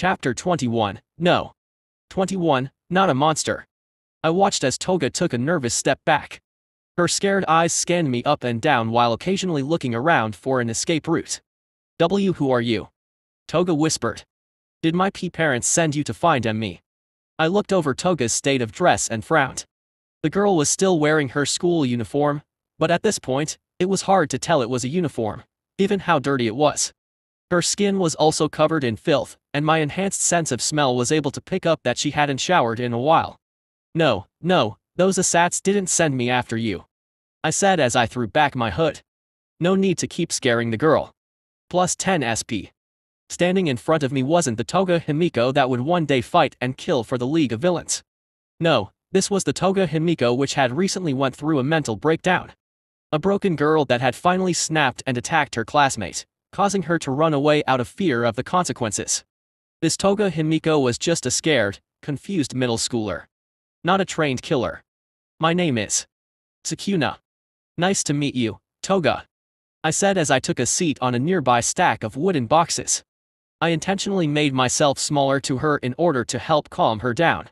Chapter 21. No. 21, not a monster. I watched as Toga took a nervous step back. Her scared eyes scanned me up and down while occasionally looking around for an escape route. Who are you? Toga whispered. Did my parents send you to find me? I looked over Toga's state of dress and frowned. The girl was still wearing her school uniform, but at this point, it was hard to tell it was a uniform, given how dirty it was. Her skin was also covered in filth, and my enhanced sense of smell was able to pick up that she hadn't showered in a while. No, those asats didn't send me after you, I said as I threw back my hood. No need to keep scaring the girl. Plus 10 SP. Standing in front of me wasn't the Toga Himiko that would one day fight and kill for the League of Villains. No, this was the Toga Himiko which had recently went through a mental breakdown. A broken girl that had finally snapped and attacked her classmate, causing her to run away out of fear of the consequences. This Toga Himiko was just a scared, confused middle schooler. Not a trained killer. My name is Sukuna. Nice to meet you, Toga, I said as I took a seat on a nearby stack of wooden boxes. I intentionally made myself smaller to her in order to help calm her down.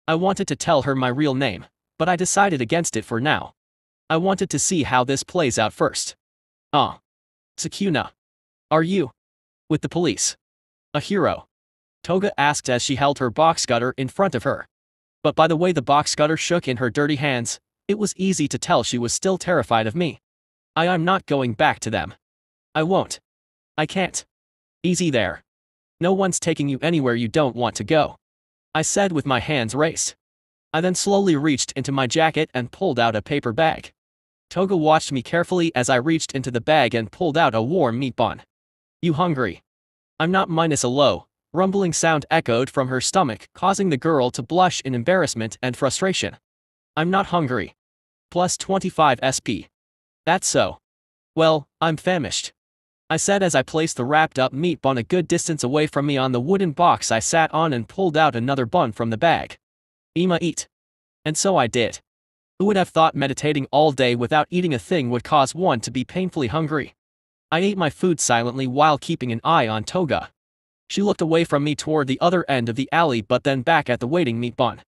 I wanted to tell her my real name, but I decided against it for now. I wanted to see how this plays out first. Sukuna. Are you with the police? A hero? Toga asked as she held her box cutter in front of her. But by the way the box cutter shook in her dirty hands, it was easy to tell she was still terrified of me. I'm not going back to them. I won't. I can't. Easy there. No one's taking you anywhere you don't want to go, I said with my hands raised. I then slowly reached into my jacket and pulled out a paper bag. Toga watched me carefully as I reached into the bag and pulled out a warm meat bun. You hungry? I'm not. Minus a low, rumbling sound echoed from her stomach, causing the girl to blush in embarrassment and frustration. I'm not hungry. Plus 25 SP. That's so. Well, I'm famished, I said as I placed the wrapped up meat bun a good distance away from me on the wooden box I sat on and pulled out another bun from the bag. Eat. And so I did. Who would have thought meditating all day without eating a thing would cause one to be painfully hungry? I ate my food silently while keeping an eye on Toga. She looked away from me toward the other end of the alley but then back at the waiting meat bun.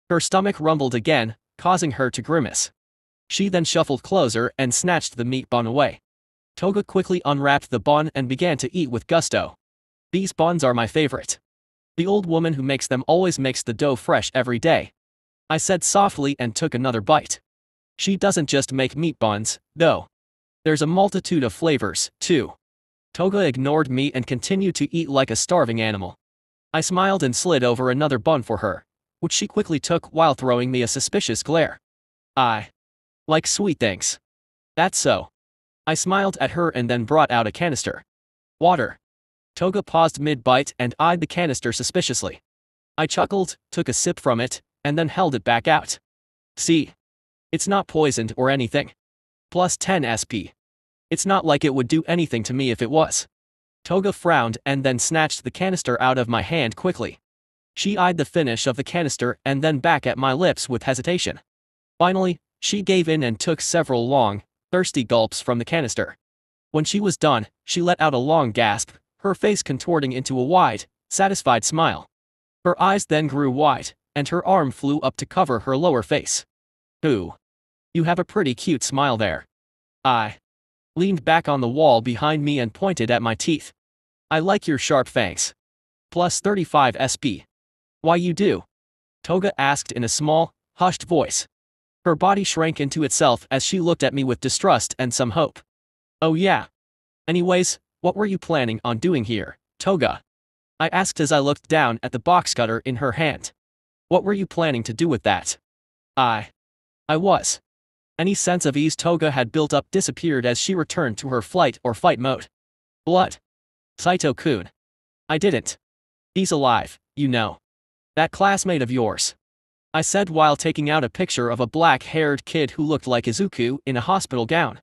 Her stomach rumbled again, causing her to grimace. She then shuffled closer and snatched the meat bun away. Toga quickly unwrapped the bun and began to eat with gusto. These buns are my favorite. The old woman who makes them always makes the dough fresh every day, I said softly and took another bite. She doesn't just make meat buns, though. There's a multitude of flavors, too. Toga ignored me and continued to eat like a starving animal. I smiled and slid over another bun for her, which she quickly took while throwing me a suspicious glare. I like sweet things. That's so. I smiled at her and then brought out a canister. Water. Toga paused mid-bite and eyed the canister suspiciously. I chuckled, took a sip from it, and then held it back out. See? It's not poisoned or anything. Plus 10 SP. It's not like it would do anything to me if it was. Toga frowned and then snatched the canister out of my hand quickly. She eyed the finish of the canister and then back at my lips with hesitation. Finally, she gave in and took several long, thirsty gulps from the canister. When she was done, she let out a long gasp, her face contorting into a wide, satisfied smile. Her eyes then grew wide, and her arm flew up to cover her lower face. Ooh. You have a pretty cute smile there. I leaned back on the wall behind me and pointed at my teeth. I like your sharp fangs. Plus 35 SP. Why you do? Toga asked in a small, hushed voice. Her body shrank into itself as she looked at me with distrust and some hope. Oh yeah. Anyways, what were you planning on doing here, Toga? I asked as I looked down at the box cutter in her hand. What were you planning to do with that? I was. Any sense of ease Toga had built up disappeared as she returned to her flight or fight mode. Blood. Saito-kun. I didn't. He's alive, you know. That classmate of yours, I said while taking out a picture of a black-haired kid who looked like Izuku in a hospital gown.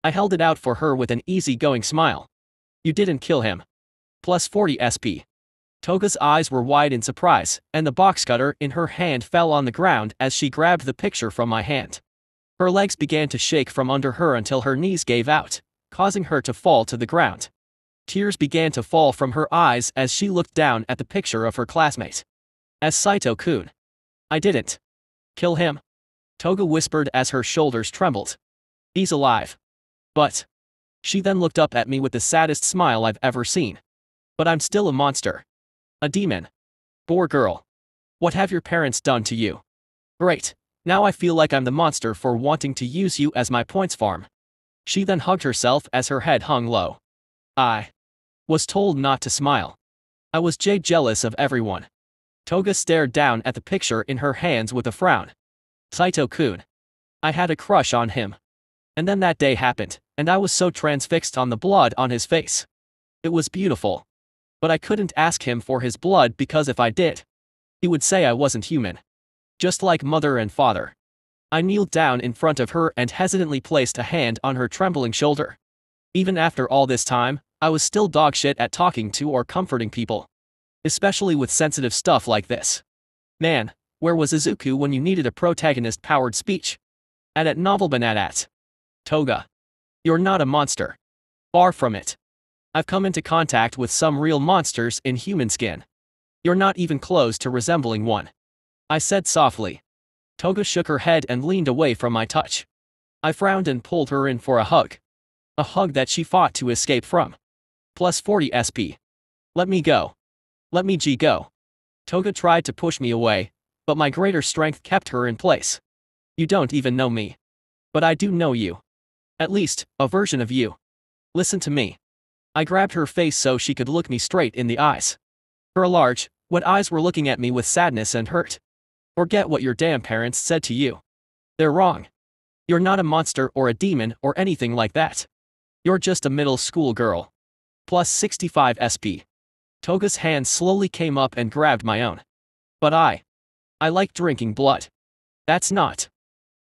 I held it out for her with an easy-going smile. You didn't kill him. Plus 40 SP. Toga's eyes were wide in surprise, and the box cutter in her hand fell on the ground as she grabbed the picture from my hand. Her legs began to shake from under her until her knees gave out, causing her to fall to the ground. Tears began to fall from her eyes as she looked down at the picture of her classmate. As Saito-kun. I didn't kill him, Toga whispered as her shoulders trembled. He's alive. But. She then looked up at me with the saddest smile I've ever seen. But I'm still a monster. A demon. Poor girl. What have your parents done to you? Great. Now I feel like I'm the monster for wanting to use you as my points farm. She then hugged herself as her head hung low. I was told not to smile. I was jealous of everyone. Toga stared down at the picture in her hands with a frown. Saito-kun. I had a crush on him. And then that day happened, and I was so transfixed on the blood on his face. It was beautiful. But I couldn't ask him for his blood because if I did, he would say I wasn't human. Just like mother and father. I kneeled down in front of her and hesitantly placed a hand on her trembling shoulder. Even after all this time, I was still dogshit at talking to or comforting people. Especially with sensitive stuff like this. Man, where was Izuku when you needed a protagonist-powered speech? At novel banat. Toga. You're not a monster. Far from it. I've come into contact with some real monsters in human skin. You're not even close to resembling one. I said softly. Toga shook her head and leaned away from my touch. I frowned and pulled her in for a hug. A hug that she fought to escape from. Plus 40 SP. Let me go. Let me go. Toga tried to push me away, but my greater strength kept her in place. You don't even know me. But I do know you. At least, a version of you. Listen to me. I grabbed her face so she could look me straight in the eyes. Her large, wet eyes were looking at me with sadness and hurt. Forget what your damn parents said to you. They're wrong. You're not a monster or a demon or anything like that. You're just a middle school girl. Plus 65 SP. Toga's hand slowly came up and grabbed my own. But I like drinking blood. That's not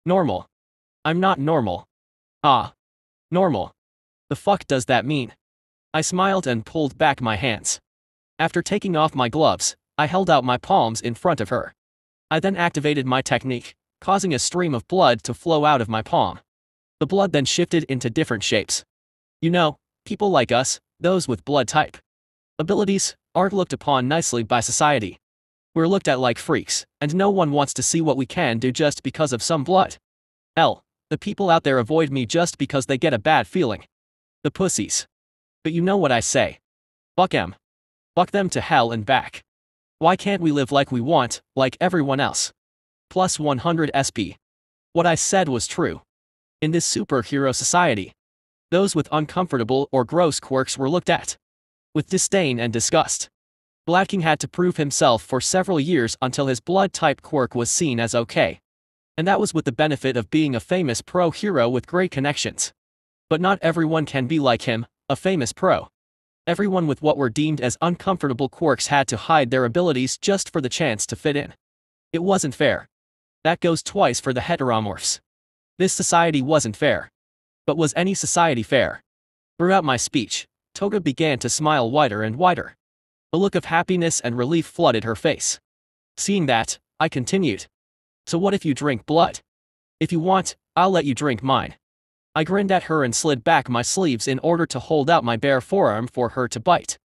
normal. I'm not normal. Normal. The fuck does that mean? I smiled and pulled back my hands. After taking off my gloves, I held out my palms in front of her. I then activated my technique, causing a stream of blood to flow out of my palm. The blood then shifted into different shapes. You know, people like us, those with blood type abilities, aren't looked upon nicely by society. We're looked at like freaks, and no one wants to see what we can do just because of some blood. Hell, the people out there avoid me just because they get a bad feeling. The pussies. But you know what I say. Fuck 'em. Fuck them to hell and back. Why can't we live like we want, like everyone else? Plus 100 SP. What I said was true. In this superhero society, those with uncomfortable or gross quirks were looked at with disdain and disgust. Black King had to prove himself for several years until his blood type quirk was seen as okay. And that was with the benefit of being a famous pro hero with great connections. But not everyone can be like him, a famous pro. Everyone with what were deemed as uncomfortable quirks had to hide their abilities just for the chance to fit in. It wasn't fair. That goes twice for the heteromorphs. This society wasn't fair. But was any society fair? Throughout my speech, Toga began to smile wider and wider. A look of happiness and relief flooded her face. Seeing that, I continued. So what if you drink blood? If you want, I'll let you drink mine. I grinned at her and slid back my sleeves in order to hold out my bare forearm for her to bite.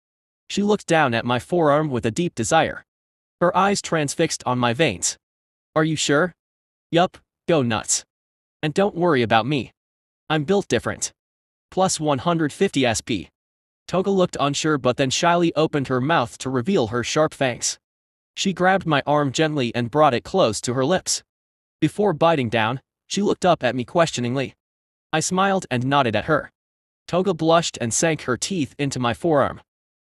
She looked down at my forearm with a deep desire. Her eyes transfixed on my veins. Are you sure? Yup, go nuts. And don't worry about me. I'm built different. Plus 150 SP. Toga looked unsure but then shyly opened her mouth to reveal her sharp fangs. She grabbed my arm gently and brought it close to her lips. Before biting down, she looked up at me questioningly. I smiled and nodded at her. Toga blushed and sank her teeth into my forearm.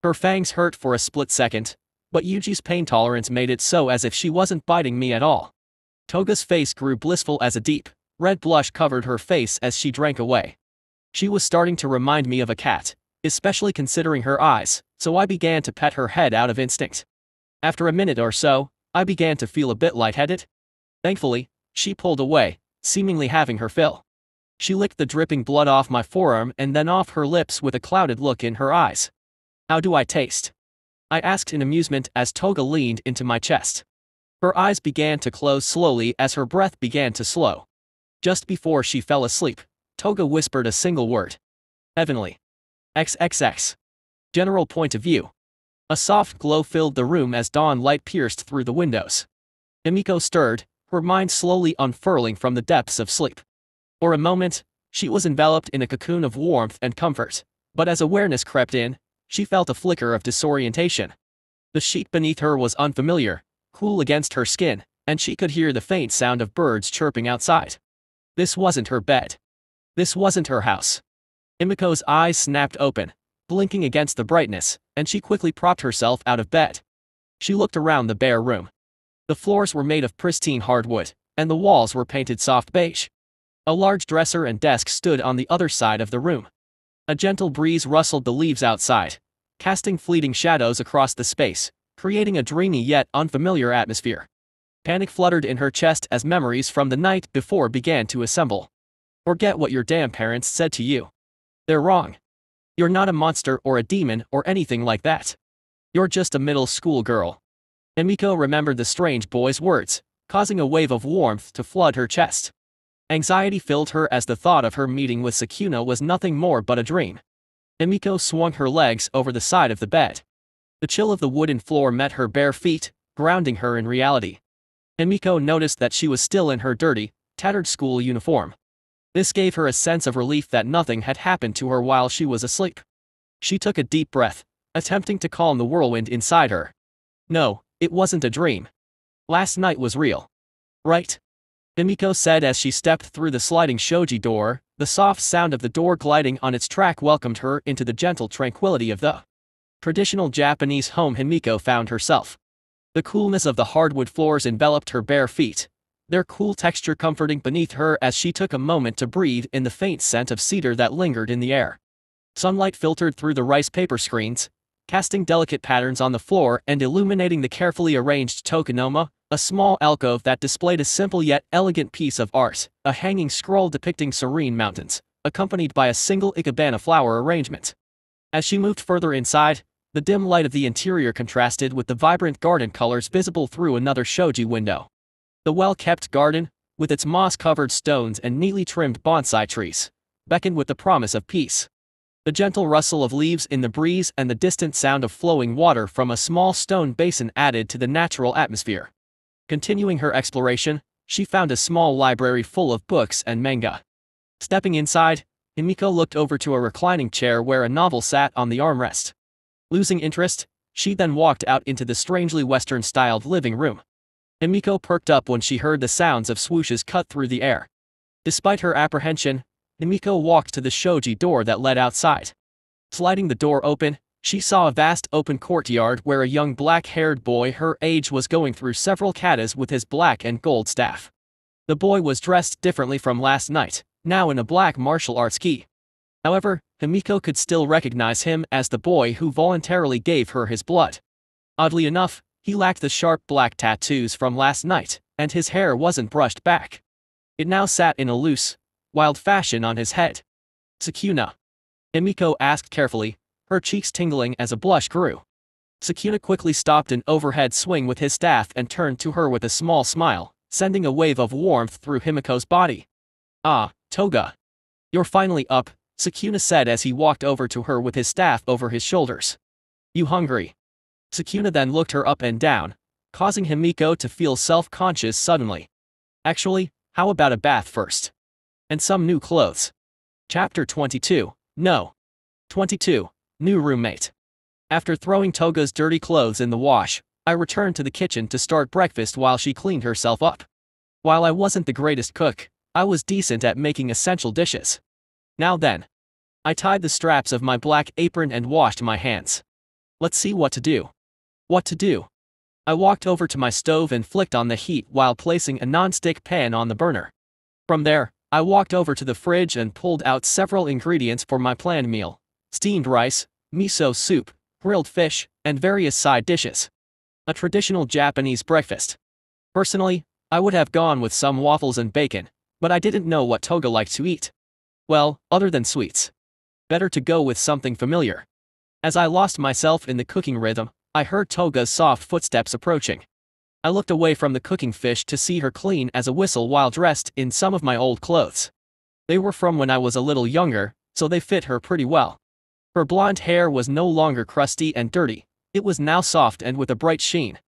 Her fangs hurt for a split second, but Yuji's pain tolerance made it so as if she wasn't biting me at all. Toga's face grew blissful as a deep, red blush covered her face as she drank away. She was starting to remind me of a cat, especially considering her eyes, so I began to pet her head out of instinct. After a minute or so, I began to feel a bit lightheaded. Thankfully, she pulled away, seemingly having her fill. She licked the dripping blood off my forearm and then off her lips with a clouded look in her eyes. How do I taste? I asked in amusement as Toga leaned into my chest. Her eyes began to close slowly as her breath began to slow. Just before she fell asleep, Toga whispered a single word. Heavenly. XXX. General point of view. A soft glow filled the room as dawn light pierced through the windows. Himiko stirred, her mind slowly unfurling from the depths of sleep. For a moment, she was enveloped in a cocoon of warmth and comfort, but as awareness crept in, she felt a flicker of disorientation. The sheet beneath her was unfamiliar, cool against her skin, and she could hear the faint sound of birds chirping outside. This wasn't her bed. This wasn't her house. Himiko's eyes snapped open, blinking against the brightness, and she quickly propped herself out of bed. She looked around the bare room. The floors were made of pristine hardwood, and the walls were painted soft beige. A large dresser and desk stood on the other side of the room. A gentle breeze rustled the leaves outside, casting fleeting shadows across the space, creating a dreamy yet unfamiliar atmosphere. Panic fluttered in her chest as memories from the night before began to assemble. Forget what your damn parents said to you. They're wrong. You're not a monster or a demon or anything like that. You're just a middle school girl. Himiko remembered the strange boy's words, causing a wave of warmth to flood her chest. Anxiety filled her as the thought of her meeting with Sukuna was nothing more but a dream. Himiko swung her legs over the side of the bed. The chill of the wooden floor met her bare feet, grounding her in reality. Himiko noticed that she was still in her dirty, tattered school uniform. This gave her a sense of relief that nothing had happened to her while she was asleep. She took a deep breath, attempting to calm the whirlwind inside her. No, it wasn't a dream. Last night was real. Right? Himiko said as she stepped through the sliding shoji door. The soft sound of the door gliding on its track welcomed her into the gentle tranquility of the traditional Japanese home Himiko found herself. The coolness of the hardwood floors enveloped her bare feet, their cool texture comforting beneath her as she took a moment to breathe in the faint scent of cedar that lingered in the air. Sunlight filtered through the rice paper screens, casting delicate patterns on the floor and illuminating the carefully arranged tokonoma, a small alcove that displayed a simple yet elegant piece of art, a hanging scroll depicting serene mountains, accompanied by a single ikebana flower arrangement. As she moved further inside, the dim light of the interior contrasted with the vibrant garden colors visible through another shoji window. The well-kept garden, with its moss-covered stones and neatly trimmed bonsai trees, beckoned with the promise of peace. The gentle rustle of leaves in the breeze and the distant sound of flowing water from a small stone basin added to the natural atmosphere. Continuing her exploration, she found a small library full of books and manga. Stepping inside, Himiko looked over to a reclining chair where a novel sat on the armrest. Losing interest, she then walked out into the strangely Western-styled living room. Himiko perked up when she heard the sounds of swooshes cut through the air. Despite her apprehension, Himiko walked to the shoji door that led outside. Sliding the door open, she saw a vast open courtyard where a young black-haired boy her age was going through several katas with his black and gold staff. The boy was dressed differently from last night, now in a black martial arts gi. However, Himiko could still recognize him as the boy who voluntarily gave her his blood. Oddly enough, he lacked the sharp black tattoos from last night, and his hair wasn't brushed back. It now sat in a loose, wild fashion on his head. Sukuna? Himiko asked carefully, her cheeks tingling as a blush grew. Sukuna quickly stopped an overhead swing with his staff and turned to her with a small smile, sending a wave of warmth through Himiko's body. Ah, Toga. You're finally up, Sukuna said as he walked over to her with his staff over his shoulders. You hungry? Sukuna then looked her up and down, causing Himiko to feel self-conscious suddenly. Actually, how about a bath first? And some new clothes. Chapter 22, No. 22. New roommate. After throwing Toga's dirty clothes in the wash, I returned to the kitchen to start breakfast while she cleaned herself up. While I wasn't the greatest cook, I was decent at making essential dishes. Now then. I tied the straps of my black apron and washed my hands. Let's see what to do. What to do? I walked over to my stove and flicked on the heat while placing a non-stick pan on the burner. From there, I walked over to the fridge and pulled out several ingredients for my planned meal: steamed rice, miso soup, grilled fish, and various side dishes. A traditional Japanese breakfast. Personally, I would have gone with some waffles and bacon, but I didn't know what Toga liked to eat. Well, other than sweets. Better to go with something familiar. As I lost myself in the cooking rhythm, I heard Toga's soft footsteps approaching. I looked away from the cooking fish to see her clean as a whistle while dressed in some of my old clothes. They were from when I was a little younger, so they fit her pretty well. Her blonde hair was no longer crusty and dirty, it was now soft and with a bright sheen.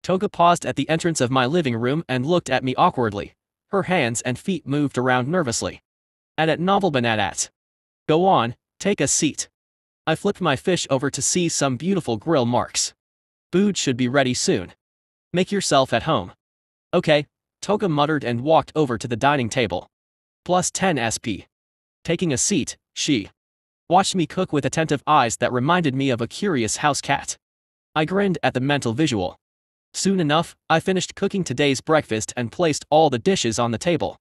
Toga paused at the entrance of my living room and looked at me awkwardly. Her hands and feet moved around nervously. At novel banadat. Go on, take a seat. I flipped my fish over to see some beautiful grill marks. Food should be ready soon. Make yourself at home. Okay, Toga muttered and walked over to the dining table. Plus 10 SP. Taking a seat, she watched me cook with attentive eyes that reminded me of a curious house cat. I grinned at the mental visual. Soon enough, I finished cooking today's breakfast and placed all the dishes on the table.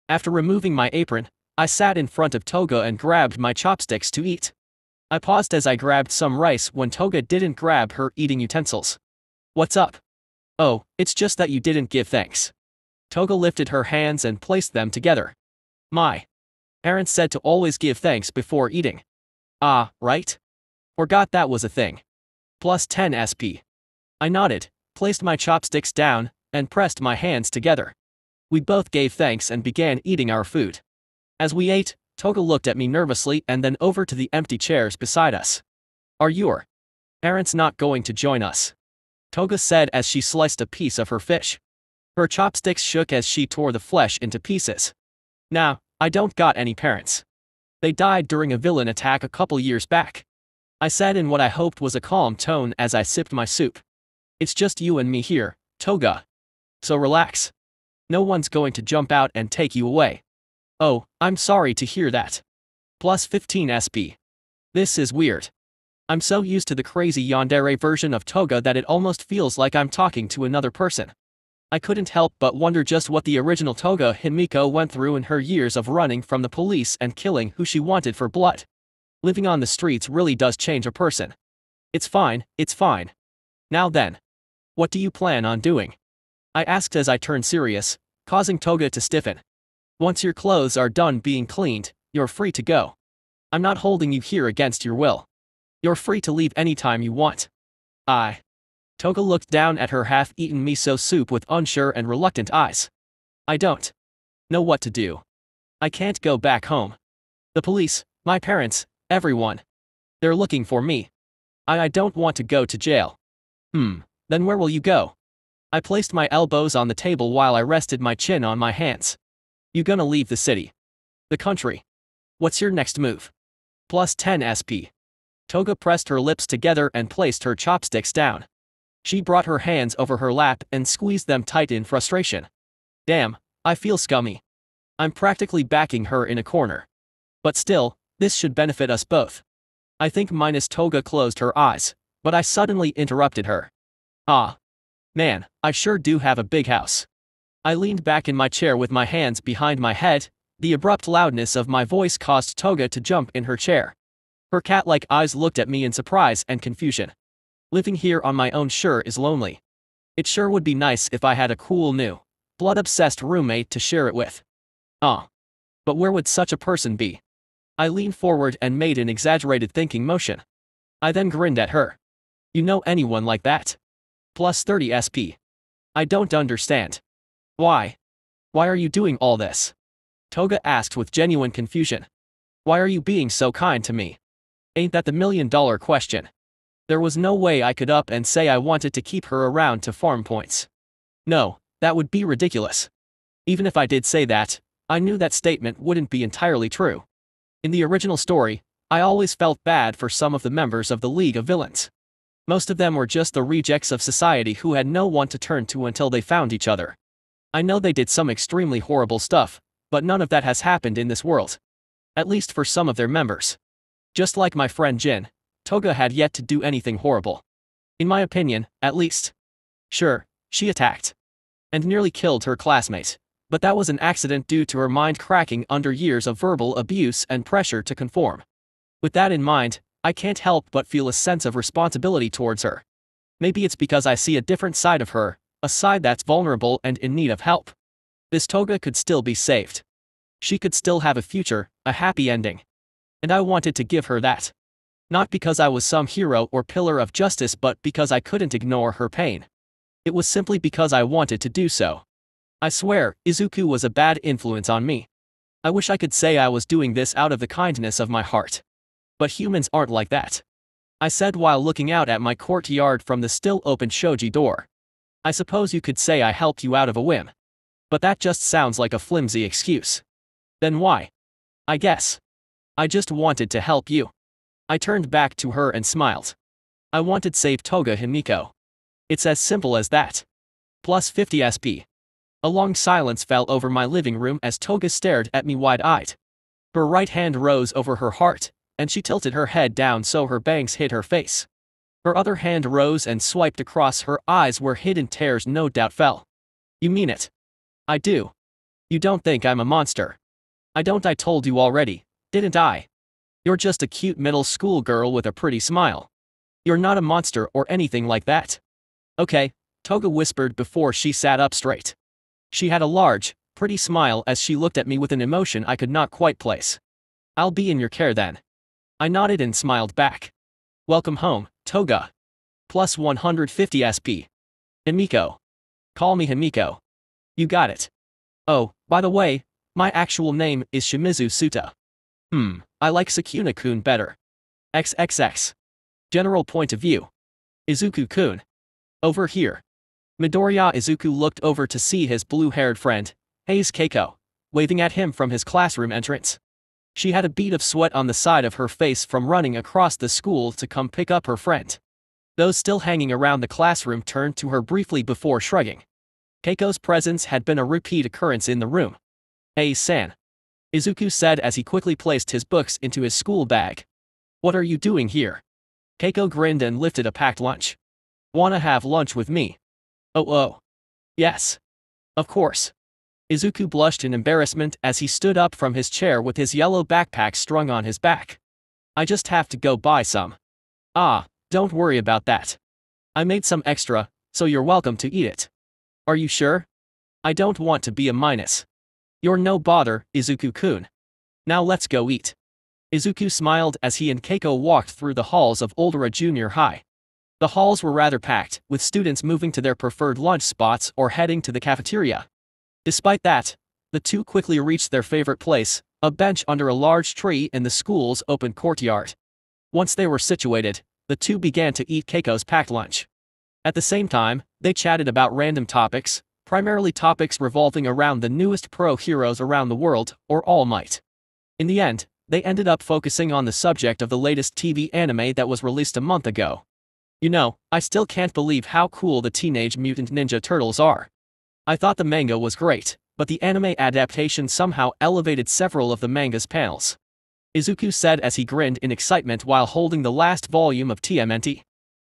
After removing my apron, I sat in front of Toga and grabbed my chopsticks to eat. I paused as I grabbed some rice when Toga didn't grab her eating utensils. What's up? Oh, it's just that you didn't give thanks. Toga lifted her hands and placed them together. My parents said to always give thanks before eating. Ah, right? Forgot that was a thing. Plus 10 SP. I nodded, placed my chopsticks down, and pressed my hands together. We both gave thanks and began eating our food. As we ate, Toga looked at me nervously and then over to the empty chairs beside us. Are your parents not going to join us? Toga said as she sliced a piece of her fish. Her chopsticks shook as she tore the flesh into pieces. Nah, I don't got any parents. They died during a villain attack a couple years back. I said in what I hoped was a calm tone as I sipped my soup. It's just you and me here, Toga. So relax. No one's going to jump out and take you away. Oh, I'm sorry to hear that. Plus 15 SP. This is weird. I'm so used to the crazy yandere version of Toga that it almost feels like I'm talking to another person. I couldn't help but wonder just what the original Toga Himiko went through in her years of running from the police and killing who she wanted for blood. Living on the streets really does change a person. It's fine, it's fine. Now then. What do you plan on doing? I asked as I turned serious, causing Toga to stiffen. Once your clothes are done being cleaned, you're free to go. I'm not holding you here against your will. You're free to leave anytime you want. Toga looked down at her half-eaten miso soup with unsure and reluctant eyes. I don't know what to do. I can't go back home. The police, my parents, everyone. They're looking for me. I don't want to go to jail. Then where will you go? I placed my elbows on the table while I rested my chin on my hands. You gonna leave the city? The country? What's your next move? Plus 10 SP. Toga pressed her lips together and placed her chopsticks down. She brought her hands over her lap and squeezed them tight in frustration. Damn, I feel scummy. I'm practically backing her in a corner. But still, this should benefit us both. I think minus Toga closed her eyes, but I suddenly interrupted her. Man, I sure do have a big house. I leaned back in my chair with my hands behind my head. The abrupt loudness of my voice caused Toga to jump in her chair. Her cat-like eyes looked at me in surprise and confusion. Living here on my own sure is lonely. It sure would be nice if I had a cool new, blood-obsessed roommate to share it with. But where would such a person be? I leaned forward and made an exaggerated thinking motion. I then grinned at her. You know anyone like that? Plus 30 SP. I don't understand. Why? Why are you doing all this? Toga asked with genuine confusion. Why are you being so kind to me? Ain't that the million-dollar question? There was no way I could up and say I wanted to keep her around to farm points. No, that would be ridiculous. Even if I did say that, I knew that statement wouldn't be entirely true. In the original story, I always felt bad for some of the members of the League of Villains. Most of them were just the rejects of society who had no one to turn to until they found each other. I know they did some extremely horrible stuff, but none of that has happened in this world. At least for some of their members. Just like my friend Jin, Toga had yet to do anything horrible. In my opinion, at least. Sure, she attacked and nearly killed her classmate, but that was an accident due to her mind cracking under years of verbal abuse and pressure to conform. With that in mind, I can't help but feel a sense of responsibility towards her. Maybe it's because I see a different side of her, a side that's vulnerable and in need of help. This Toga could still be saved. She could still have a future, a happy ending. And I wanted to give her that. Not because I was some hero or pillar of justice, but because I couldn't ignore her pain. It was simply because I wanted to do so. I swear, Izuku was a bad influence on me. I wish I could say I was doing this out of the kindness of my heart. But humans aren't like that, I said while looking out at my courtyard from the still open shoji door. I suppose you could say I helped you out of a whim. But that just sounds like a flimsy excuse. Then why? I guess I just wanted to help you. I turned back to her and smiled. I wanted save Toga Himiko. It's as simple as that. Plus 50 SP. A long silence fell over my living room as Toga stared at me wide-eyed. Her right hand rose over her heart, and she tilted her head down so her bangs hid her face. Her other hand rose and swiped across her eyes where hidden tears no doubt fell. You mean it? I do. You don't think I'm a monster? I don't. I told you already, didn't I? You're just a cute middle school girl with a pretty smile. You're not a monster or anything like that. Okay, Toga whispered before she sat up straight. She had a large, pretty smile as she looked at me with an emotion I could not quite place. I'll be in your care then. I nodded and smiled back. Welcome home, Toga. Plus 150 SP. Himiko. Call me Himiko. You got it. Oh, by the way, my actual name is Shimizu Suta. I like Sukuna-kun better. XXX. General point of view. Izuku-kun. Over here. Midoriya Izuku looked over to see his blue-haired friend, Haze Keiko, waving at him from his classroom entrance. She had a bead of sweat on the side of her face from running across the school to come pick up her friend. Those still hanging around the classroom turned to her briefly before shrugging. Keiko's presence had been a repeat occurrence in the room. Hey-san. Izuku said as he quickly placed his books into his school bag. What are you doing here? Keiko grinned and lifted a packed lunch. Wanna have lunch with me? Oh. Yes. Of course. Izuku blushed in embarrassment as he stood up from his chair with his yellow backpack strung on his back. I just have to go buy some. Ah, don't worry about that. I made some extra, so you're welcome to eat it. Are you sure? I don't want to be a minus. You're no bother, Izuku-kun. Now let's go eat. Izuku smiled as he and Keiko walked through the halls of Oldera Junior High. The halls were rather packed, with students moving to their preferred lunch spots or heading to the cafeteria. Despite that, the two quickly reached their favorite place, a bench under a large tree in the school's open courtyard. Once they were situated, the two began to eat Keiko's packed lunch. At the same time, they chatted about random topics, primarily topics revolving around the newest pro heroes around the world, or All Might. In the end, they ended up focusing on the subject of the latest TV anime that was released a month ago. You know, I still can't believe how cool the Teenage Mutant Ninja Turtles are. I thought the manga was great, but the anime adaptation somehow elevated several of the manga's panels. Izuku said as he grinned in excitement while holding the last volume of TMNT.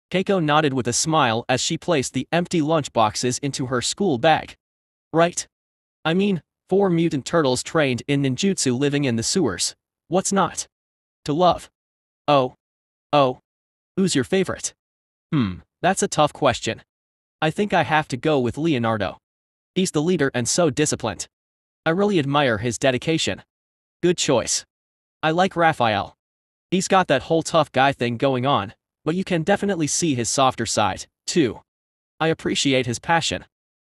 Keiko nodded with a smile as she placed the empty lunchboxes into her school bag. Right? I mean, 4 mutant turtles trained in ninjutsu living in the sewers. What's not to love? Oh. Who's your favorite? That's a tough question. I think I have to go with Leonardo. He's the leader and so disciplined. I really admire his dedication. Good choice. I like Raphael. He's got that whole tough guy thing going on, but you can definitely see his softer side, too. I appreciate his passion.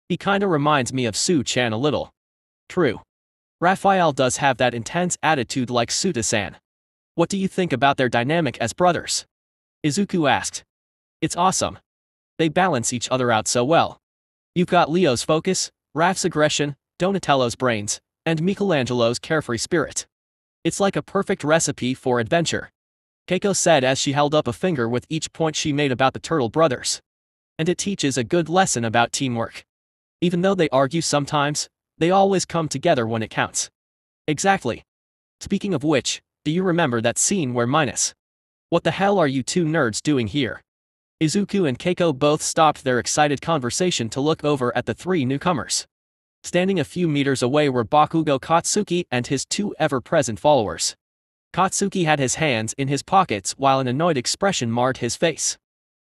He kinda reminds me of Su-chan a little. True. Raphael does have that intense attitude like Suta-san. What do you think about their dynamic as brothers? Izuku asked. It's awesome. They balance each other out so well. You've got Leo's focus, Raph's aggression, Donatello's brains, and Michelangelo's carefree spirit. It's like a perfect recipe for adventure. Keiko said as she held up a finger with each point she made about the Turtle brothers. And it teaches a good lesson about teamwork. Even though they argue sometimes, they always come together when it counts. Exactly. Speaking of which, do you remember that scene where What the hell are you two nerds doing here? Izuku and Keiko both stopped their excited conversation to look over at the 3 newcomers. Standing a few meters away were Bakugo Katsuki and his 2 ever-present followers. Katsuki had his hands in his pockets while an annoyed expression marred his face.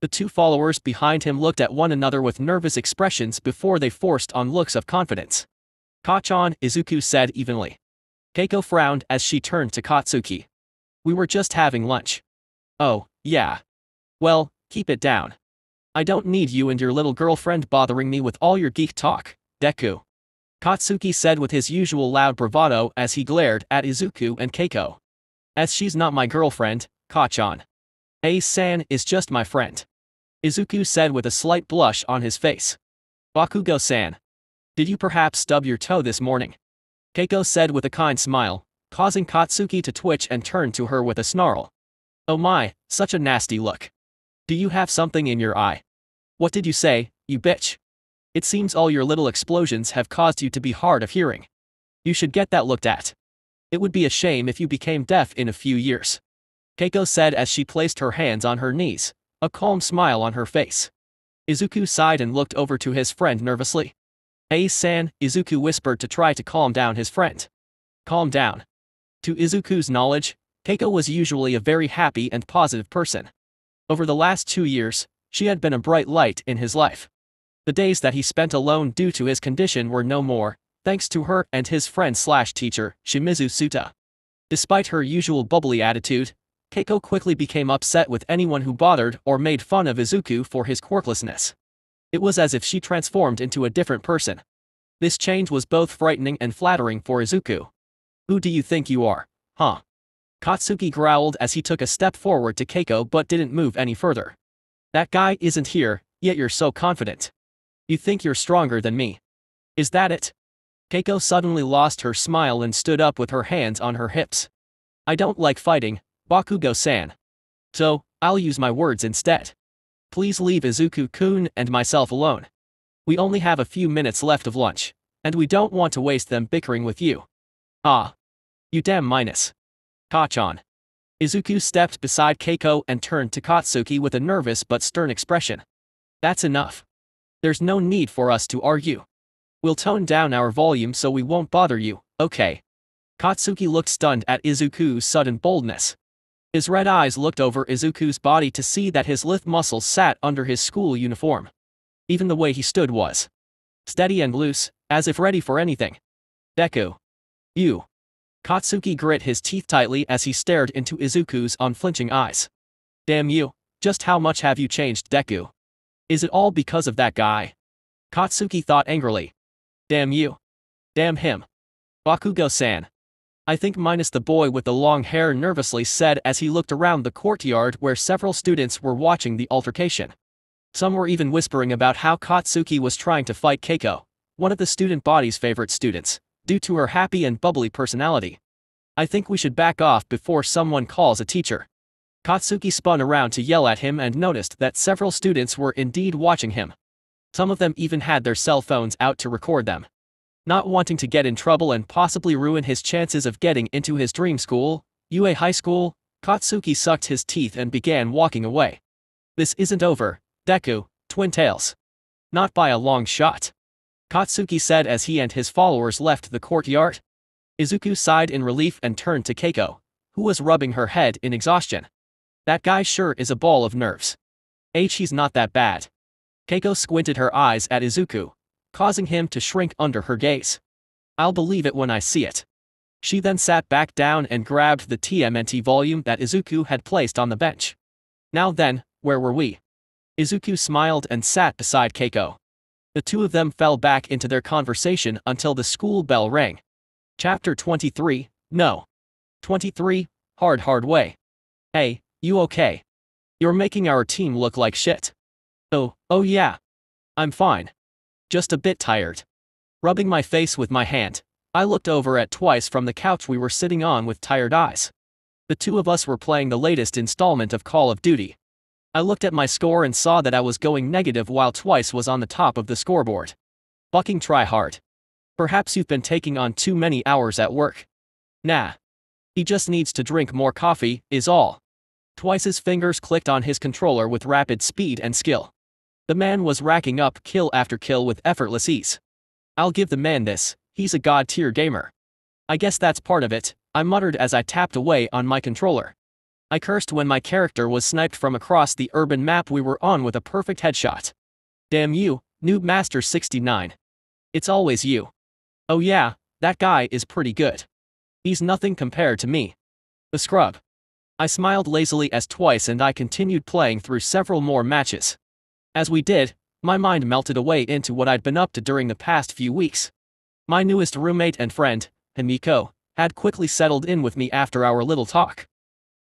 The 2 followers behind him looked at one another with nervous expressions before they forced on looks of confidence. Kachan, Izuku said evenly. Keiko frowned as she turned to Katsuki. We were just having lunch. Oh, yeah. Well, keep it down. I don't need you and your little girlfriend bothering me with all your geek talk, Deku. Katsuki said with his usual loud bravado as he glared at Izuku and Keiko. As she's not my girlfriend, Kachan. San is just my friend. Izuku said with a slight blush on his face. Bakugo-san. Did you perhaps stub your toe this morning? Keiko said with a kind smile, causing Katsuki to twitch and turn to her with a snarl. Oh my, such a nasty look. Do you have something in your eye? What did you say, you bitch? It seems all your little explosions have caused you to be hard of hearing. You should get that looked at. It would be a shame if you became deaf in a few years. Keiko said as she placed her hands on her knees, a calm smile on her face. Izuku sighed and looked over to his friend nervously. San, Izuku whispered to try to calm down his friend. Calm down. To Izuku's knowledge, Keiko was usually a very happy and positive person. Over the last 2 years, she had been a bright light in his life. The days that he spent alone due to his condition were no more, thanks to her and his friend/teacher, Shimizu Suta. Despite her usual bubbly attitude, Keiko quickly became upset with anyone who bothered or made fun of Izuku for his quirklessness. It was as if she transformed into a different person. This change was both frightening and flattering for Izuku. Who do you think you are, huh? Katsuki growled as he took a step forward to Keiko but didn't move any further. That guy isn't here, yet you're so confident. You think you're stronger than me. Is that it? Keiko suddenly lost her smile and stood up with her hands on her hips. I don't like fighting, Bakugo-san. So, I'll use my words instead. Please leave Izuku-kun and myself alone. We only have a few minutes left of lunch, and we don't want to waste them bickering with you. Ah. You damn minus. Kachan. Izuku stepped beside Keiko and turned to Katsuki with a nervous but stern expression. That's enough. There's no need for us to argue. We'll tone down our volume so we won't bother you, okay? Katsuki looked stunned at Izuku's sudden boldness. His red eyes looked over Izuku's body to see that his lithe muscles sat under his school uniform. Even the way he stood was steady and loose, as if ready for anything. Deku. You. Katsuki grit his teeth tightly as he stared into Izuku's unflinching eyes. Damn you, just how much have you changed, Deku? Is it all because of that guy? Katsuki thought angrily. Damn you. Damn him. Bakugo-san. I think minus the boy with the long hair, nervously said as he looked around the courtyard where several students were watching the altercation. Some were even whispering about how Katsuki was trying to fight Keiko, one of the student body's favorite students, due to her happy and bubbly personality. I think we should back off before someone calls a teacher. Katsuki spun around to yell at him and noticed that several students were indeed watching him. Some of them even had their cell phones out to record them. Not wanting to get in trouble and possibly ruin his chances of getting into his dream school, UA High School, Katsuki sucked his teeth and began walking away. This isn't over, Deku, Twin Tails. Not by a long shot. Katsuki said as he and his followers left the courtyard. Izuku sighed in relief and turned to Keiko, who was rubbing her head in exhaustion. That guy sure is a ball of nerves. He's not that bad. Keiko squinted her eyes at Izuku, causing him to shrink under her gaze. I'll believe it when I see it. She then sat back down and grabbed the TMNT volume that Izuku had placed on the bench. Now then, where were we? Izuku smiled and sat beside Keiko. The two of them fell back into their conversation until the school bell rang. Chapter 23, No. 23, Hard Way. Hey, you okay? You're making our team look like shit. Oh yeah. I'm fine. Just a bit tired. Rubbing my face with my hand, I looked over at Twice from the couch we were sitting on with tired eyes. The two of us were playing the latest installment of Call of Duty. I looked at my score and saw that I was going negative while Twice was on the top of the scoreboard. Fucking try hard. Perhaps you've been taking on too many hours at work. Nah. He just needs to drink more coffee, is all. Twice's fingers clicked on his controller with rapid speed and skill. The man was racking up kill after kill with effortless ease. I'll give the man this, he's a god-tier gamer. I guess that's part of it, I muttered as I tapped away on my controller. I cursed when my character was sniped from across the urban map we were on with a perfect headshot. Damn you, Noob Master 69. It's always you. Oh yeah, that guy is pretty good. He's nothing compared to me. The scrub. I smiled lazily as Twice and I continued playing through several more matches. As we did, my mind melted away into what I'd been up to during the past few weeks. My newest roommate and friend, Himiko, had quickly settled in with me after our little talk.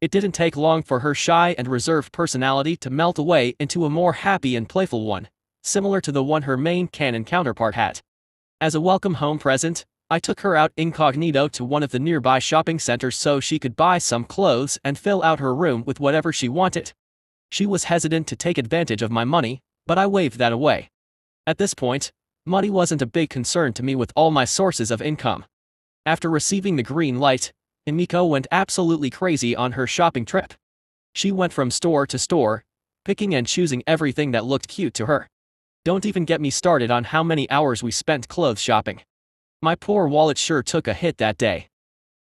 It didn't take long for her shy and reserved personality to melt away into a more happy and playful one, similar to the one her main canon counterpart had. As a welcome home present, I took her out incognito to one of the nearby shopping centers so she could buy some clothes and fill out her room with whatever she wanted. She was hesitant to take advantage of my money, but I waved that away. At this point, money wasn't a big concern to me with all my sources of income. After receiving the green light, Emiko went absolutely crazy on her shopping trip. She went from store to store, picking and choosing everything that looked cute to her. Don't even get me started on how many hours we spent clothes shopping. My poor wallet sure took a hit that day.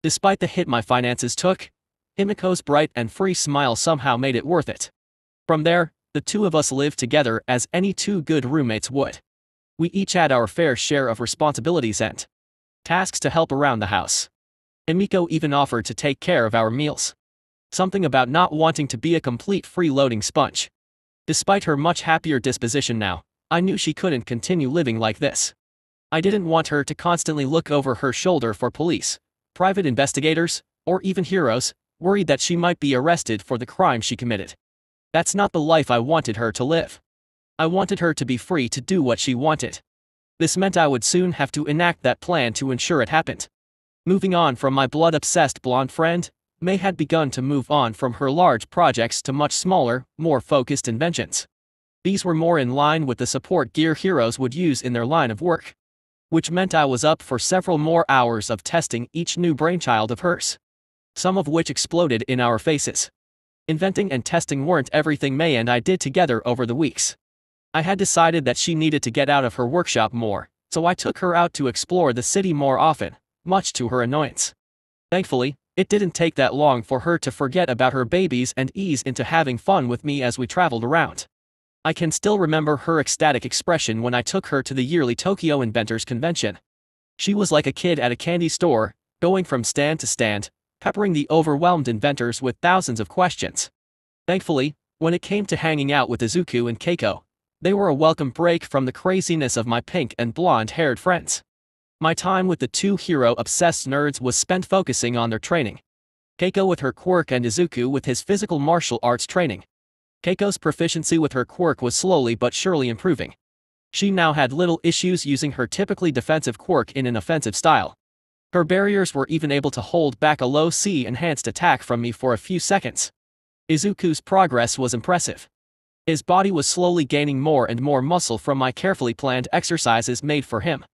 Despite the hit my finances took, Emiko's bright and free smile somehow made it worth it. From there, the two of us lived together as any two good roommates would. We each had our fair share of responsibilities and tasks to help around the house. Emiko even offered to take care of our meals. Something about not wanting to be a complete freeloading sponge. Despite her much happier disposition now, I knew she couldn't continue living like this. I didn't want her to constantly look over her shoulder for police, private investigators, or even heroes, worried that she might be arrested for the crime she committed. That's not the life I wanted her to live. I wanted her to be free to do what she wanted. This meant I would soon have to enact that plan to ensure it happened. Moving on from my blood-obsessed blonde friend, May had begun to move on from her large projects to much smaller, more focused inventions. These were more in line with the support gear heroes would use in their line of work. Which meant I was up for several more hours of testing each new brainchild of hers. Some of which exploded in our faces. Inventing and testing weren't everything May and I did together over the weeks. I had decided that she needed to get out of her workshop more, so I took her out to explore the city more often, much to her annoyance. Thankfully, it didn't take that long for her to forget about her babies and ease into having fun with me as we traveled around. I can still remember her ecstatic expression when I took her to the yearly Tokyo Inventors Convention. She was like a kid at a candy store, going from stand to stand, peppering the overwhelmed inventors with thousands of questions. Thankfully, when it came to hanging out with Izuku and Keiko, they were a welcome break from the craziness of my pink and blonde-haired friends. My time with the two hero-obsessed nerds was spent focusing on their training. Keiko with her quirk and Izuku with his physical martial arts training. Keiko's proficiency with her quirk was slowly but surely improving. She now had little issues using her typically defensive quirk in an offensive style. Her barriers were even able to hold back a low C enhanced attack from me for a few seconds. Izuku's progress was impressive. His body was slowly gaining more and more muscle from my carefully planned exercises made for him.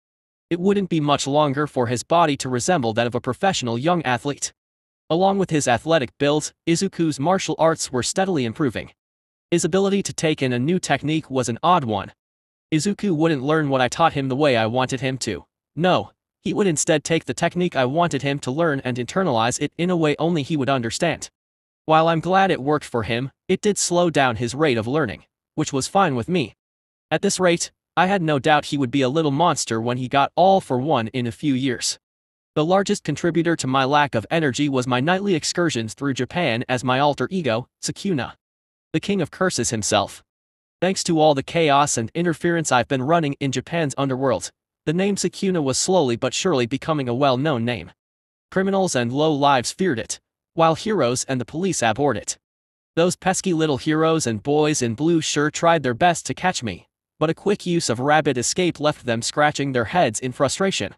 It wouldn't be much longer for his body to resemble that of a professional young athlete. Along with his athletic build, Izuku's martial arts were steadily improving. His ability to take in a new technique was an odd one. Izuku wouldn't learn what I taught him the way I wanted him to. No, he would instead take the technique I wanted him to learn and internalize it in a way only he would understand. While I'm glad it worked for him, it did slow down his rate of learning, which was fine with me. At this rate, I had no doubt he would be a little monster when he got all for one in a few years. The largest contributor to my lack of energy was my nightly excursions through Japan as my alter ego, Sukuna. The king of curses himself. Thanks to all the chaos and interference I've been running in Japan's underworld, the name Sukuna was slowly but surely becoming a well-known name. Criminals and low-lives feared it, while heroes and the police abhorred it. Those pesky little heroes and boys in blue sure tried their best to catch me, but a quick use of rapid escape left them scratching their heads in frustration.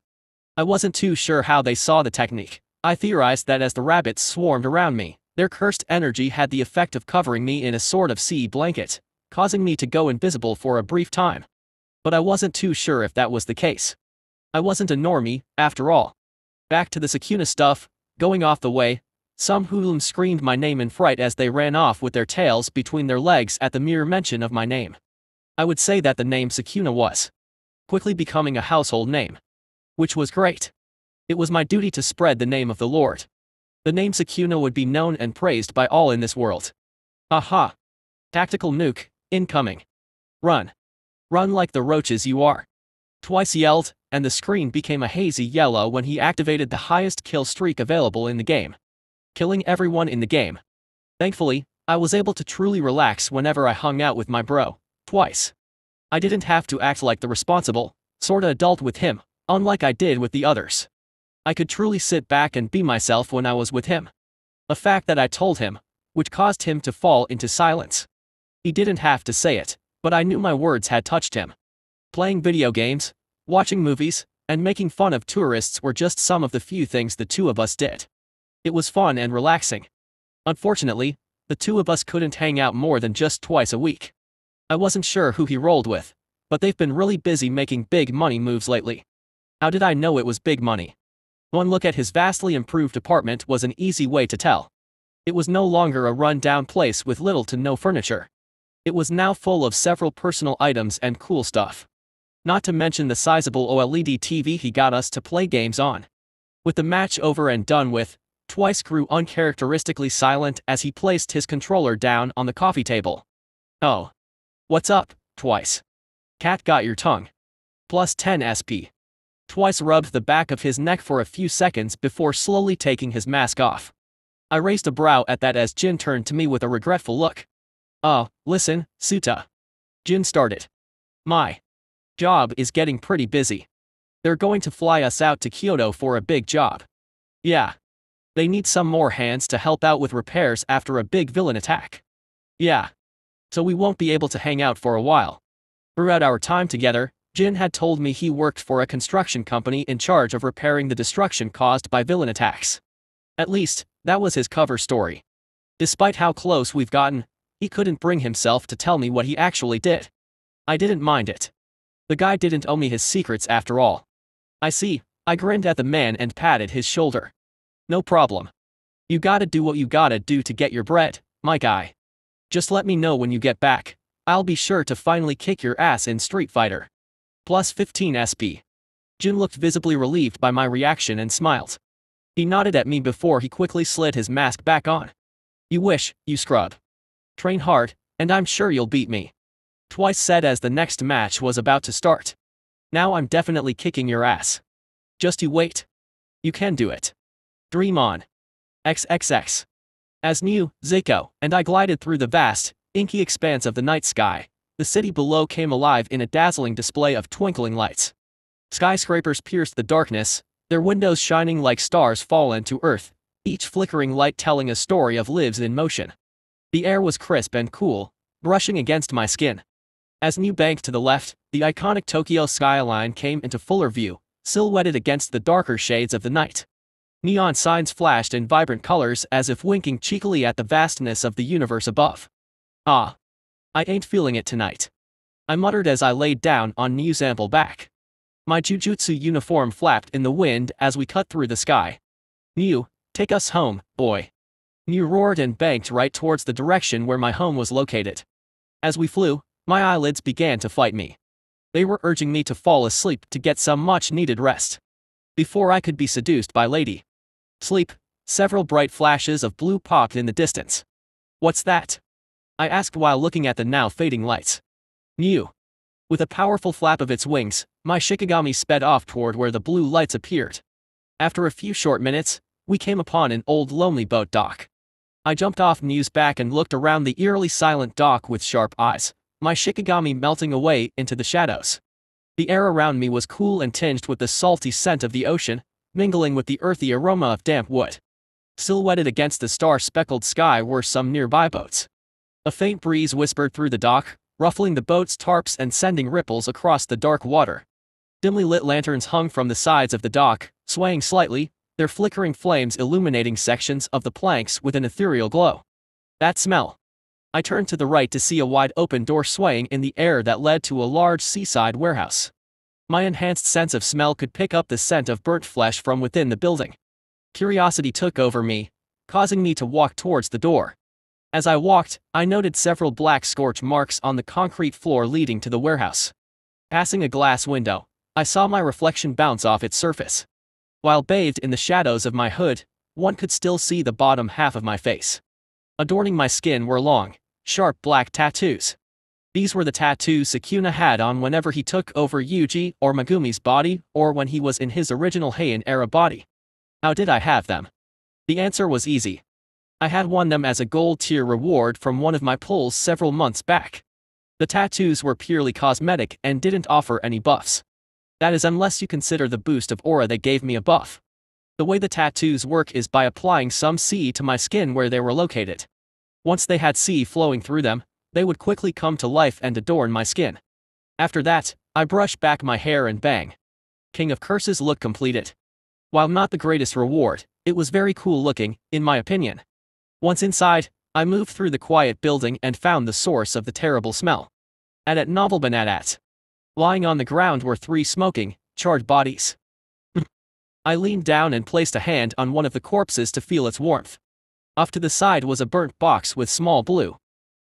I wasn't too sure how they saw the technique. I theorized that as the rabbits swarmed around me, their cursed energy had the effect of covering me in a sort of sea blanket, causing me to go invisible for a brief time. But I wasn't too sure if that was the case. I wasn't a normie, after all. Back to the Sukuna stuff, going off the way, some hoodlums screamed my name in fright as they ran off with their tails between their legs at the mere mention of my name. I would say that the name Sukuna was quickly becoming a household name. Which was great. It was my duty to spread the name of the Lord. The name Sukuna would be known and praised by all in this world. Aha! Tactical nuke, incoming. Run. Run like the roaches you are. Twice yelled, and the screen became a hazy yellow when he activated the highest kill streak available in the game. Killing everyone in the game. Thankfully, I was able to truly relax whenever I hung out with my bro, twice. I didn't have to act like the responsible, sorta adult with him, unlike I did with the others. I could truly sit back and be myself when I was with him. A fact that I told him, which caused him to fall into silence. He didn't have to say it, but I knew my words had touched him. Playing video games, watching movies, and making fun of tourists were just some of the few things the two of us did. It was fun and relaxing. Unfortunately, the two of us couldn't hang out more than just twice a week. I wasn't sure who he rolled with, but they've been really busy making big money moves lately. How did I know it was big money? One look at his vastly improved apartment was an easy way to tell. It was no longer a run-down place with little to no furniture. It was now full of several personal items and cool stuff. Not to mention the sizable OLED TV he got us to play games on. With the match over and done with, Twice grew uncharacteristically silent as he placed his controller down on the coffee table. "Oh. What's up, Twice? Cat got your tongue. Plus 10 SP. Twice rubbed the back of his neck for a few seconds before slowly taking his mask off. I raised a brow at that as Jin turned to me with a regretful look. Listen, Suta. Jin started. My job is getting pretty busy. They're going to fly us out to Kyoto for a big job. Yeah. They need some more hands to help out with repairs after a big villain attack. Yeah. So we won't be able to hang out for a while. Throughout our time together, Jin had told me he worked for a construction company in charge of repairing the destruction caused by villain attacks. At least, that was his cover story. Despite how close we've gotten, he couldn't bring himself to tell me what he actually did. I didn't mind it. The guy didn't owe me his secrets after all. I see. I grinned at the man and patted his shoulder. No problem. You gotta do what you gotta do to get your bread, my guy. Just let me know when you get back. I'll be sure to finally kick your ass in Street Fighter. Plus 15 SP. Jin looked visibly relieved by my reaction and smiled. He nodded at me before he quickly slid his mask back on. You wish, you scrub. Train hard, and I'm sure you'll beat me. Twice said as the next match was about to start. Now I'm definitely kicking your ass. Just you wait. You can do it. Dream on. XXX. As New, Zico, and I glided through the vast, inky expanse of the night sky, the city below came alive in a dazzling display of twinkling lights. Skyscrapers pierced the darkness, their windows shining like stars fallen to earth, each flickering light telling a story of lives in motion. The air was crisp and cool, brushing against my skin. As New banked to the left, the iconic Tokyo skyline came into fuller view, silhouetted against the darker shades of the night. Neon signs flashed in vibrant colors as if winking cheekily at the vastness of the universe above. I ain't feeling it tonight. I muttered as I laid down on New's ample back. My jujutsu uniform flapped in the wind as we cut through the sky. New, take us home, boy. New roared and banked right towards the direction where my home was located. As we flew, my eyelids began to fight me. They were urging me to fall asleep to get some much-needed rest. Before I could be seduced by Lady Sleep, several bright flashes of blue popped in the distance. What's that? I asked while looking at the now fading lights. New. With a powerful flap of its wings, my Shikigami sped off toward where the blue lights appeared. After a few short minutes, we came upon an old lonely boat dock. I jumped off New's back and looked around the eerily silent dock with sharp eyes, my Shikigami melting away into the shadows. The air around me was cool and tinged with the salty scent of the ocean, mingling with the earthy aroma of damp wood. Silhouetted against the star-speckled sky were some nearby boats. A faint breeze whispered through the dock, ruffling the boat's tarps and sending ripples across the dark water. Dimly lit lanterns hung from the sides of the dock, swaying slightly, their flickering flames illuminating sections of the planks with an ethereal glow. That smell. I turned to the right to see a wide open door swaying in the air that led to a large seaside warehouse. My enhanced sense of smell could pick up the scent of burnt flesh from within the building. Curiosity took over me, causing me to walk towards the door. As I walked, I noted several black scorch marks on the concrete floor leading to the warehouse. Passing a glass window, I saw my reflection bounce off its surface. While bathed in the shadows of my hood, one could still see the bottom half of my face. Adorning my skin were long, sharp black tattoos. These were the tattoos Sukuna had on whenever he took over Yuji or Megumi's body or when he was in his original Heian-era body. How did I have them? The answer was easy. I had won them as a gold-tier reward from one of my pulls several months back. The tattoos were purely cosmetic and didn't offer any buffs. That is unless you consider the boost of aura they gave me a buff. The way the tattoos work is by applying some C to my skin where they were located. Once they had C flowing through them, they would quickly come to life and adorn my skin. After that, I brushed back my hair and bang. King of Curses look completed. While not the greatest reward, it was very cool looking, in my opinion. Once inside, I moved through the quiet building and found the source of the terrible smell. At novel bananas. Lying on the ground were 3 smoking, charred bodies. I leaned down and placed a hand on one of the corpses to feel its warmth. Off to the side was a burnt box with small blue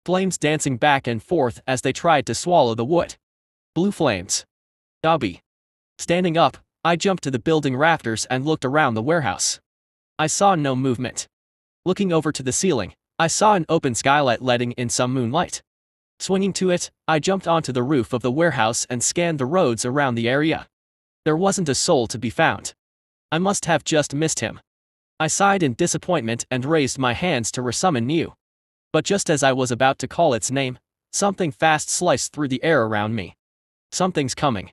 flames dancing back and forth as they tried to swallow the wood. Blue flames. Dobby. Standing up, I jumped to the building rafters and looked around the warehouse. I saw no movement. Looking over to the ceiling, I saw an open skylight letting in some moonlight. Swinging to it, I jumped onto the roof of the warehouse and scanned the roads around the area. There wasn't a soul to be found. I must have just missed him. I sighed in disappointment and raised my hands to resummon New. But just as I was about to call its name, something fast sliced through the air around me. Something's coming.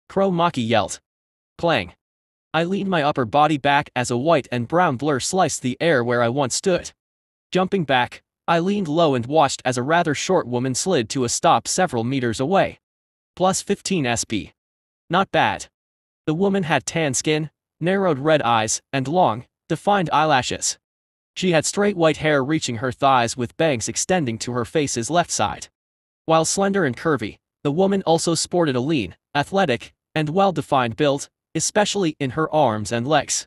Crow Maki yelled. Clang. I leaned my upper body back as a white and brown blur sliced the air where I once stood. Jumping back, I leaned low and watched as a rather short woman slid to a stop several meters away. Plus 15 SP. Not bad. The woman had tan skin, narrowed red eyes, and long, defined eyelashes. She had straight white hair reaching her thighs with bangs extending to her face's left side. While slender and curvy, the woman also sported a lean, athletic, and well-defined build, especially in her arms and legs.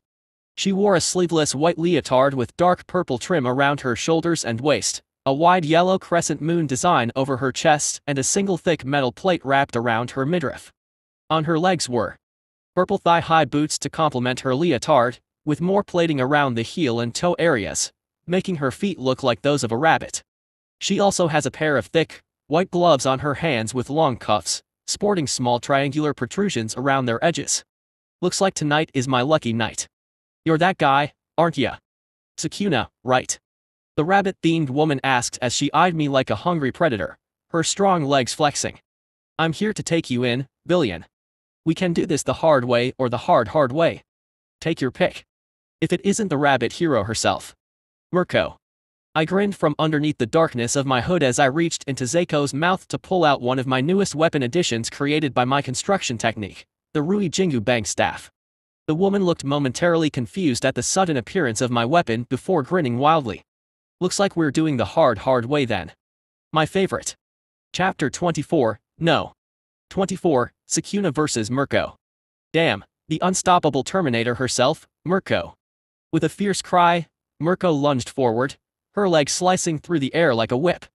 She wore a sleeveless white leotard with dark purple trim around her shoulders and waist, a wide yellow crescent moon design over her chest, and a single thick metal plate wrapped around her midriff. On her legs were purple thigh-high boots to complement her leotard, with more plating around the heel and toe areas, making her feet look like those of a rabbit. She also has a pair of thick, white gloves on her hands with long cuffs, sporting small triangular protrusions around their edges. Looks like tonight is my lucky night. You're that guy, aren't ya? Sukuna, right? The rabbit-themed woman asked as she eyed me like a hungry predator, her strong legs flexing. I'm here to take you in, Billion. We can do this the hard way or the hard way. Take your pick. If it isn't the rabbit hero herself. Mirko. I grinned from underneath the darkness of my hood as I reached into Zeiko's mouth to pull out one of my newest weapon additions created by my construction technique, the Rui Jingu Bank Staff. The woman looked momentarily confused at the sudden appearance of my weapon before grinning wildly. Looks like we're doing the hard way then. My favorite. Chapter 24, No. 24, Sukuna vs. Mirko. Damn, the unstoppable Terminator herself, Mirko. With a fierce cry, Mirko lunged forward, her legs slicing through the air like a whip.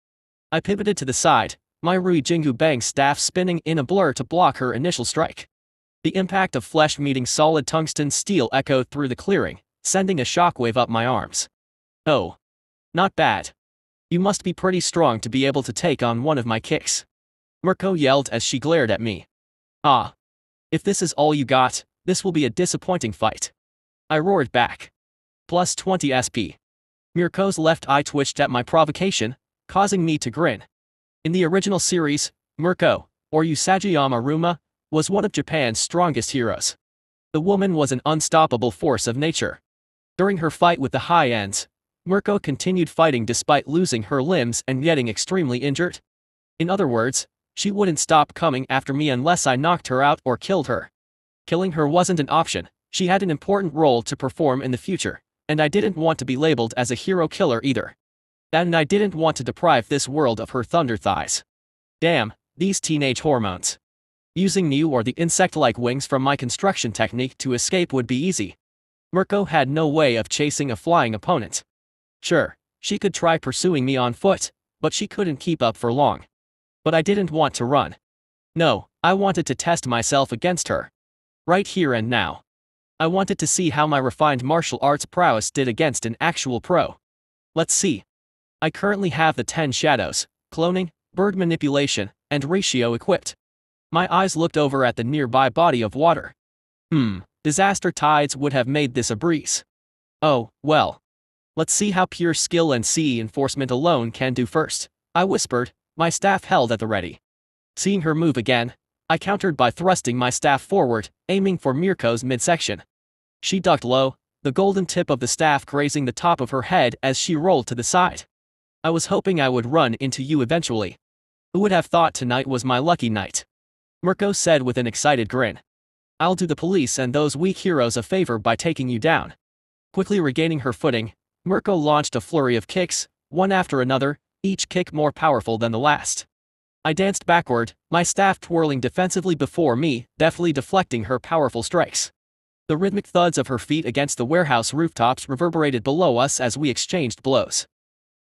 I pivoted to the side, my Rui Jingu Bang staff spinning in a blur to block her initial strike. The impact of flesh meeting solid tungsten steel echoed through the clearing, sending a shockwave up my arms. Oh. Not bad. You must be pretty strong to be able to take on one of my kicks. Mirko yelled as she glared at me. Ah. If this is all you got, this will be a disappointing fight. I roared back. Plus 20 SP. Mirko's left eye twitched at my provocation, causing me to grin. In the original series, Mirko, or Usagi-yama Ruma, was one of Japan's strongest heroes. The woman was an unstoppable force of nature. During her fight with the High Ends, Mirko continued fighting despite losing her limbs and getting extremely injured. In other words, she wouldn't stop coming after me unless I knocked her out or killed her. Killing her wasn't an option, she had an important role to perform in the future, and I didn't want to be labeled as a hero killer either. And I didn't want to deprive this world of her thunder thighs. Damn, these teenage hormones. Using New or the insect-like wings from my construction technique to escape would be easy. Mirko had no way of chasing a flying opponent. Sure, she could try pursuing me on foot, but she couldn't keep up for long. But I didn't want to run. No, I wanted to test myself against her. Right here and now. I wanted to see how my refined martial arts prowess did against an actual pro. Let's see. I currently have the 10 shadows, cloning, bird manipulation, and ratio equipped. My eyes looked over at the nearby body of water. Disaster tides would have made this a breeze. Oh, well. Let's see how pure skill and sea enforcement alone can do first, I whispered, my staff held at the ready. Seeing her move again, I countered by thrusting my staff forward, aiming for Mirko's midsection. She ducked low, the golden tip of the staff grazing the top of her head as she rolled to the side. I was hoping I would run into you eventually. Who would have thought tonight was my lucky night? Mirko said with an excited grin. I'll do the police and those weak heroes a favor by taking you down. Quickly regaining her footing, Mirko launched a flurry of kicks, one after another, each kick more powerful than the last. I danced backward, my staff twirling defensively before me, deftly deflecting her powerful strikes. The rhythmic thuds of her feet against the warehouse rooftops reverberated below us as we exchanged blows.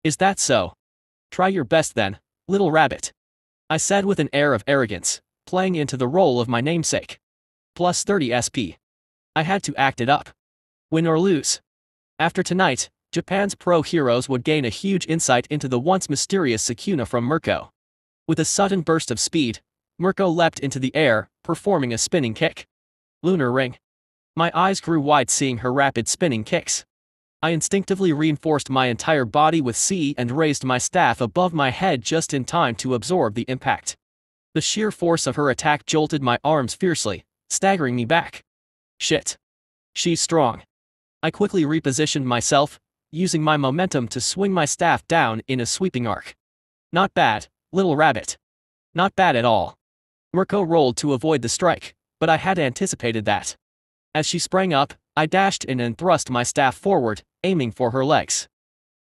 Is that so? Try your best then, little rabbit. I said with an air of arrogance, playing into the role of my namesake. Plus 30 SP. I had to act it up. Win or lose. After tonight, Japan's pro heroes would gain a huge insight into the once mysterious Sukuna from Mirko. With a sudden burst of speed, Mirko leapt into the air, performing a spinning kick. Lunar ring. My eyes grew wide seeing her rapid spinning kicks. I instinctively reinforced my entire body with C and raised my staff above my head just in time to absorb the impact. The sheer force of her attack jolted my arms fiercely, staggering me back. Shit. She's strong. I quickly repositioned myself, using my momentum to swing my staff down in a sweeping arc. Not bad, little rabbit. Not bad at all. Mirko rolled to avoid the strike, but I had anticipated that. As she sprang up, I dashed in and thrust my staff forward, aiming for her legs.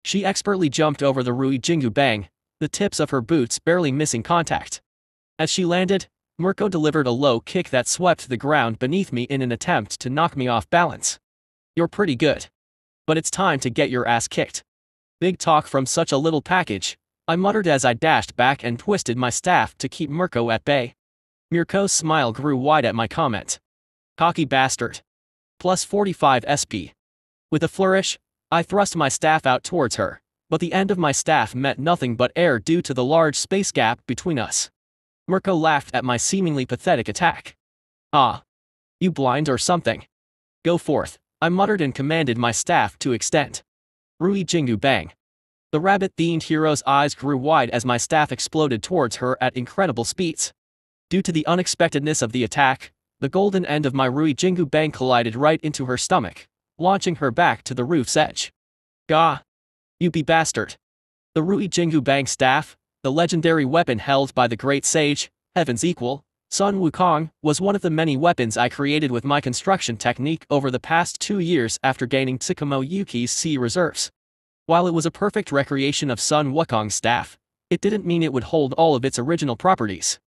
She expertly jumped over the Rui Jingu Bang, the tips of her boots barely missing contact. As she landed, Mirko delivered a low kick that swept the ground beneath me in an attempt to knock me off balance. You're pretty good. But it's time to get your ass kicked. Big talk from such a little package, I muttered as I dashed back and twisted my staff to keep Mirko at bay. Mirko's smile grew wide at my comment. Cocky bastard. Plus 45 SP. With a flourish, I thrust my staff out towards her, but the end of my staff met nothing but air due to the large space gap between us. Mirko laughed at my seemingly pathetic attack. Ah. You blind or something? Go forth, I muttered and commanded my staff to extend. Rui Jingu Bang. The rabbit-themed hero's eyes grew wide as my staff exploded towards her at incredible speeds. Due to the unexpectedness of the attack, the golden end of my Rui Jingu Bang collided right into her stomach, launching her back to the roof's edge. Gah! You be bastard! The Rui Jingu Bang staff, the legendary weapon held by the great sage, Heaven's Equal, Sun Wukong, was one of the many weapons I created with my construction technique over the past 2 years after gaining Tsukumo Yuki's C reserves. While it was a perfect recreation of Sun Wukong's staff, it didn't mean it would hold all of its original properties.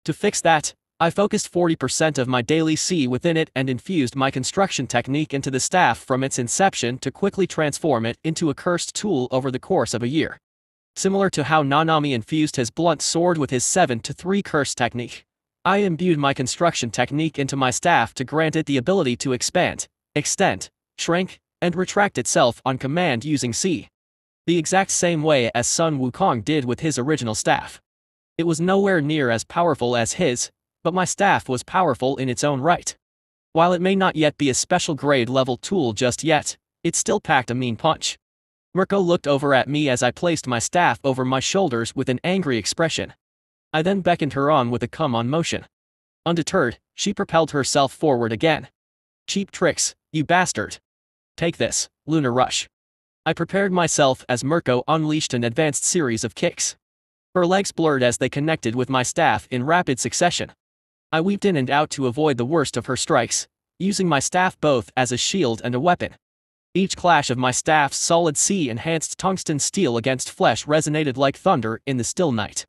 To fix that, I focused 40% of my daily C within it and infused my construction technique into the staff from its inception to quickly transform it into a cursed tool over the course of a year. Similar to how Nanami infused his blunt sword with his 7-3 curse technique, I imbued my construction technique into my staff to grant it the ability to expand, extend, shrink, and retract itself on command using C. The exact same way as Sun Wukong did with his original staff. It was nowhere near as powerful as his, but my staff was powerful in its own right. While it may not yet be a special grade level tool just yet, it still packed a mean punch. Mirko looked over at me as I placed my staff over my shoulders with an angry expression. I then beckoned her on with a come-on motion. Undeterred, she propelled herself forward again. Cheap tricks, you bastard. Take this, Lunar Rush. I prepared myself as Mirko unleashed an advanced series of kicks. Her legs blurred as they connected with my staff in rapid succession. I weaved in and out to avoid the worst of her strikes, using my staff both as a shield and a weapon. Each clash of my staff's solid C-enhanced tungsten steel against flesh resonated like thunder in the still night.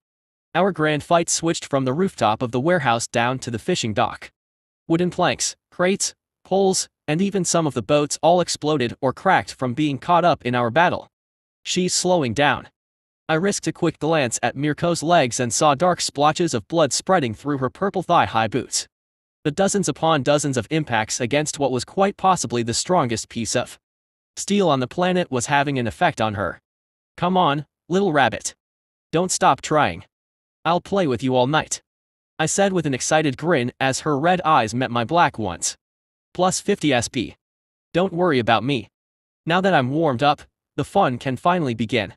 Our grand fight switched from the rooftop of the warehouse down to the fishing dock. Wooden planks, crates, poles, and even some of the boats all exploded or cracked from being caught up in our battle. She's slowing down. I risked a quick glance at Mirko's legs and saw dark splotches of blood spreading through her purple thigh-high boots. The dozens upon dozens of impacts against what was quite possibly the strongest piece of steel on the planet was having an effect on her. Come on, little rabbit. Don't stop trying. I'll play with you all night. I said with an excited grin as her red eyes met my black ones. Plus 50 SP. Don't worry about me. Now that I'm warmed up, the fun can finally begin.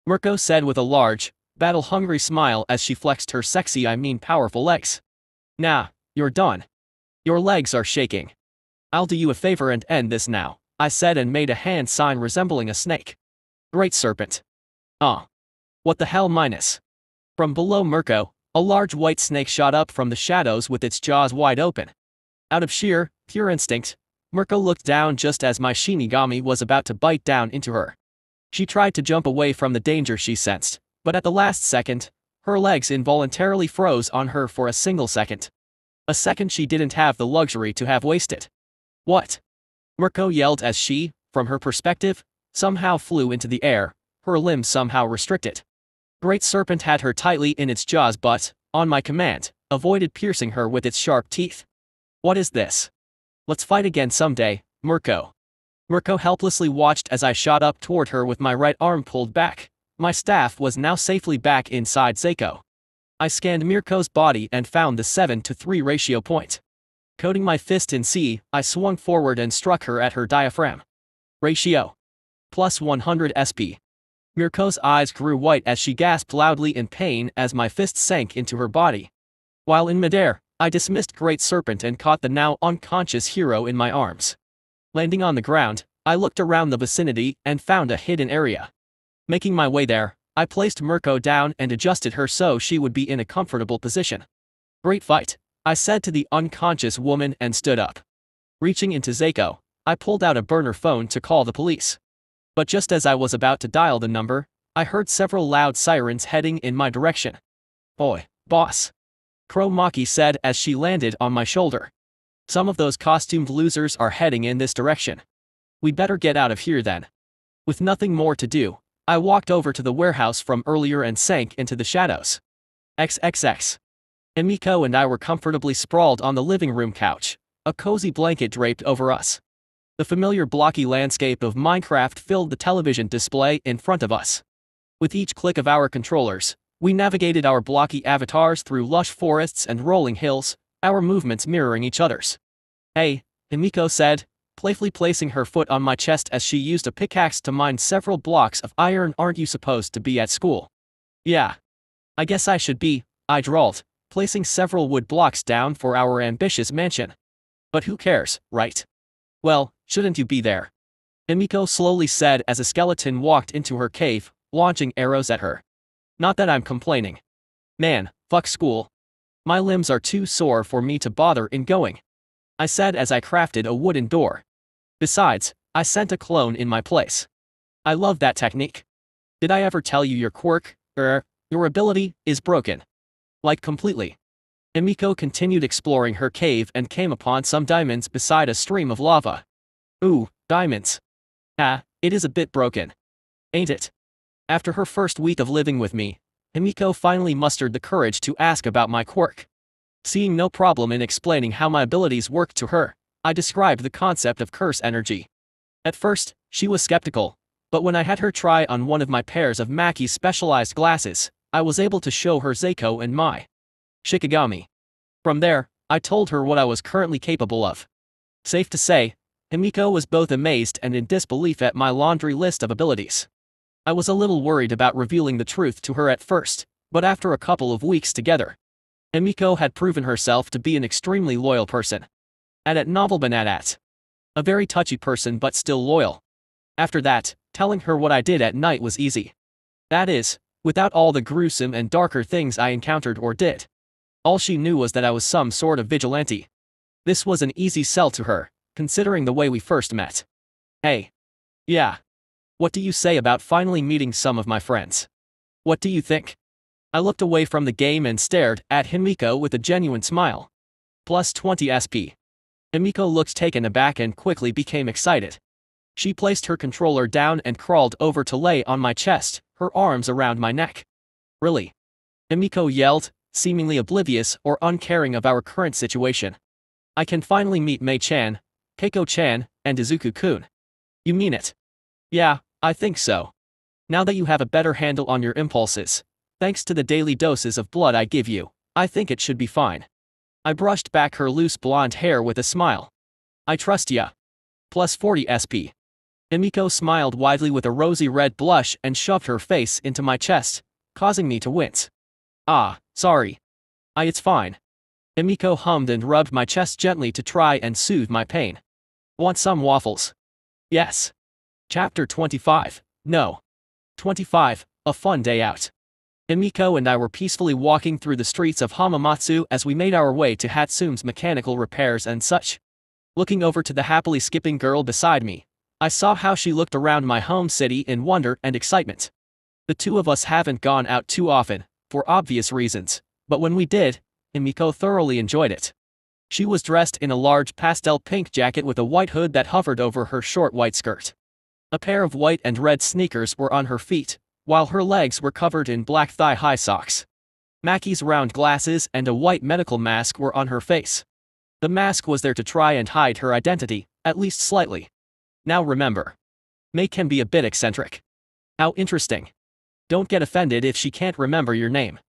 Mirko said with a large, battle-hungry smile as she flexed her sexy powerful legs. Nah, you're done. Your legs are shaking. I'll do you a favor and end this now, I said and made a hand sign resembling a snake. Great serpent. What the hell minus? From below Mirko, a large white snake shot up from the shadows with its jaws wide open. Out of sheer, pure instinct, Mirko looked down just as my Shinigami was about to bite down into her. She tried to jump away from the danger she sensed, but at the last second, her legs involuntarily froze on her for a single second. A second she didn't have the luxury to have wasted. What? Mirko yelled as she, from her perspective, somehow flew into the air, her limbs somehow restricted. Great Serpent had her tightly in its jaws but, on my command, avoided piercing her with its sharp teeth. What is this? Let's fight again someday, Mirko. Mirko helplessly watched as I shot up toward her with my right arm pulled back. My staff was now safely back inside Seiko. I scanned Mirko's body and found the 7-to-3 ratio point. Coating my fist in C, I swung forward and struck her at her diaphragm. Ratio. Plus 100 SP. Mirko's eyes grew white as she gasped loudly in pain as my fist sank into her body. While in midair, I dismissed Great Serpent and caught the now unconscious hero in my arms. Landing on the ground, I looked around the vicinity and found a hidden area. Making my way there, I placed Mirko down and adjusted her so she would be in a comfortable position. Great fight, I said to the unconscious woman and stood up. Reaching into Seiko, I pulled out a burner phone to call the police. But just as I was about to dial the number, I heard several loud sirens heading in my direction. Oi, boss. Crow Maki said as she landed on my shoulder. Some of those costumed losers are heading in this direction. We better get out of here then. With nothing more to do, I walked over to the warehouse from earlier and sank into the shadows. XXX. Emiko and I were comfortably sprawled on the living room couch, a cozy blanket draped over us. The familiar blocky landscape of Minecraft filled the television display in front of us. With each click of our controllers, we navigated our blocky avatars through lush forests and rolling hills, our movements mirroring each other's. Hey, Emiko said, playfully placing her foot on my chest as she used a pickaxe to mine several blocks of iron. Aren't you supposed to be at school? Yeah. I guess I should be, I drawled, placing several wood blocks down for our ambitious mansion. But who cares, right? Well, shouldn't you be there? Emiko slowly said as a skeleton walked into her cave, launching arrows at her. Not that I'm complaining. Man, fuck school. My limbs are too sore for me to bother in going. I said as I crafted a wooden door. Besides, I sent a clone in my place. I love that technique. Did I ever tell you your quirk, your ability, is broken? Like completely. Emiko continued exploring her cave and came upon some diamonds beside a stream of lava. Ooh, diamonds. It is a bit broken. Ain't it? After her first week of living with me, Emiko finally mustered the courage to ask about my quirk. Seeing no problem in explaining how my abilities worked to her, I described the concept of curse energy. At first, she was skeptical, but when I had her try on one of my pairs of Maki's specialized glasses, I was able to show her Seiko and my Shikigami. From there, I told her what I was currently capable of. Safe to say, Emiko was both amazed and in disbelief at my laundry list of abilities. I was a little worried about revealing the truth to her at first, but after a couple of weeks together, Emiko had proven herself to be an extremely loyal person. At novel banadat. A very touchy person but still loyal. After that, telling her what I did at night was easy. That is, without all the gruesome and darker things I encountered or did. All she knew was that I was some sort of vigilante. This was an easy sell to her, considering the way we first met. Hey. Yeah. What do you say about finally meeting some of my friends? What do you think? I looked away from the game and stared at Himiko with a genuine smile. Plus 20 SP. Himiko looked taken aback and quickly became excited. She placed her controller down and crawled over to lay on my chest, her arms around my neck. Really? Himiko yelled, seemingly oblivious or uncaring of our current situation. I can finally meet Mei-chan, Keiko-chan, and Izuku-kun. You mean it? Yeah, I think so. Now that you have a better handle on your impulses, thanks to the daily doses of blood I give you, I think it should be fine. I brushed back her loose blonde hair with a smile. I trust ya. Plus 40 SP. Himiko smiled widely with a rosy red blush and shoved her face into my chest, causing me to wince. Ah, sorry. It's fine. Himiko hummed and rubbed my chest gently to try and soothe my pain. Want some waffles? Yes. Chapter 25. No. 25. A fun day out. Himiko and I were peacefully walking through the streets of Hamamatsu as we made our way to Hatsume's mechanical repairs and such. Looking over to the happily skipping girl beside me, I saw how she looked around my home city in wonder and excitement. The two of us haven't gone out too often, for obvious reasons, but when we did, Himiko thoroughly enjoyed it. She was dressed in a large pastel pink jacket with a white hood that hovered over her short white skirt. A pair of white and red sneakers were on her feet, while her legs were covered in black thigh-high socks. Maki's round glasses and a white medical mask were on her face. The mask was there to try and hide her identity, at least slightly. Now remember, Mei can be a bit eccentric. How interesting. Don't get offended if she can't remember your name.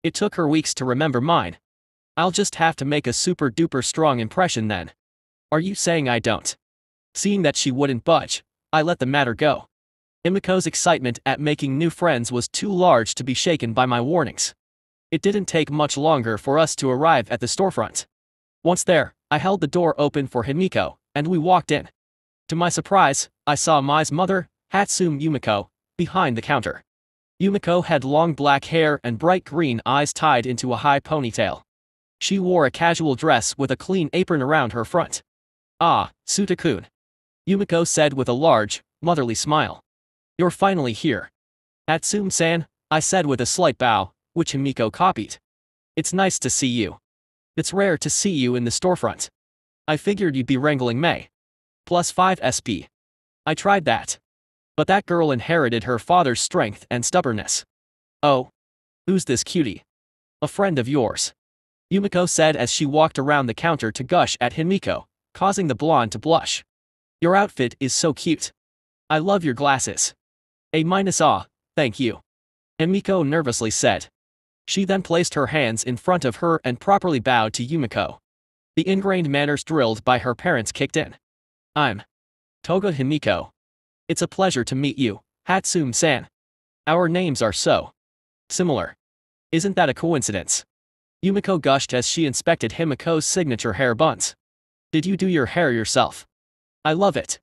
It took her weeks to remember mine. I'll just have to make a super duper strong impression then. Are you saying I don't? Seeing that she wouldn't budge, I let the matter go. Himiko's excitement at making new friends was too large to be shaken by my warnings. It didn't take much longer for us to arrive at the storefront. Once there, I held the door open for Himiko, and we walked in. To my surprise, I saw Mai's mother, Hatsume Yumiko, behind the counter. Yumiko had long black hair and bright green eyes tied into a high ponytail. She wore a casual dress with a clean apron around her front. "Ah, Suta-kun," Yumiko said with a large, motherly smile. "You're finally here." "Hatsume-san," I said with a slight bow, which Himiko copied. "It's nice to see you. It's rare to see you in the storefront. I figured you'd be wrangling Mei. +5 SP. I tried that. But that girl inherited her father's strength and stubbornness." "Oh? Who's this cutie?" "A friend of yours," Yumiko said as she walked around the counter to gush at Himiko, causing the blonde to blush. "Your outfit is so cute. I love your glasses." "Ah, thank you," Himiko nervously said. She then placed her hands in front of her and properly bowed to Yumiko. The ingrained manners drilled by her parents kicked in. "I'm Toga Himiko. It's a pleasure to meet you, Hatsume-san. Our names are so similar. Isn't that a coincidence?" Yumiko gushed as she inspected Himiko's signature hair buns. "Did you do your hair yourself? I love it.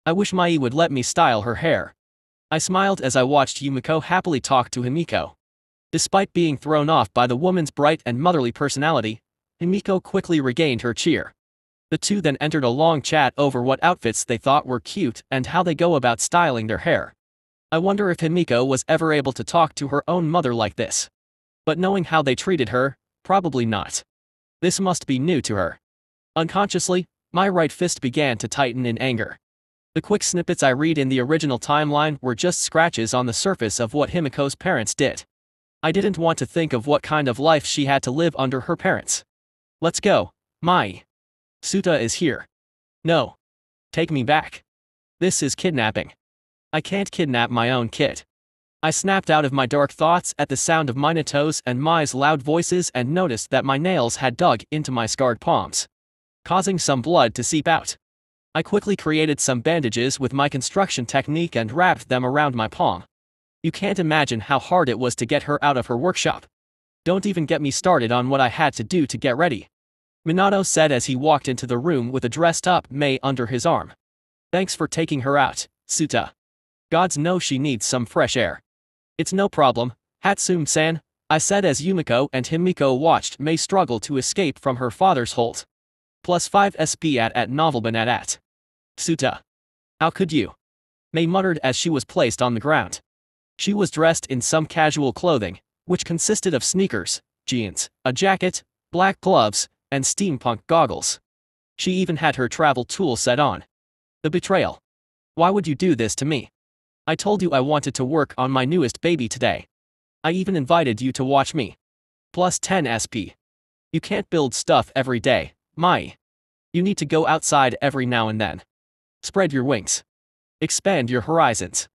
I wish Mai would let me style her hair." I smiled as I watched Yumiko happily talk to Himiko. Despite being thrown off by the woman's bright and motherly personality, Himiko quickly regained her cheer. The two then entered a long chat over what outfits they thought were cute and how they go about styling their hair. I wonder if Himiko was ever able to talk to her own mother like this. But knowing how they treated her, probably not. This must be new to her. Unconsciously, my right fist began to tighten in anger. The quick snippets I read in the original timeline were just scratches on the surface of what Himiko's parents did. I didn't want to think of what kind of life she had to live under her parents. "Let's go, Mai. Suta is here." "No. Take me back. This is kidnapping. I can't kidnap my own kid." I snapped out of my dark thoughts at the sound of Minato's and Mai's loud voices and noticed that my nails had dug into my scarred palms, causing some blood to seep out. I quickly created some bandages with my construction technique and wrapped them around my palm. You can't imagine how hard it was to get her out of her workshop. Don't even get me started on what I had to do to get ready, Minato said as he walked into the room with a dressed-up Mei under his arm. "Thanks for taking her out, Suta. Gods know she needs some fresh air." "It's no problem, Hatsume-san," I said as Yumiko and Himiko watched Mei struggle to escape from her father's hold. +5 SP at novelbanat. "Suta. How could you?" Mei muttered as she was placed on the ground. She was dressed in some casual clothing, which consisted of sneakers, jeans, a jacket, black gloves, and steampunk goggles. She even had her travel tool set on. The betrayal. "Why would you do this to me? I told you I wanted to work on my newest baby today. I even invited you to watch me. +10 SP. You can't build stuff every day, Mai. You need to go outside every now and then. Spread your wings. Expand your horizons,"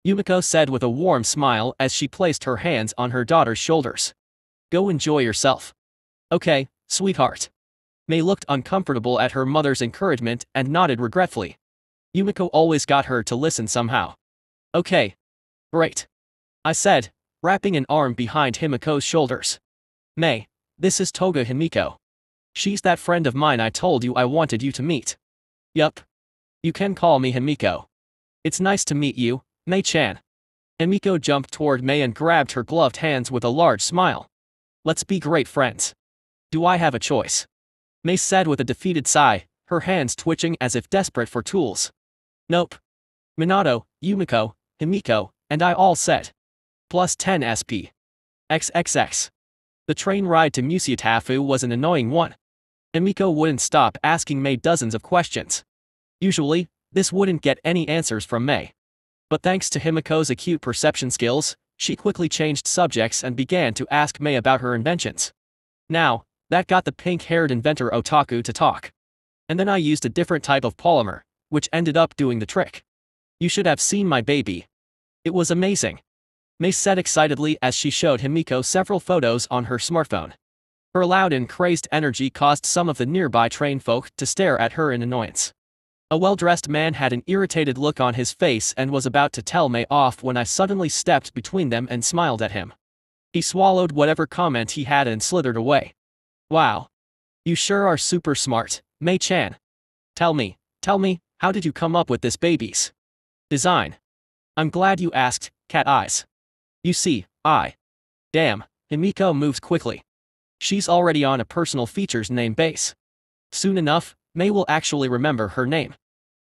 Yumiko said with a warm smile as she placed her hands on her daughter's shoulders. "Go enjoy yourself." "Okay, sweetheart." Mei looked uncomfortable at her mother's encouragement and nodded regretfully. Yumiko always got her to listen somehow. "Okay. Great," I said, wrapping an arm behind Himiko's shoulders. "Mei, this is Toga Himiko. She's that friend of mine I told you I wanted you to meet." "Yup. You can call me Himiko. It's nice to meet you, Mei-chan. Himiko jumped toward Mei and grabbed her gloved hands with a large smile. Let's be great friends. Do I have a choice? Mei said with a defeated sigh, her hands twitching as if desperate for tools. Nope. Minato, Yumiko, Himiko, and I all said. Plus 10 SP. XXX. The train ride to Musutafu was an annoying one. Himiko wouldn't stop asking Mei dozens of questions. Usually, this wouldn't get any answers from Mei. But thanks to Himiko's acute perception skills, she quickly changed subjects and began to ask Mei about her inventions. Now, that got the pink-haired inventor Otaku to talk. And then I used a different type of polymer, which ended up doing the trick. You should have seen my baby. It was amazing. Mei said excitedly as she showed Himiko several photos on her smartphone. Her loud and crazed energy caused some of the nearby train folk to stare at her in annoyance. A well-dressed man had an irritated look on his face and was about to tell Mei off when I suddenly stepped between them and smiled at him. He swallowed whatever comment he had and slithered away. Wow. You sure are super smart, Mei-chan. Tell me, how did you come up with this baby's design? I'm glad you asked, cat eyes. You see, Damn, Himiko moved quickly. She's already on a personal features name base. Soon enough, Mei will actually remember her name.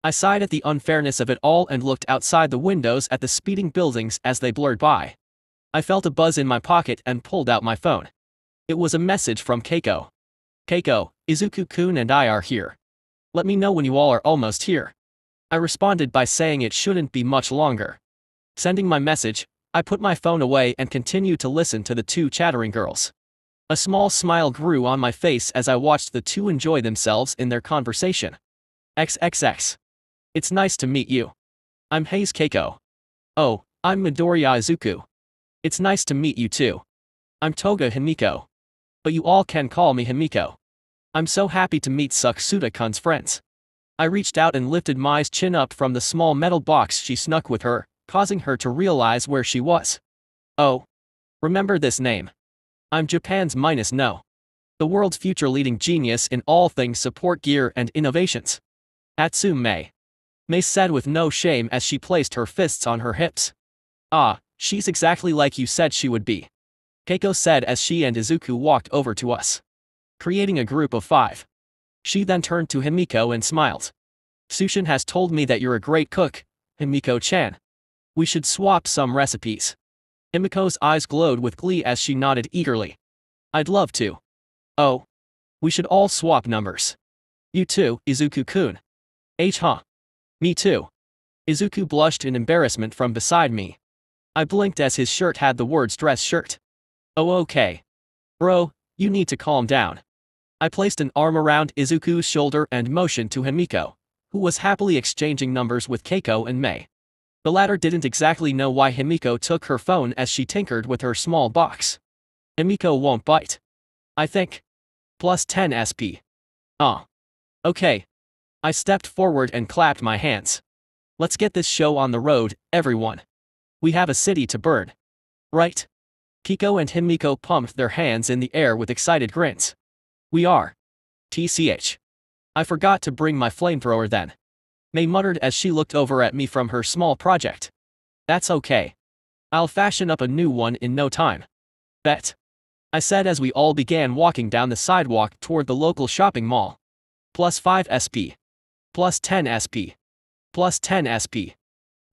I sighed at the unfairness of it all and looked outside the windows at the speeding buildings as they blurred by. I felt a buzz in my pocket and pulled out my phone. It was a message from Keiko. Keiko, Izuku-kun and I are here. Let me know when you all are almost here. I responded by saying it shouldn't be much longer. Sending my message, I put my phone away and continued to listen to the two chattering girls. A small smile grew on my face as I watched the two enjoy themselves in their conversation. XXX. It's nice to meet you. I'm Haze Keiko. Oh, I'm Midoriya Izuku. It's nice to meet you too. I'm Toga Himiko. But you all can call me Himiko. I'm so happy to meet Suda-kun's friends. I reached out and lifted Mai's chin up from the small metal box she snuck with her, causing her to realize where she was. Oh. Remember this name. I'm Japan's No. The world's future leading genius in all things support gear and innovations. Atsu Mei. Mei said with no shame as she placed her fists on her hips. Ah, she's exactly like you said she would be. Keiko said as she and Izuku walked over to us, creating a group of 5. She then turned to Himiko and smiled. Sushin has told me that you're a great cook, Himiko-chan. We should swap some recipes. Himiko's eyes glowed with glee as she nodded eagerly. I'd love to. Oh. We should all swap numbers. You too, Izuku-kun. Huh. Me too. Izuku blushed in embarrassment from beside me. I blinked as his shirt had the words dress shirt. Oh okay. Bro, you need to calm down. I placed an arm around Izuku's shoulder and motioned to Himiko, who was happily exchanging numbers with Keiko and Mei. The latter didn't exactly know why Himiko took her phone as she tinkered with her small box. Himiko won't bite. I think. Plus 10 SP. Okay. I stepped forward and clapped my hands. Let's get this show on the road, everyone. We have a city to burn. Right? Keiko and Himiko pumped their hands in the air with excited grins. We are. TCH. I forgot to bring my flamethrower then. Mei muttered as she looked over at me from her small project. That's okay. I'll fashion up a new one in no time. Bet. I said as we all began walking down the sidewalk toward the local shopping mall. Plus 5 SP. Plus 10 SP. Plus 10 SP.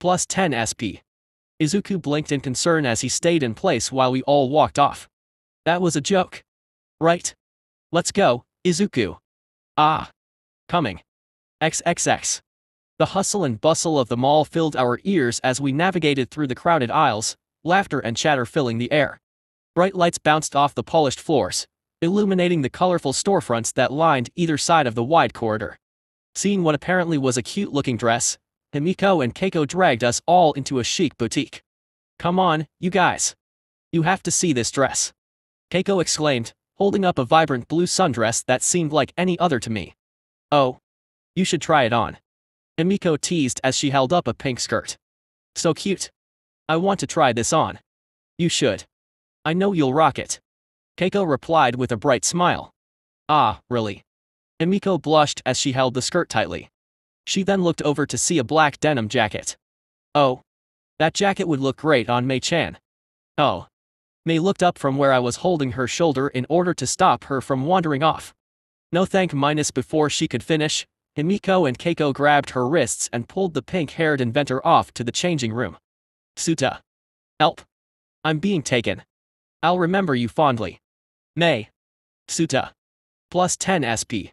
Plus 10 SP. Izuku blinked in concern as he stayed in place while we all walked off. That was a joke. Right? Let's go, Izuku. Coming. XXX. The hustle and bustle of the mall filled our ears as we navigated through the crowded aisles, laughter and chatter filling the air. Bright lights bounced off the polished floors, illuminating the colorful storefronts that lined either side of the wide corridor. Seeing what apparently was a cute-looking dress, Himiko and Keiko dragged us all into a chic boutique. Come on, you guys. You have to see this dress. Keiko exclaimed, holding up a vibrant blue sundress that seemed like any other to me. Oh. You should try it on. Himiko teased as she held up a pink skirt. So cute. I want to try this on. You should. I know you'll rock it. Keiko replied with a bright smile. Really? Himiko blushed as she held the skirt tightly. She then looked over to see a black denim jacket. Oh. That jacket would look great on Mei-chan. Oh. Mei looked up from where I was holding her shoulder in order to stop her from wandering off. No thank minus before she could finish, Himiko and Keiko grabbed her wrists and pulled the pink-haired inventor off to the changing room. Suta. Help. I'm being taken. I'll remember you fondly. Mei. Suta. Plus 10 SP.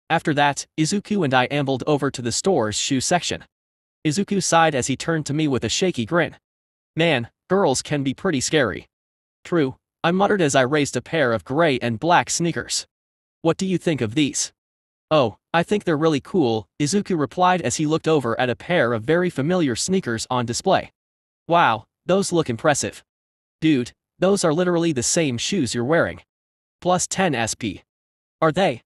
After that, Izuku and I ambled over to the store's shoe section. Izuku sighed as he turned to me with a shaky grin. Man, girls can be pretty scary. True, I muttered as I raised a pair of gray and black sneakers. What do you think of these? Oh, I think they're really cool, Izuku replied as he looked over at a pair of very familiar sneakers on display. Wow, those look impressive. Dude, those are literally the same shoes you're wearing. Plus 10 SP. Are they?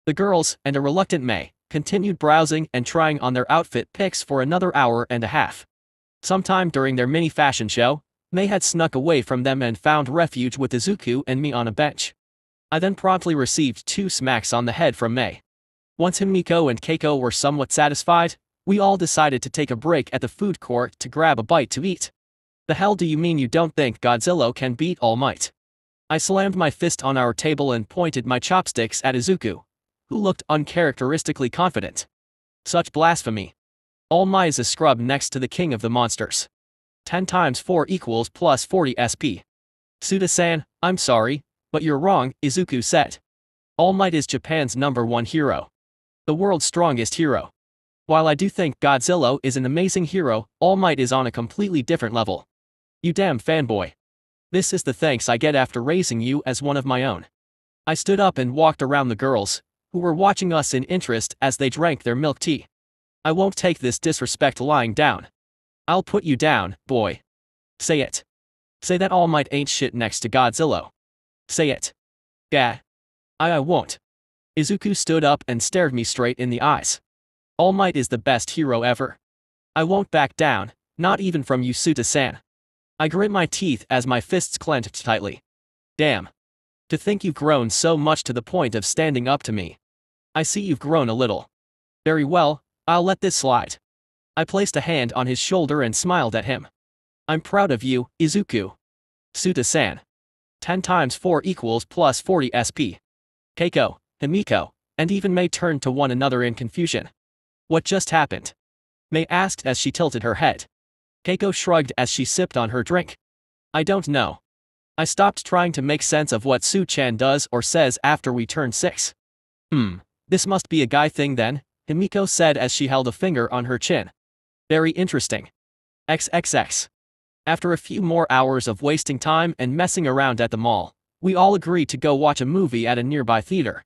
The girls, and a reluctant Mei, continued browsing and trying on their outfit picks for another hour and a half. Sometime during their mini fashion show, Mei had snuck away from them and found refuge with Izuku and me on a bench. I then promptly received 2 smacks on the head from Mei. Once Himiko and Keiko were somewhat satisfied, we all decided to take a break at the food court to grab a bite to eat. The hell do you mean you don't think Godzilla can beat All Might? I slammed my fist on our table and pointed my chopsticks at Izuku, who looked uncharacteristically confident. Such blasphemy. All Might is a scrub next to the king of the monsters. 10 times 4 equals plus 40 SP. Suda-san, I'm sorry, but you're wrong, Izuku said. All Might is Japan's #1 hero. The world's strongest hero. While I do think Godzilla is an amazing hero, All Might is on a completely different level. You damn fanboy. This is the thanks I get after raising you as one of my own. I stood up and walked around the girls, who were watching us in interest as they drank their milk tea. I won't take this disrespect lying down. I'll put you down, boy. Say it. Say that All Might ain't shit next to Godzilla. Say it. Gah. I won't. Izuku stood up and stared me straight in the eyes. All Might is the best hero ever. I won't back down, not even from you, Suta-san. I grit my teeth as my fists clenched tightly. Damn. To think you've grown so much to the point of standing up to me. I see you've grown a little. Very well, I'll let this slide. I placed a hand on his shoulder and smiled at him. I'm proud of you, Izuku. Suta-san. 10 times 4 equals plus 40 SP. Keiko, Himiko, and even Mei turned to one another in confusion. What just happened? Mei asked as she tilted her head. Keiko shrugged as she sipped on her drink. I don't know. I stopped trying to make sense of what Su-chan does or says after we turn 6. This must be a guy thing then, Himiko said as she held a finger on her chin. Very interesting. XXX. After a few more hours of wasting time and messing around at the mall, we all agreed to go watch a movie at a nearby theater.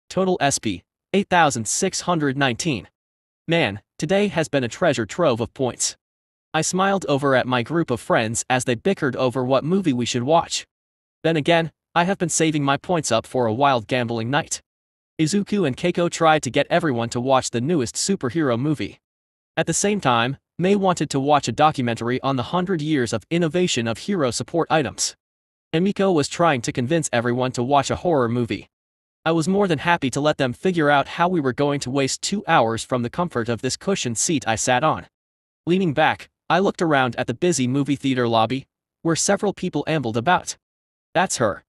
Total SP, 8,619. Man, today has been a treasure trove of points. I smiled over at my group of friends as they bickered over what movie we should watch. Then again, I have been saving my points up for a wild gambling night. Izuku and Keiko tried to get everyone to watch the newest superhero movie. At the same time, Mei wanted to watch a documentary on the 100 years of innovation of hero support items. Himiko was trying to convince everyone to watch a horror movie. I was more than happy to let them figure out how we were going to waste 2 hours from the comfort of this cushioned seat I sat on. Leaning back, I looked around at the busy movie theater lobby, where several people ambled about. That's her.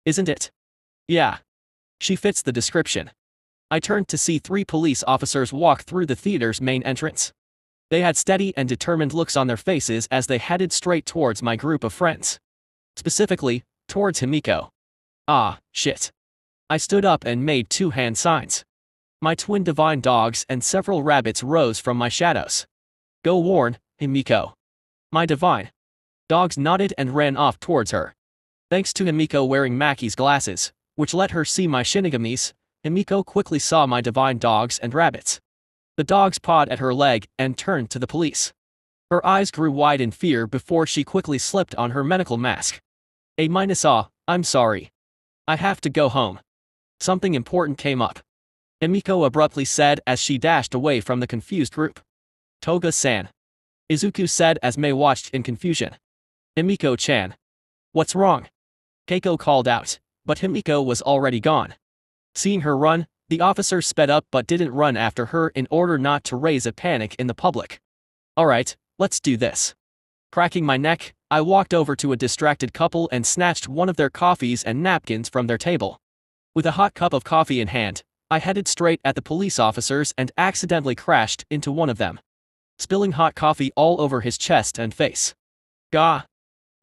Isn't it? Yeah. She fits the description. I turned to see 3 police officers walk through the theater's main entrance. They had steady and determined looks on their faces as they headed straight towards my group of friends. Specifically, towards Himiko. Ah, shit. I stood up and made 2 hand signs. My twin divine dogs and several rabbits rose from my shadows. Go warn, Himiko. My divine dogs nodded and ran off towards her. Thanks to Himiko wearing Maki's glasses, which let her see my shinigamis, Himiko quickly saw my divine dogs and rabbits. The dogs pawed at her leg and turned to the police. Her eyes grew wide in fear before she quickly slipped on her medical mask. I'm sorry. I have to go home. Something important came up. Himiko abruptly said as she dashed away from the confused group. Toga-san. Izuku said as Mei watched in confusion. Himiko-chan. What's wrong? Keiko called out, but Himiko was already gone. Seeing her run, The officer sped up but didn't run after her in order not to raise a panic in the public. Alright, let's do this. Cracking my neck, I walked over to a distracted couple and snatched one of their coffees and napkins from their table. With a hot cup of coffee in hand, I headed straight at the police officers and accidentally crashed into one of them, spilling hot coffee all over his chest and face. Gah!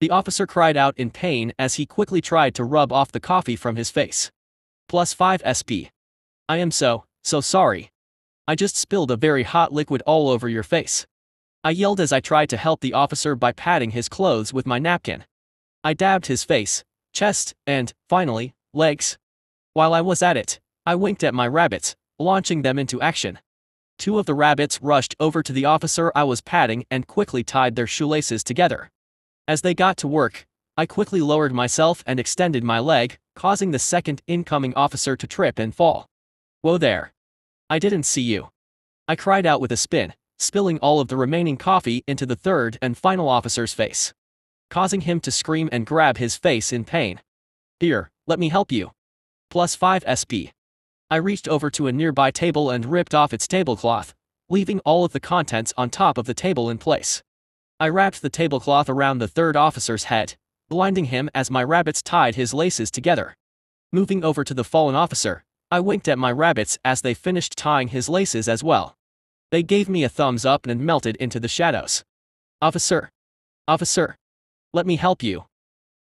The officer cried out in pain as he quickly tried to rub off the coffee from his face. +5 SP. I am so sorry. I just spilled a very hot liquid all over your face. I yelled as I tried to help the officer by patting his clothes with my napkin. I dabbed his face, chest, and, finally, legs. While I was at it, I winked at my rabbits, launching them into action. 2 of the rabbits rushed over to the officer I was patting and quickly tied their shoelaces together. As they got to work, I quickly lowered myself and extended my leg, causing the second incoming officer to trip and fall. Whoa there. I didn't see you. I cried out with a spin, spilling all of the remaining coffee into the third and final officer's face, causing him to scream and grab his face in pain. Here, let me help you. +5 SP. I reached over to a nearby table and ripped off its tablecloth, leaving all of the contents on top of the table in place. I wrapped the tablecloth around the third officer's head, blinding him as my rabbits tied his laces together. Moving over to the fallen officer, I winked at my rabbits as they finished tying his laces as well. They gave me a thumbs up and melted into the shadows. Officer! Officer! Let me help you.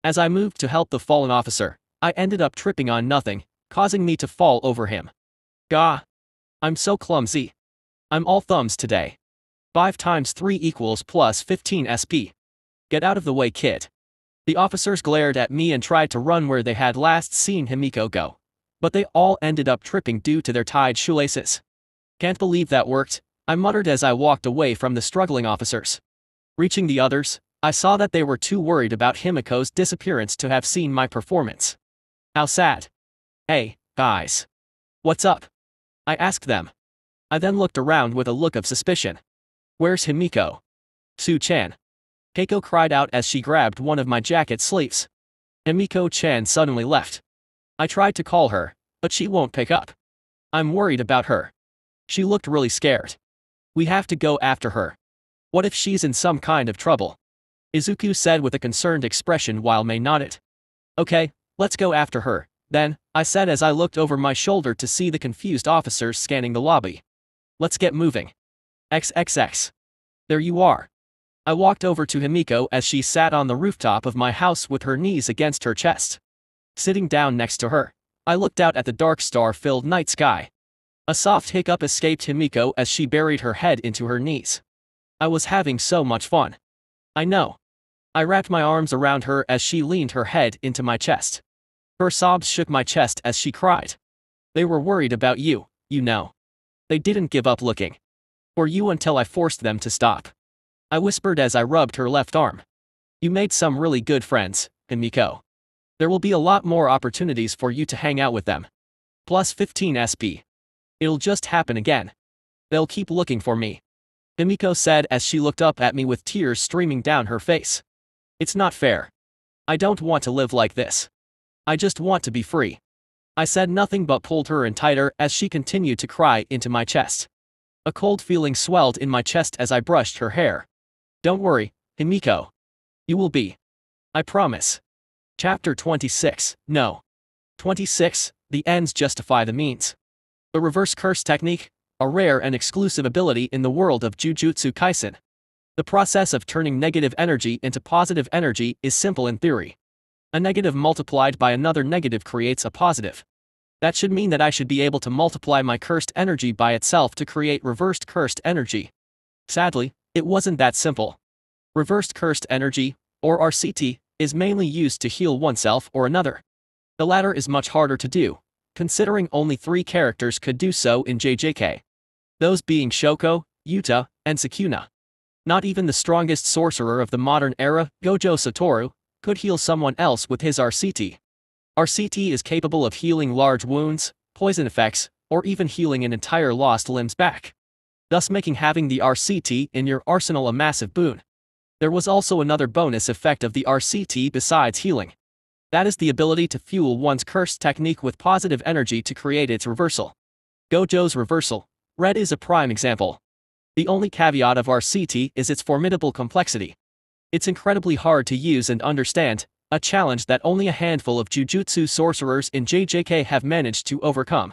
As I moved to help the fallen officer, I ended up tripping on nothing, causing me to fall over him. Gah! I'm so clumsy. I'm all thumbs today. 5 times 3 equals +15 SP. Get out of the way, kid. The officers glared at me and tried to run where they had last seen Himiko go, but they all ended up tripping due to their tied shoelaces. Can't believe that worked, I muttered as I walked away from the struggling officers. Reaching the others, I saw that they were too worried about Himiko's disappearance to have seen my performance. How sad. Hey, guys. What's up? I asked them. I then looked around with a look of suspicion. Where's Himiko? Su-chan. Keiko cried out as she grabbed one of my jacket sleeves. Himiko-chan suddenly left. I tried to call her, but she won't pick up. I'm worried about her. She looked really scared. We have to go after her. What if she's in some kind of trouble? Izuku said with a concerned expression while Mei nodded. Okay, let's go after her, then, I said as I looked over my shoulder to see the confused officers scanning the lobby. Let's get moving. XXX. There you are. I walked over to Himiko as she sat on the rooftop of my house with her knees against her chest. Sitting down next to her, I looked out at the dark star-filled night sky. A soft hiccup escaped Himiko as she buried her head into her knees. I was having so much fun. I know. I wrapped my arms around her as she leaned her head into my chest. Her sobs shook my chest as she cried. They were worried about you, you know. They didn't give up looking for you until I forced them to stop. I whispered as I rubbed her left arm. You made some really good friends, Himiko. There will be a lot more opportunities for you to hang out with them. +15 SP. It'll just happen again. They'll keep looking for me. Himiko said as she looked up at me with tears streaming down her face. It's not fair. I don't want to live like this. I just want to be free. I said nothing but pulled her in tighter as she continued to cry into my chest. A cold feeling swelled in my chest as I brushed her hair. Don't worry, Himiko. You will be. I promise. Chapter 26, No. 26, The ends justify the means. The reverse curse technique, a rare and exclusive ability in the world of Jujutsu Kaisen. The process of turning negative energy into positive energy is simple in theory. A negative multiplied by another negative creates a positive. That should mean that I should be able to multiply my cursed energy by itself to create reversed cursed energy. Sadly, it wasn't that simple. Reversed cursed energy, or RCT, is mainly used to heal oneself or another. The latter is much harder to do, considering only 3 characters could do so in JJK. Those being Shoko, Yuta, and Sukuna. Not even the strongest sorcerer of the modern era, Gojo Satoru, could heal someone else with his RCT. RCT is capable of healing large wounds, poison effects, or even healing an entire lost limbs back, thus making having the RCT in your arsenal a massive boon. There was also another bonus effect of the RCT besides healing. That is the ability to fuel one's cursed technique with positive energy to create its reversal. Gojo's reversal. Red is a prime example. The only caveat of our CT is its formidable complexity. It's incredibly hard to use and understand, a challenge that only a handful of Jujutsu sorcerers in JJK have managed to overcome.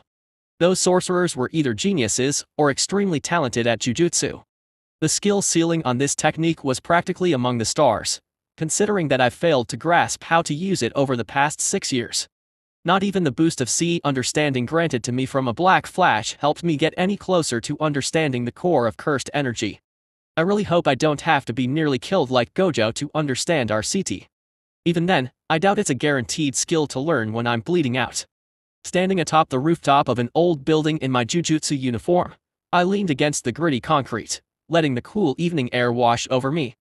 Those sorcerers were either geniuses or extremely talented at Jujutsu. The skill ceiling on this technique was practically among the stars, considering that I've failed to grasp how to use it over the past 6 years. Not even the boost of understanding granted to me from a black flash helped me get any closer to understanding the core of cursed energy. I really hope I don't have to be nearly killed like Gojo to understand our CT. Even then, I doubt it's a guaranteed skill to learn when I'm bleeding out. Standing atop the rooftop of an old building in my Jujutsu uniform, I leaned against the gritty concrete, letting the cool evening air wash over me.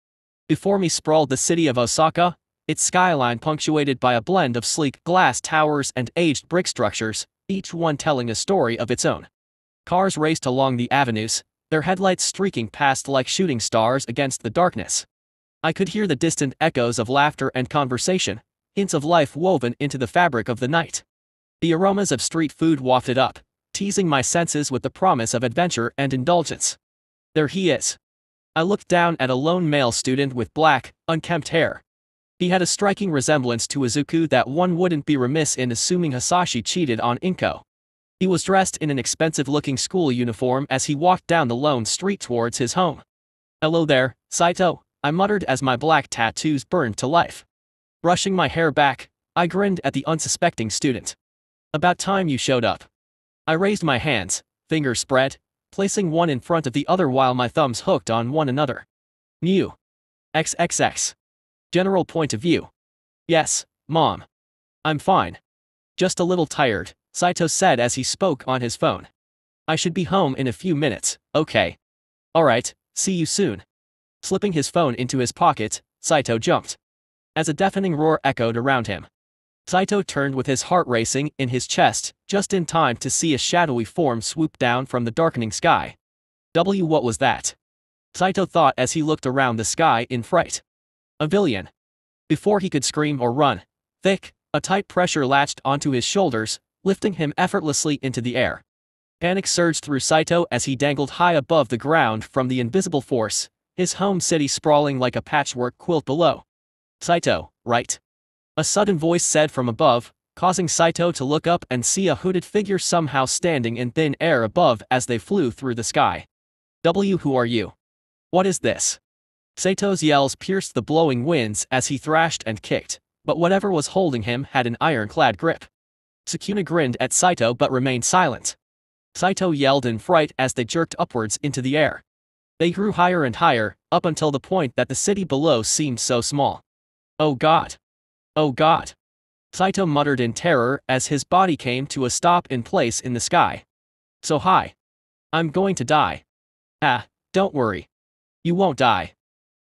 Before me sprawled the city of Osaka, its skyline punctuated by a blend of sleek glass towers and aged brick structures, each one telling a story of its own. Cars raced along the avenues, their headlights streaking past like shooting stars against the darkness. I could hear the distant echoes of laughter and conversation, hints of life woven into the fabric of the night. The aromas of street food wafted up, teasing my senses with the promise of adventure and indulgence. There he is. I looked down at a lone male student with black, unkempt hair. He had a striking resemblance to Izuku that one wouldn't be remiss in assuming Hasashi cheated on Inko. He was dressed in an expensive-looking school uniform as he walked down the lone street towards his home. "Hello there, Saito," I muttered as my black tattoos burned to life. Brushing my hair back, I grinned at the unsuspecting student. "About time you showed up." I raised my hands, fingers spread, placing one in front of the other while my thumbs hooked on one another. "New. XXX. General point of view." "Yes, Mom. I'm fine. Just a little tired," Saito said as he spoke on his phone. "I should be home in a few minutes, okay? Alright, see you soon." Slipping his phone into his pocket, Saito jumped. As a deafening roar echoed around him, Saito turned with his heart racing in his chest, just in time to see a shadowy form swoop down from the darkening sky. What was that? Saito thought as he looked around the sky in fright. A villain. Before he could scream or run, a tight pressure latched onto his shoulders, lifting him effortlessly into the air. Panic surged through Saito as he dangled high above the ground from the invisible force, his home city sprawling like a patchwork quilt below. "Saito, right?" A sudden voice said from above, causing Saito to look up and see a hooded figure somehow standing in thin air above as they flew through the sky. Who are you? What is this?" Saito's yells pierced the blowing winds as he thrashed and kicked, but whatever was holding him had an ironclad grip. Sukuna grinned at Saito but remained silent. Saito yelled in fright as they jerked upwards into the air. They grew higher and higher, up until the point that the city below seemed so small. "Oh God! Oh God!" Saito muttered in terror as his body came to a stop in place in the sky. "So high. I'm going to die." "Ah, don't worry. You won't die,"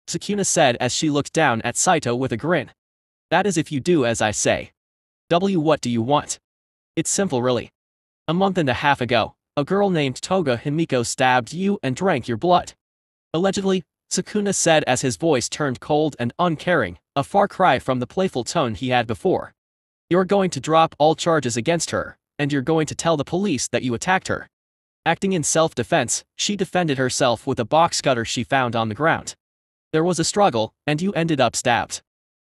Sukuna said as she looked down at Saito with a grin. "That is if you do as I say." What do you want?" "It's simple really. A month and a half ago, a girl named Toga Himiko stabbed you and drank your blood." "Allegedly," Sukuna said as his voice turned cold and uncaring, a far cry from the playful tone he had before. "You're going to drop all charges against her, and you're going to tell the police that you attacked her." Acting in self-defense, she defended herself with a box cutter she found on the ground. "There was a struggle, and you ended up stabbed.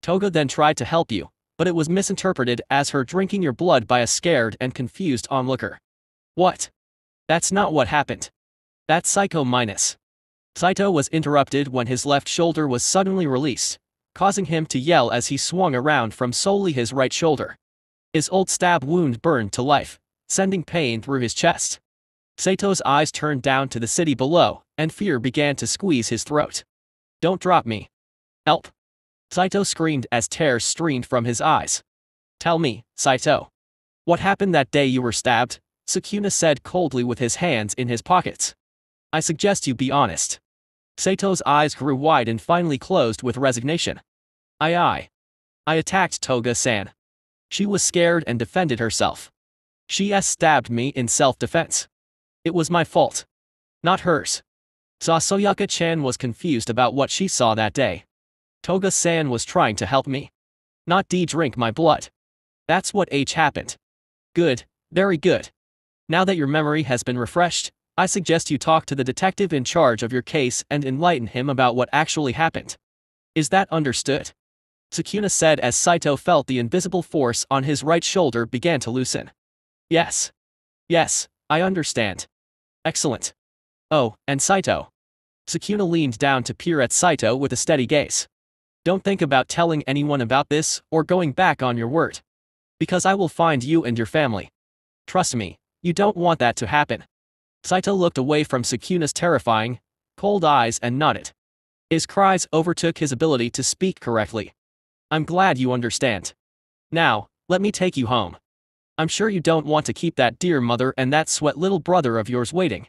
Toga then tried to help you, but it was misinterpreted as her drinking your blood by a scared and confused onlooker." "What? That's not what happened. That's psycho minus." Saito was interrupted when his left shoulder was suddenly released, causing him to yell as he swung around from solely his right shoulder. His old stab wound burned to life, sending pain through his chest. Sato's eyes turned down to the city below, and fear began to squeeze his throat. "Don't drop me. Help!" Saito screamed as tears streamed from his eyes. "Tell me, Saito. What happened that day you were stabbed?" Sukuna said coldly with his hands in his pockets. "I suggest you be honest." Sato's eyes grew wide and finally closed with resignation. I attacked Toga-san. She was scared and defended herself. She stabbed me in self-defense. It was my fault. Not hers." Sasayaka-chan was confused about what she saw that day. "Toga-san was trying to help me. Not drink my blood. That's what happened." "Good, very good. Now that your memory has been refreshed, I suggest you talk to the detective in charge of your case and enlighten him about what actually happened. Is that understood? Sukuna said as Saito felt the invisible force on his right shoulder begin to loosen. Yes. Yes, I understand. Excellent. Oh, and Saito. Sukuna leaned down to peer at Saito with a steady gaze. Don't think about telling anyone about this or going back on your word. Because I will find you and your family. Trust me, you don't want that to happen. Saito looked away from Sukuna's terrifying, cold eyes and nodded. His cries overtook his ability to speak correctly. I'm glad you understand. Now, let me take you home. I'm sure you don't want to keep that dear mother and that sweat little brother of yours waiting.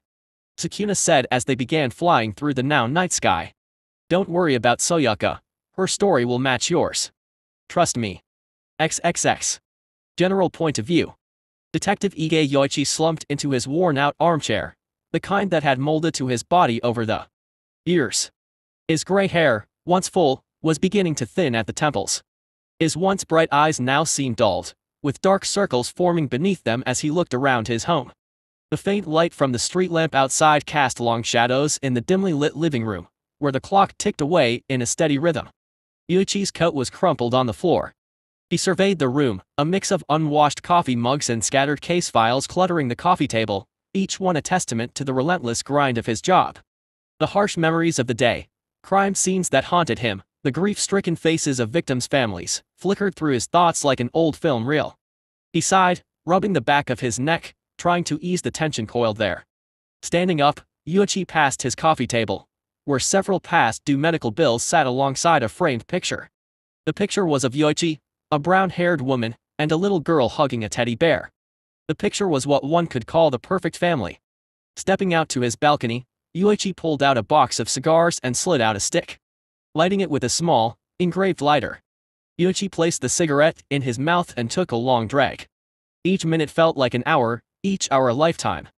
Sukuna said as they began flying through the now night sky. Don't worry about Soyaka, her story will match yours. Trust me. XXX. General point of view. Detective Ige Yoichi slumped into his worn-out armchair, the kind that had molded to his body over the years. His gray hair, once full, was beginning to thin at the temples. His once bright eyes now seemed dulled, with dark circles forming beneath them as he looked around his home. The faint light from the street lamp outside cast long shadows in the dimly lit living room, where the clock ticked away in a steady rhythm. Yuichi's coat was crumpled on the floor. He surveyed the room, a mix of unwashed coffee mugs and scattered case files cluttering the coffee table, each one a testament to the relentless grind of his job. The harsh memories of the day, crime scenes that haunted him, the grief-stricken faces of victims' families, flickered through his thoughts like an old film reel. He sighed, rubbing the back of his neck, trying to ease the tension coiled there. Standing up, Yuichi passed his coffee table, where several past-due medical bills sat alongside a framed picture. The picture was of Yuichi, a brown-haired woman, and a little girl hugging a teddy bear. The picture was what one could call the perfect family. Stepping out to his balcony, Yuichi pulled out a box of cigars and slid out a stick. Lighting it with a small, engraved lighter. Yuichi placed the cigarette in his mouth and took a long drag. Each minute felt like an hour, each hour a lifetime.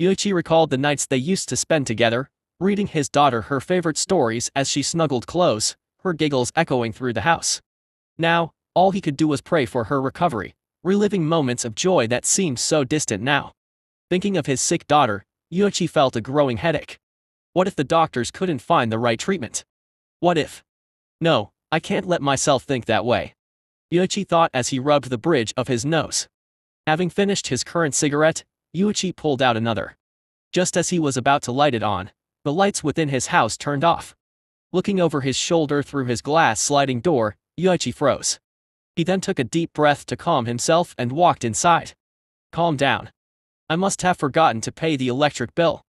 Yuichi recalled the nights they used to spend together, reading his daughter her favorite stories as she snuggled close, her giggles echoing through the house. Now, all he could do was pray for her recovery, reliving moments of joy that seemed so distant now. Thinking of his sick daughter, Yuichi felt a growing headache. What if the doctors couldn't find the right treatment? What if? No, I can't let myself think that way. Yuichi thought as he rubbed the bridge of his nose. Having finished his current cigarette, Yuichi pulled out another. Just as he was about to light it on, the lights within his house turned off. Looking over his shoulder through his glass sliding door, Yuichi froze. He then took a deep breath to calm himself and walked inside. Calm down. I must have forgotten to pay the electric bill.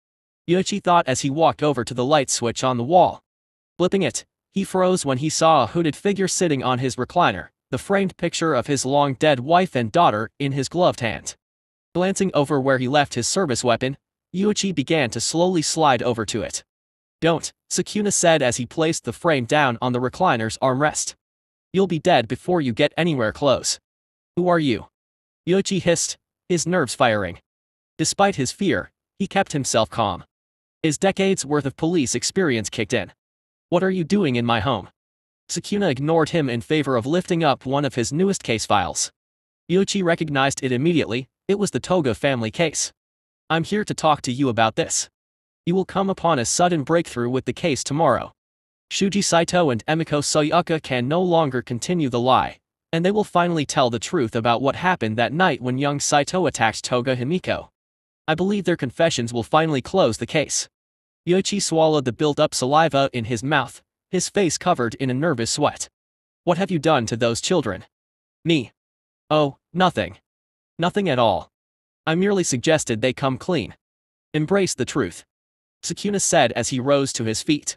Yuichi thought as he walked over to the light switch on the wall. Flipping it, he froze when he saw a hooded figure sitting on his recliner, the framed picture of his long-dead wife and daughter in his gloved hand. Glancing over where he left his service weapon, Yuichi began to slowly slide over to it. Don't, Sukuna said as he placed the frame down on the recliner's armrest. You'll be dead before you get anywhere close. Who are you? Yuichi hissed, his nerves firing. Despite his fear, he kept himself calm. His decades worth of police experience kicked in. What are you doing in my home? Sukuna ignored him in favor of lifting up one of his newest case files. Yuichi recognized it immediately, it was the Toga family case. I'm here to talk to you about this. You will come upon a sudden breakthrough with the case tomorrow. Shuji Saito and Emiko Soyuka can no longer continue the lie, and they will finally tell the truth about what happened that night when young Saito attacked Toga Himiko. I believe their confessions will finally close the case. Yuichi swallowed the built-up saliva in his mouth, his face covered in a nervous sweat. What have you done to those children? Me? Oh, nothing. Nothing at all. I merely suggested they come clean. Embrace the truth. Sukuna said as he rose to his feet.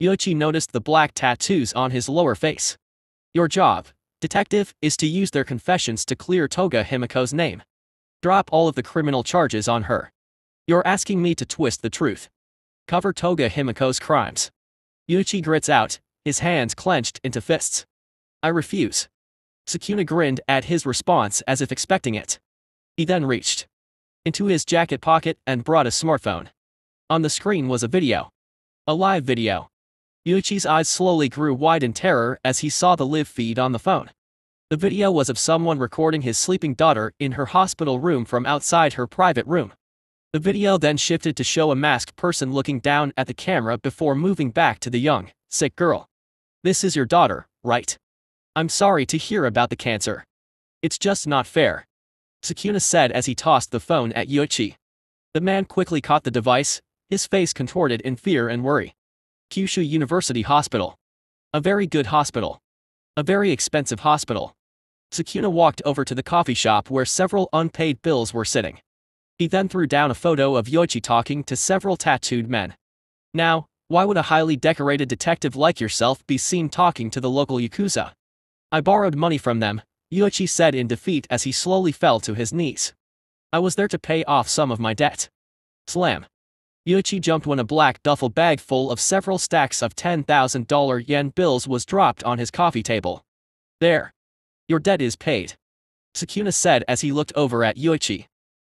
Yuichi noticed the black tattoos on his lower face. Your job, detective, is to use their confessions to clear Toga Himiko's name. Drop all of the criminal charges on her. You're asking me to twist the truth. Cover Toga Himiko's crimes. Yuichi grits out, his hands clenched into fists. I refuse. Sukuna grinned at his response as if expecting it. He then reached into his jacket pocket and brought a smartphone. On the screen was a video. A live video. Yuichi's eyes slowly grew wide in terror as he saw the live feed on the phone. The video was of someone recording his sleeping daughter in her hospital room from outside her private room. The video then shifted to show a masked person looking down at the camera before moving back to the young, sick girl. "This is your daughter, right? I'm sorry to hear about the cancer. It's just not fair," Sukuna said as he tossed the phone at Yuichi. The man quickly caught the device, his face contorted in fear and worry. Kyushu University Hospital. A very good hospital. A very expensive hospital. Sukuna walked over to the coffee shop where several unpaid bills were sitting. He then threw down a photo of Yuichi talking to several tattooed men. "Now, why would a highly decorated detective like yourself be seen talking to the local yakuza? I borrowed money from them," Yuichi said in defeat as he slowly fell to his knees. "I was there to pay off some of my debt." Slam. Yuichi jumped when a black duffel bag full of several stacks of 10,000 yen bills was dropped on his coffee table. "There. Your debt is paid," Sukuna said as he looked over at Yuichi.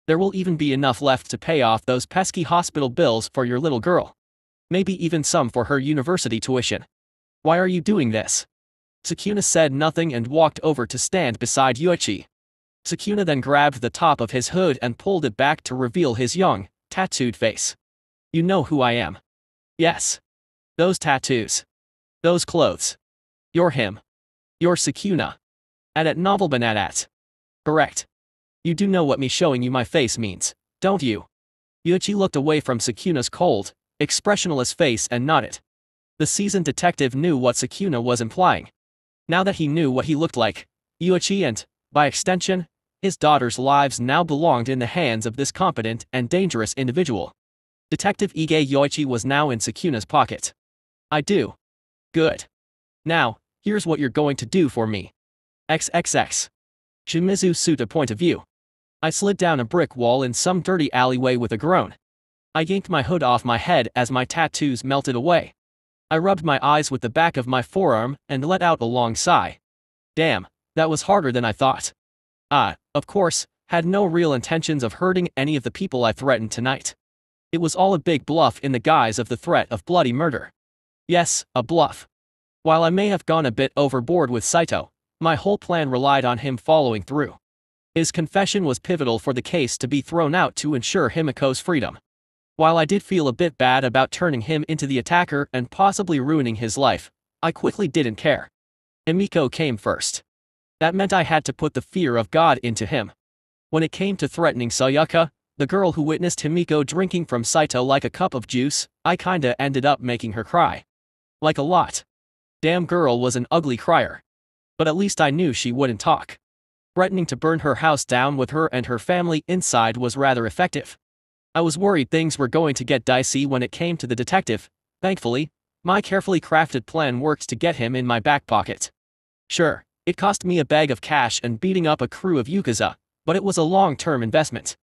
"There will even be enough left to pay off those pesky hospital bills for your little girl. Maybe even some for her university tuition. Why are you doing this?" Sukuna said nothing and walked over to stand beside Yuichi. Sukuna then grabbed the top of his hood and pulled it back to reveal his young, tattooed face. "You know who I am. Yes. Those tattoos. Those clothes. You're him. You're Sukuna. At novel banadat. Correct. You do know what me showing you my face means, don't you?" Yuichi looked away from Sukuna's cold, expressionless face and nodded. The seasoned detective knew what Sukuna was implying. Now that he knew what he looked like, Yuichi and, by extension, his daughter's lives now belonged in the hands of this competent and dangerous individual. Detective Ige Yoichi was now in Sukuna's pocket. "I do. Good. Now, here's what you're going to do for me. XXX. Shimizu suit a point of view." I slid down a brick wall in some dirty alleyway with a groan. I yanked my hood off my head as my tattoos melted away. I rubbed my eyes with the back of my forearm and let out a long sigh. Damn, that was harder than I thought. I, of course, had no real intentions of hurting any of the people I threatened tonight. It was all a big bluff in the guise of the threat of bloody murder. Yes, a bluff. While I may have gone a bit overboard with Saito, my whole plan relied on him following through. His confession was pivotal for the case to be thrown out to ensure Himiko's freedom. While I did feel a bit bad about turning him into the attacker and possibly ruining his life, I quickly didn't care. Himiko came first. That meant I had to put the fear of God into him. When it came to threatening Sayaka, the girl who witnessed Himiko drinking from Saito like a cup of juice, I kinda ended up making her cry. Like a lot. Damn girl was an ugly crier. But at least I knew she wouldn't talk. Threatening to burn her house down with her and her family inside was rather effective. I was worried things were going to get dicey when it came to the detective. Thankfully, my carefully crafted plan worked to get him in my back pocket. Sure, it cost me a bag of cash and beating up a crew of Yakuza, but it was a long-term investment.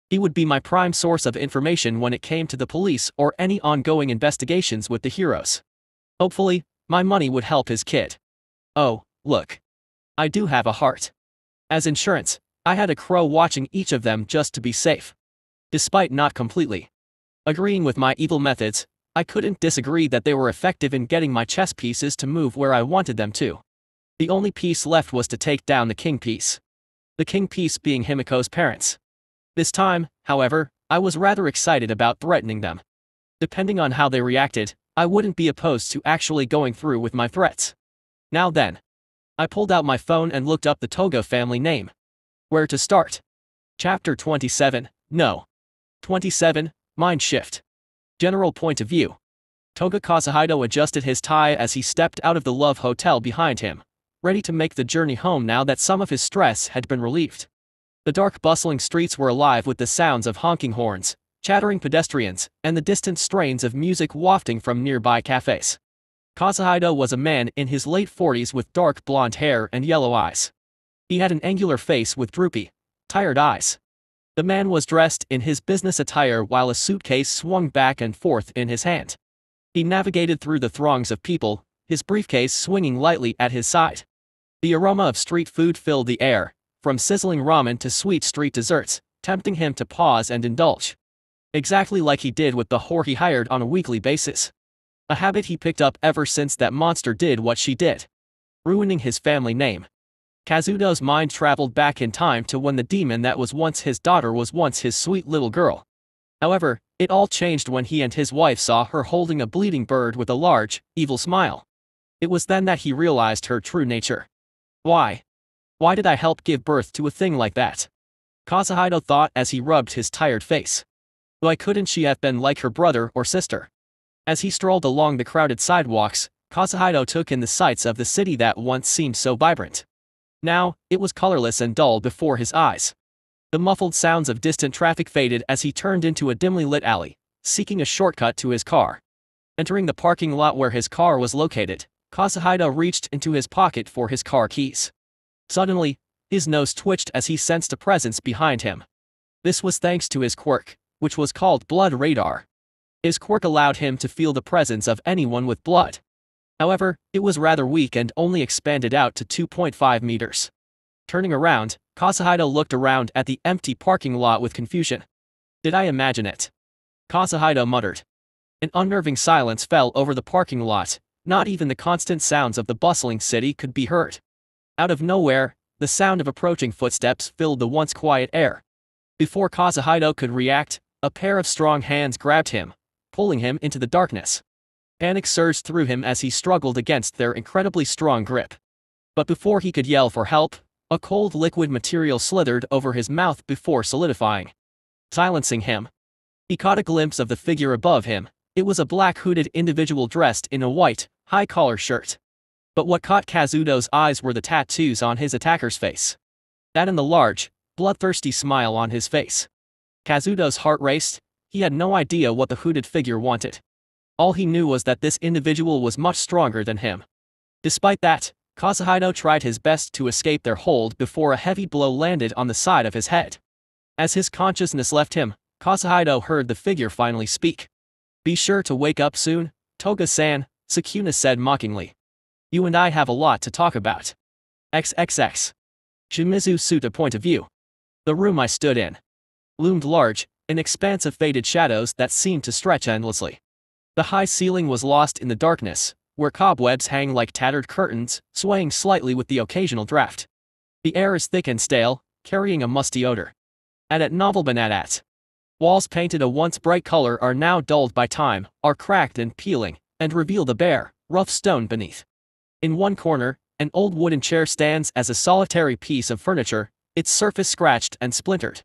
He would be my prime source of information when it came to the police or any ongoing investigations with the heroes. Hopefully, my money would help his kid. Oh, look. I do have a heart. As insurance, I had a crow watching each of them just to be safe. Despite not completely agreeing with my evil methods, I couldn't disagree that they were effective in getting my chess pieces to move where I wanted them to. The only piece left was to take down the king piece. The king piece being Himiko's parents. This time, however, I was rather excited about threatening them. Depending on how they reacted, I wouldn't be opposed to actually going through with my threats. Now then. I pulled out my phone and looked up the Toga family name. Where to start? Chapter 27, No. 27, Mind Shift. General point of view. Toga Kazuhito adjusted his tie as he stepped out of the Love Hotel behind him, ready to make the journey home now that some of his stress had been relieved. The dark bustling streets were alive with the sounds of honking horns, chattering pedestrians, and the distant strains of music wafting from nearby cafes. Kazuhito was a man in his late 40s with dark blonde hair and yellow eyes. He had an angular face with droopy, tired eyes. The man was dressed in his business attire while a suitcase swung back and forth in his hand. He navigated through the throngs of people, his briefcase swinging lightly at his side. The aroma of street food filled the air, from sizzling ramen to sweet street desserts, tempting him to pause and indulge. Exactly like he did with the whore he hired on a weekly basis. A habit he picked up ever since that monster did what she did. Ruining his family name. Kazuto's mind traveled back in time to when the demon that was once his daughter was once his sweet little girl. However, it all changed when he and his wife saw her holding a bleeding bird with a large, evil smile. It was then that he realized her true nature. Why? Why did I help give birth to a thing like that? Kazuhito thought as he rubbed his tired face. Why couldn't she have been like her brother or sister? As he strolled along the crowded sidewalks, Kazuhito took in the sights of the city that once seemed so vibrant. Now, it was colorless and dull before his eyes. The muffled sounds of distant traffic faded as he turned into a dimly lit alley, seeking a shortcut to his car. Entering the parking lot where his car was located, Kazuhito reached into his pocket for his car keys. Suddenly, his nose twitched as he sensed a presence behind him. This was thanks to his quirk, which was called Blood Radar. His quirk allowed him to feel the presence of anyone with blood. However, it was rather weak and only expanded out to 2.5 meters. Turning around, Kazuhito looked around at the empty parking lot with confusion. Did I imagine it? Kazuhito muttered. An unnerving silence fell over the parking lot. Not even the constant sounds of the bustling city could be heard. Out of nowhere, the sound of approaching footsteps filled the once quiet air. Before Kazuhito could react, a pair of strong hands grabbed him, pulling him into the darkness. Panic surged through him as he struggled against their incredibly strong grip. But before he could yell for help, a cold liquid material slithered over his mouth before solidifying, silencing him. He caught a glimpse of the figure above him. It was a black hooded individual dressed in a white, high-collar shirt. But what caught Kazuto's eyes were the tattoos on his attacker's face. That and the large, bloodthirsty smile on his face. Kazuto's heart raced. He had no idea what the hooded figure wanted. All he knew was that this individual was much stronger than him. Despite that, Kazuhito tried his best to escape their hold before a heavy blow landed on the side of his head. As his consciousness left him, Kazuhito heard the figure finally speak. "Be sure to wake up soon, Toga-san," Sukuna said mockingly. "You and I have a lot to talk about." XXX. Shimizu Suta point of view. The room I stood in loomed large, an expanse of faded shadows that seemed to stretch endlessly. The high ceiling was lost in the darkness, where cobwebs hang like tattered curtains, swaying slightly with the occasional draft. The air is thick and stale, carrying a musty odor. At novel banadat. Walls painted a once bright color are now dulled by time, are cracked and peeling, and reveal the bare, rough stone beneath. In one corner, an old wooden chair stands as a solitary piece of furniture, its surface scratched and splintered.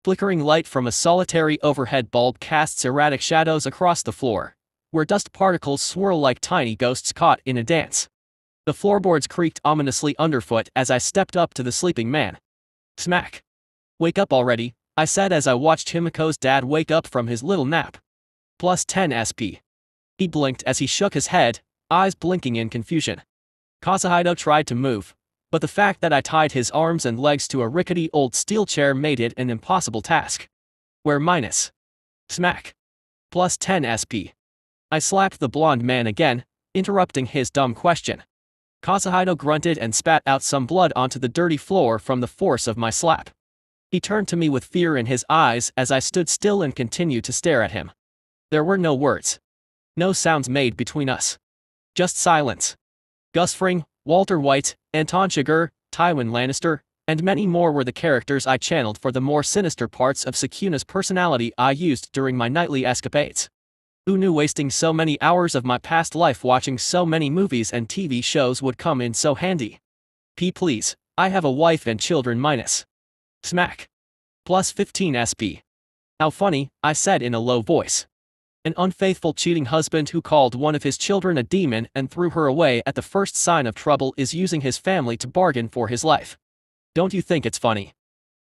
Flickering light from a solitary overhead bulb casts erratic shadows across the floor, where dust particles swirl like tiny ghosts caught in a dance. The floorboards creaked ominously underfoot as I stepped up to the sleeping man. Smack. "Wake up already," I said as I watched Himiko's dad wake up from his little nap. Plus 10 SP. He blinked as he shook his head, eyes blinking in confusion. Kazuhito tried to move, but the fact that I tied his arms and legs to a rickety old steel chair made it an impossible task. Where minus. Smack. Plus 10 SP. I slapped the blonde man again, interrupting his dumb question. Kazuhito grunted and spat out some blood onto the dirty floor from the force of my slap. He turned to me with fear in his eyes as I stood still and continued to stare at him. There were no words. No sounds made between us. Just silence. Gus Fring, Walter White, Anton Chigurh, Tywin Lannister, and many more were the characters I channeled for the more sinister parts of Sukuna's personality I used during my nightly escapades. Who knew wasting so many hours of my past life watching so many movies and TV shows would come in so handy? Please, I have a wife and children minus. Smack. Plus 15 SP. How funny, I said in a low voice. An unfaithful cheating husband who called one of his children a demon and threw her away at the first sign of trouble is using his family to bargain for his life. Don't you think it's funny?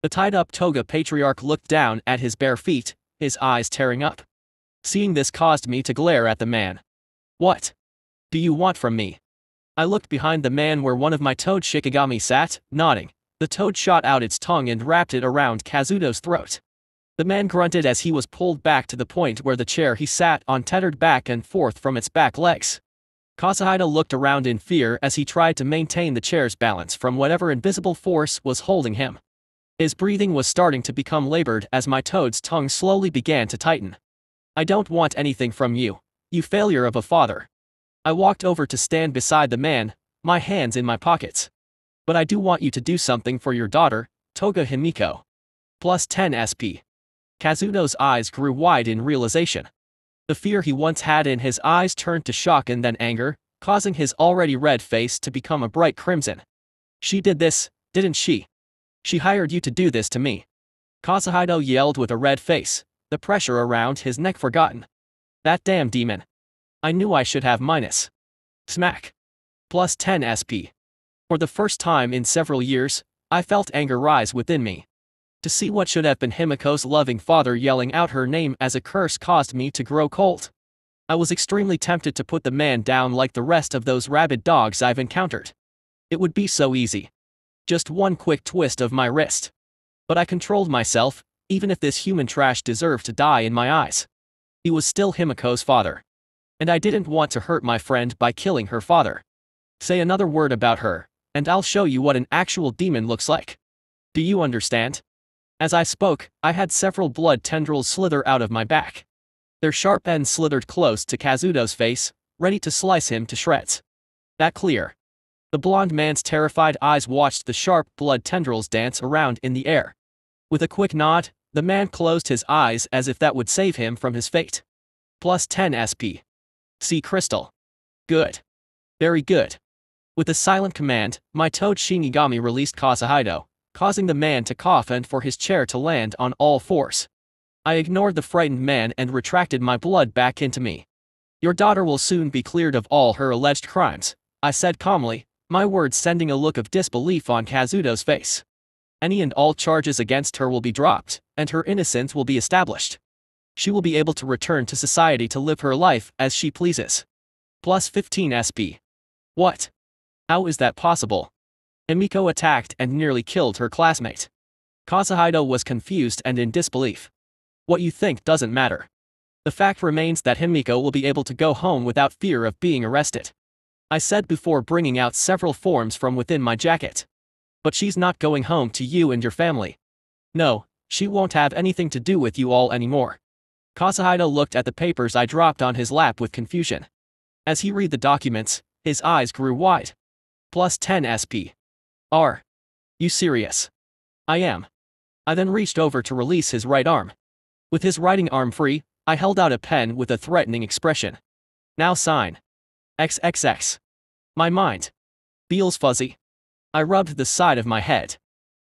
The tied-up toga patriarch looked down at his bare feet, his eyes tearing up. Seeing this caused me to glare at the man. What do you want from me? I looked behind the man where one of my toad Shikigami sat, nodding. The toad shot out its tongue and wrapped it around Kazuto's throat. The man grunted as he was pulled back to the point where the chair he sat on tethered back and forth from its back legs. Kazuhito looked around in fear as he tried to maintain the chair's balance from whatever invisible force was holding him. His breathing was starting to become labored as my toad's tongue slowly began to tighten. I don't want anything from you, you failure of a father. I walked over to stand beside the man, my hands in my pockets. But I do want you to do something for your daughter, Toga Himiko. Plus 10 SP. Kazuto's eyes grew wide in realization. The fear he once had in his eyes turned to shock and then anger, causing his already red face to become a bright crimson. She did this, didn't she? She hired you to do this to me. Kazuhito yelled with a red face, the pressure around his neck forgotten. That damn demon. I knew I should have minus. Smack. Plus 10 SP. For the first time in several years, I felt anger rise within me. To see what should have been Himiko's loving father yelling out her name as a curse caused me to grow cold. I was extremely tempted to put the man down like the rest of those rabid dogs I've encountered. It would be so easy. Just one quick twist of my wrist. But I controlled myself, even if this human trash deserved to die in my eyes. He was still Himiko's father. And I didn't want to hurt my friend by killing her father. Say another word about her, and I'll show you what an actual demon looks like. Do you understand? As I spoke, I had several blood tendrils slither out of my back. Their sharp ends slithered close to Kazuto's face, ready to slice him to shreds. That clear. The blond man's terrified eyes watched the sharp blood tendrils dance around in the air. With a quick nod, the man closed his eyes as if that would save him from his fate. Plus 10 SP. See crystal. Good. Very good. With a silent command, my toad Shinigami released Kazuhito, causing the man to cough and for his chair to land on all fours. I ignored the frightened man and retracted my blood back into me. Your daughter will soon be cleared of all her alleged crimes, I said calmly, my words sending a look of disbelief on Kazuto's face. Any and all charges against her will be dropped, and her innocence will be established. She will be able to return to society to live her life as she pleases. Plus 15 SP. What? How is that possible? Himiko attacked and nearly killed her classmate. Kazuhito was confused and in disbelief. What you think doesn't matter. The fact remains that Himiko will be able to go home without fear of being arrested. I said before bringing out several forms from within my jacket. But she's not going home to you and your family. No, she won't have anything to do with you all anymore. Kazuhito looked at the papers I dropped on his lap with confusion. As he read the documents, his eyes grew wide. Plus 10 SP. Are you serious? I am. I then reached over to release his right arm. With his writing arm free, I held out a pen with a threatening expression. Now sign. XXX. My mind feels fuzzy. I rubbed the side of my head.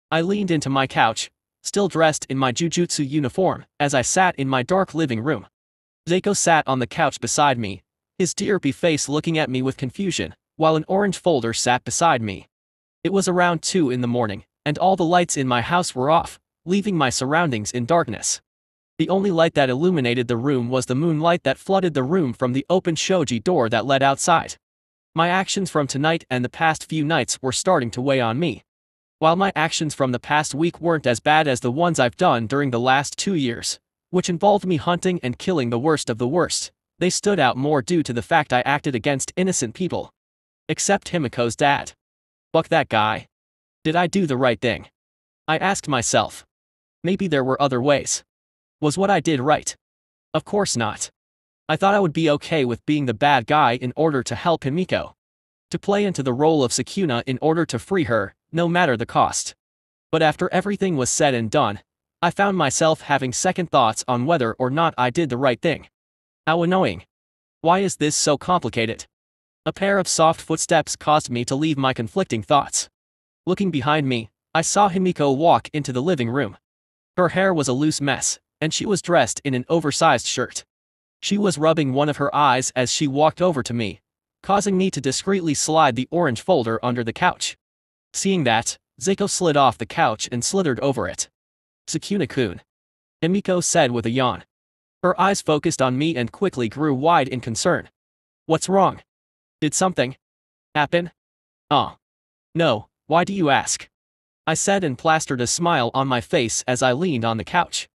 I leaned into my couch, still dressed in my jujutsu uniform, as I sat in my dark living room. Zeiko sat on the couch beside me, his teary face looking at me with confusion, while an orange folder sat beside me. It was around 2 in the morning, and all the lights in my house were off, leaving my surroundings in darkness. The only light that illuminated the room was the moonlight that flooded the room from the open shoji door that led outside. My actions from tonight and the past few nights were starting to weigh on me. While my actions from the past week weren't as bad as the ones I've done during the last 2 years, which involved me hunting and killing the worst of the worst, they stood out more due to the fact I acted against innocent people. Except Himiko's dad. Fuck that guy. Did I do the right thing? I asked myself. Maybe there were other ways. Was what I did right? Of course not. I thought I would be okay with being the bad guy in order to help Himiko. To play into the role of Sukuna in order to free her, no matter the cost. But after everything was said and done, I found myself having second thoughts on whether or not I did the right thing. How annoying. Why is this so complicated? A pair of soft footsteps caused me to leave my conflicting thoughts. Looking behind me, I saw Himiko walk into the living room. Her hair was a loose mess, and she was dressed in an oversized shirt. She was rubbing one of her eyes as she walked over to me, causing me to discreetly slide the orange folder under the couch. Seeing that, Zeiko slid off the couch and slithered over it. Sukuna-kun. Himiko said with a yawn. Her eyes focused on me and quickly grew wide in concern. What's wrong? Did something happen? Oh. No, why do you ask? I said and plastered a smile on my face as I leaned on the couch.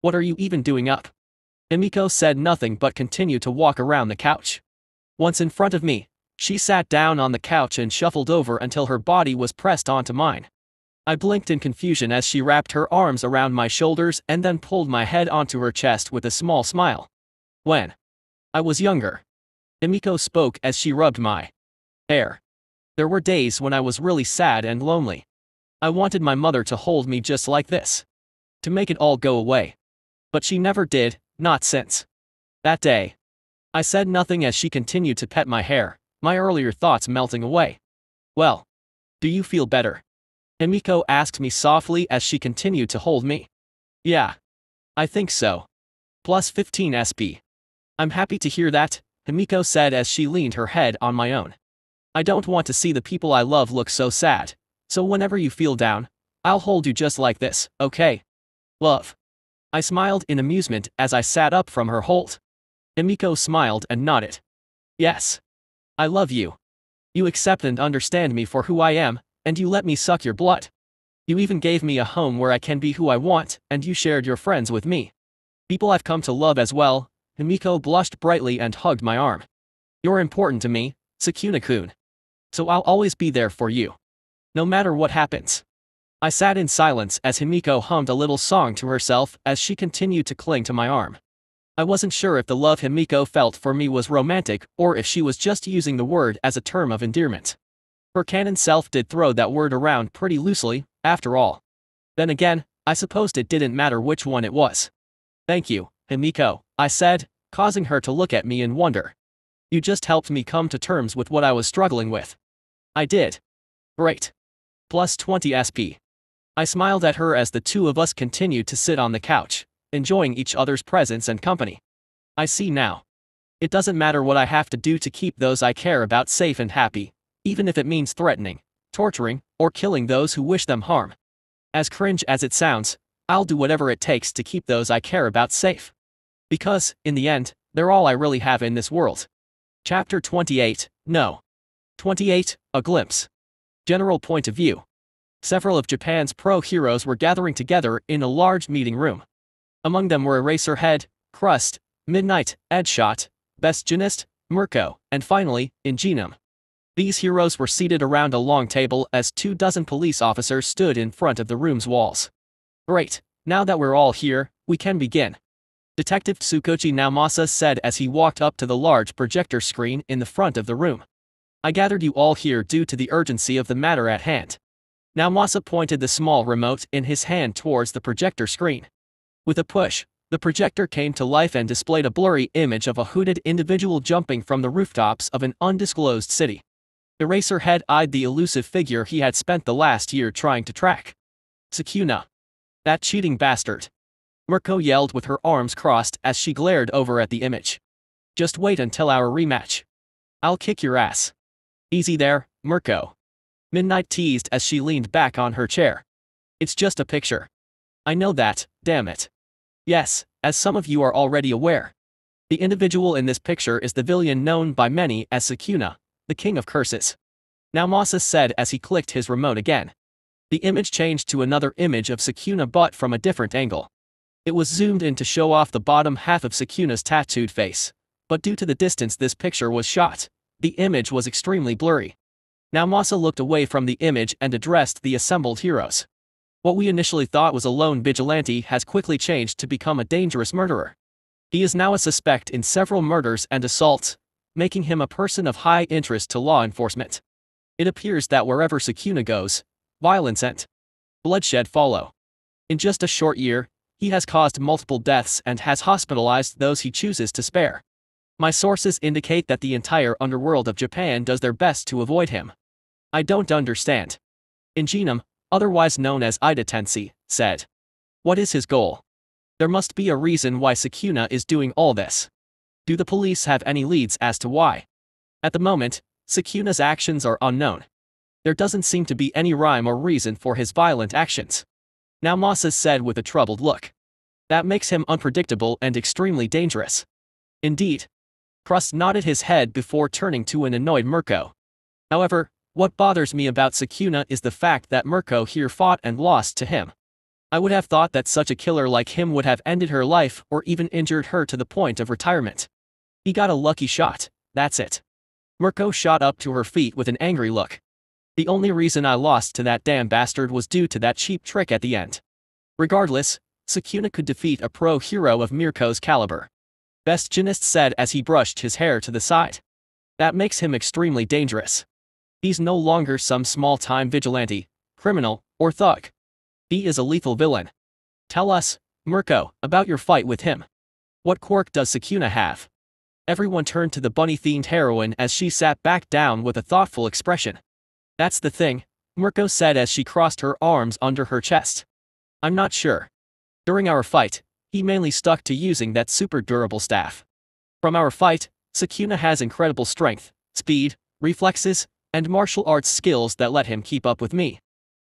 What are you even doing up? Himiko said nothing but continued to walk around the couch. Once in front of me, she sat down on the couch and shuffled over until her body was pressed onto mine. I blinked in confusion as she wrapped her arms around my shoulders and then pulled my head onto her chest with a small smile. When I was younger, Himiko spoke as she rubbed my hair. There were days when I was really sad and lonely. I wanted my mother to hold me just like this. To make it all go away. But she never did, not since. That day. I said nothing as she continued to pet my hair, my earlier thoughts melting away. Well. Do you feel better? Himiko asked me softly as she continued to hold me. Yeah. I think so. Plus 15 SP. I'm happy to hear that, Himiko said as she leaned her head on my own. I don't want to see the people I love look so sad, so whenever you feel down, I'll hold you just like this, okay? Love. I smiled in amusement as I sat up from her hold. Himiko smiled and nodded. Yes. I love you. You accept and understand me for who I am, and you let me suck your blood. You even gave me a home where I can be who I want, and you shared your friends with me. People I've come to love as well. Himiko blushed brightly and hugged my arm. You're important to me, Sukuna-kun. So I'll always be there for you. No matter what happens. I sat in silence as Himiko hummed a little song to herself as she continued to cling to my arm. I wasn't sure if the love Himiko felt for me was romantic or if she was just using the word as a term of endearment. Her canon self did throw that word around pretty loosely, after all. Then again, I supposed it didn't matter which one it was. Thank you, Himiko, I said, causing her to look at me in wonder. You just helped me come to terms with what I was struggling with. I did. Great. Plus 20 SP. I smiled at her as the two of us continued to sit on the couch, enjoying each other's presence and company. I see now. It doesn't matter what I have to do to keep those I care about safe and happy, even if it means threatening, torturing, or killing those who wish them harm. As cringe as it sounds, I'll do whatever it takes to keep those I care about safe. Because, in the end, they're all I really have in this world. Chapter 28, No. 28, A Glimpse. General point of view. Several of Japan's pro-heroes were gathering together in a large meeting room. Among them were Eraserhead, Crust, Midnight, Edgeshot, Bastionist, Mirko, and finally, Ingenum. These heroes were seated around a long table as 24 police officers stood in front of the room's walls. Great, now that we're all here, we can begin. Detective Tsukochi Naomasa said as he walked up to the large projector screen in the front of the room. I gathered you all here due to the urgency of the matter at hand. Naomasa pointed the small remote in his hand towards the projector screen. With a push, the projector came to life and displayed a blurry image of a hooded individual jumping from the rooftops of an undisclosed city. Eraserhead eyed the elusive figure he had spent the last year trying to track. Sukuna. That cheating bastard. Mirko yelled with her arms crossed as she glared over at the image. Just wait until our rematch. I'll kick your ass. Easy there, Mirko. Midnight teased as she leaned back on her chair. It's just a picture. I know that, damn it. Yes, as some of you are already aware. The individual in this picture is the villain known by many as Sukuna, the King of Curses. Naomasa said as he clicked his remote again. The image changed to another image of Sukuna but from a different angle. It was zoomed in to show off the bottom half of Sukuna's tattooed face, but due to the distance this picture was shot, the image was extremely blurry. Naomasa looked away from the image and addressed the assembled heroes. What we initially thought was a lone vigilante has quickly changed to become a dangerous murderer. He is now a suspect in several murders and assaults, making him a person of high interest to law enforcement. It appears that wherever Sukuna goes, violence and bloodshed follow. In just a short year, he has caused multiple deaths and has hospitalized those he chooses to spare. My sources indicate that the entire underworld of Japan does their best to avoid him. I don't understand. Ingenum, otherwise known as Ida Tensei, said. What is his goal? There must be a reason why Sukuna is doing all this. Do the police have any leads as to why? At the moment, Sukuna's actions are unknown. There doesn't seem to be any rhyme or reason for his violent actions. Naomasa said with a troubled look. That makes him unpredictable and extremely dangerous. Indeed. Crust nodded his head before turning to an annoyed Mirko. However, what bothers me about Sukuna is the fact that Mirko here fought and lost to him. I would have thought that such a killer like him would have ended her life or even injured her to the point of retirement. He got a lucky shot, that's it. Mirko shot up to her feet with an angry look. The only reason I lost to that damn bastard was due to that cheap trick at the end. Regardless, Sukuna could defeat a pro-hero of Mirko's caliber. Bastionist said as he brushed his hair to the side. That makes him extremely dangerous. He's no longer some small-time vigilante, criminal, or thug. He is a lethal villain. Tell us, Mirko, about your fight with him. What quirk does Sukuna have? Everyone turned to the bunny-themed heroine as she sat back down with a thoughtful expression. That's the thing, Mirko said as she crossed her arms under her chest. I'm not sure. During our fight, he mainly stuck to using that super durable staff. From our fight, Sukuna has incredible strength, speed, reflexes, and martial arts skills that let him keep up with me.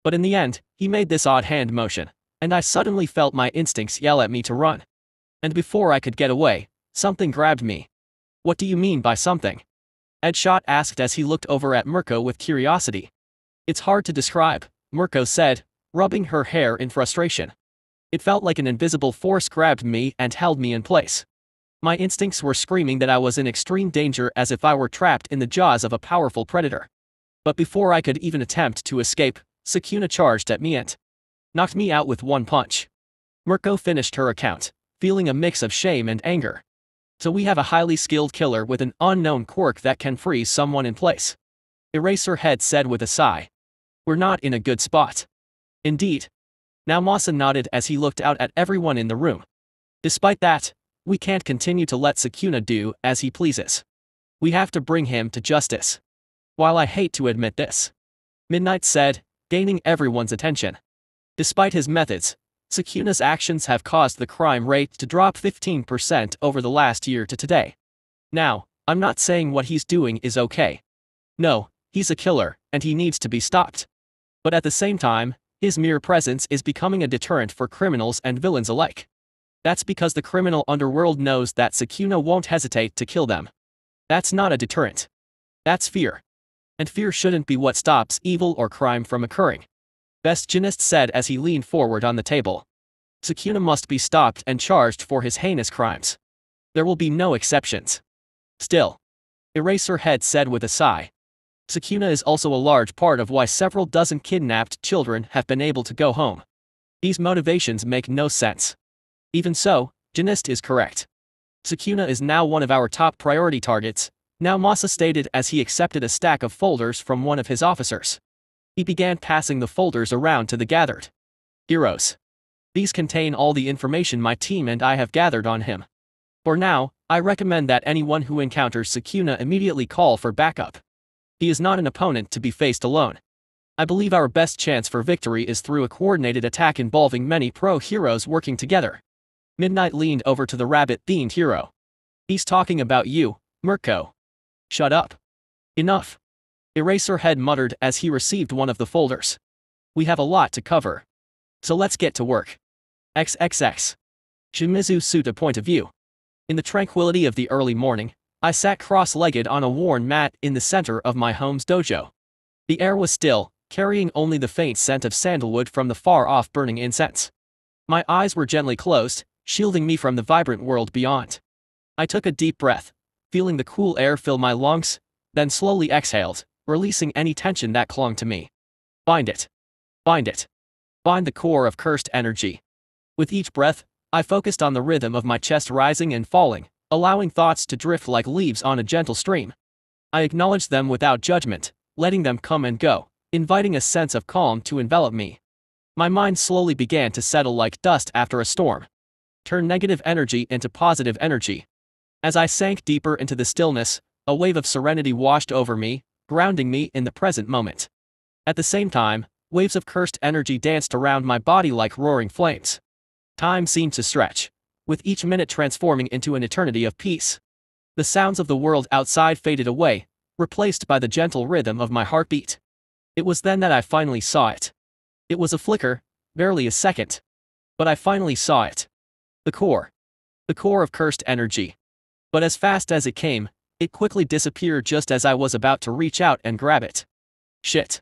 But in the end, he made this odd hand motion, and I suddenly felt my instincts yell at me to run. And before I could get away, something grabbed me. What do you mean by something? Edshot asked as he looked over at Mirko with curiosity. It's hard to describe, Mirko said, rubbing her hair in frustration. It felt like an invisible force grabbed me and held me in place. My instincts were screaming that I was in extreme danger as if I were trapped in the jaws of a powerful predator. But before I could even attempt to escape, Sukuna charged at me and knocked me out with one punch. Mirko finished her account, feeling a mix of shame and anger. So we have a highly skilled killer with an unknown quirk that can freeze someone in place. Eraserhead said with a sigh. We're not in a good spot. Indeed. Now Masa nodded as he looked out at everyone in the room. Despite that, we can't continue to let Sukuna do as he pleases. We have to bring him to justice. While I hate to admit this, Midnight said, gaining everyone's attention. Despite his methods, Sukuna's actions have caused the crime rate to drop 15% over the last year to today. Now, I'm not saying what he's doing is okay. No, he's a killer, and he needs to be stopped. But at the same time, his mere presence is becoming a deterrent for criminals and villains alike. That's because the criminal underworld knows that Sukuna won't hesitate to kill them. That's not a deterrent. That's fear. And fear shouldn't be what stops evil or crime from occurring. Bastionist said as he leaned forward on the table. Sukuna must be stopped and charged for his heinous crimes. There will be no exceptions. Still, Eraserhead said with a sigh. Sukuna is also a large part of why several dozen kidnapped children have been able to go home. These motivations make no sense. Even so, Janist is correct. Sukuna is now one of our top priority targets, now Masa stated as he accepted a stack of folders from one of his officers. He began passing the folders around to the gathered heroes. These contain all the information my team and I have gathered on him. For now, I recommend that anyone who encounters Sukuna immediately call for backup. He is not an opponent to be faced alone. I believe our best chance for victory is through a coordinated attack involving many pro-heroes working together. Midnight leaned over to the rabbit-themed hero. He's talking about you, Mirko. Shut up. Enough. Eraserhead muttered as he received one of the folders. We have a lot to cover. So let's get to work. XXX. Shimizu suit a point of view. In the tranquility of the early morning, I sat cross-legged on a worn mat in the center of my home's dojo. The air was still, carrying only the faint scent of sandalwood from the far-off burning incense. My eyes were gently closed, shielding me from the vibrant world beyond. I took a deep breath, feeling the cool air fill my lungs, then slowly exhaled, releasing any tension that clung to me. Bind it. Bind it. Bind the core of cursed energy. With each breath, I focused on the rhythm of my chest rising and falling, allowing thoughts to drift like leaves on a gentle stream. I acknowledged them without judgment, letting them come and go, inviting a sense of calm to envelop me. My mind slowly began to settle like dust after a storm. Turn negative energy into positive energy. As I sank deeper into the stillness, a wave of serenity washed over me, grounding me in the present moment. At the same time, waves of cursed energy danced around my body like roaring flames. Time seemed to stretch, with each minute transforming into an eternity of peace. The sounds of the world outside faded away, replaced by the gentle rhythm of my heartbeat. It was then that I finally saw it. It was a flicker, barely a second. But I finally saw it. The core. The core of cursed energy. But as fast as it came, it quickly disappeared just as I was about to reach out and grab it. Shit.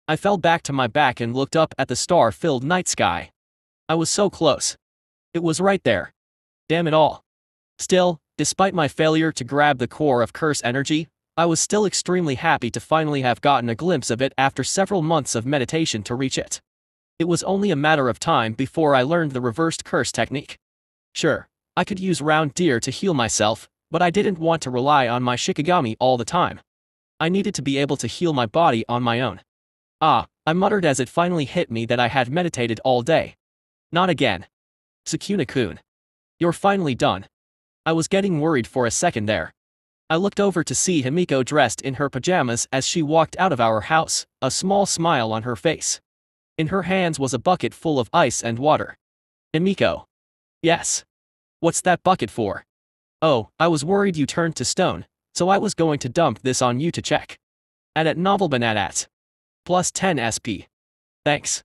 I fell back to my back and looked up at the star-filled night sky. I was so close. It was right there. Damn it all. Still, despite my failure to grab the core of curse energy, I was still extremely happy to finally have gotten a glimpse of it after several months of meditation to reach it. It was only a matter of time before I learned the reversed curse technique. Sure, I could use round deer to heal myself, but I didn't want to rely on my Shikigami all the time. I needed to be able to heal my body on my own. Ah, I muttered as it finally hit me that I had meditated all day. Not again. Sukuna-kun. You're finally done. I was getting worried for a second there. I looked over to see Himiko dressed in her pajamas as she walked out of our house, a small smile on her face. In her hands was a bucket full of ice and water. Himiko. Yes. What's that bucket for? Oh, I was worried you turned to stone, so I was going to dump this on you to check. At novel banadat. Plus 10 SP. Thanks.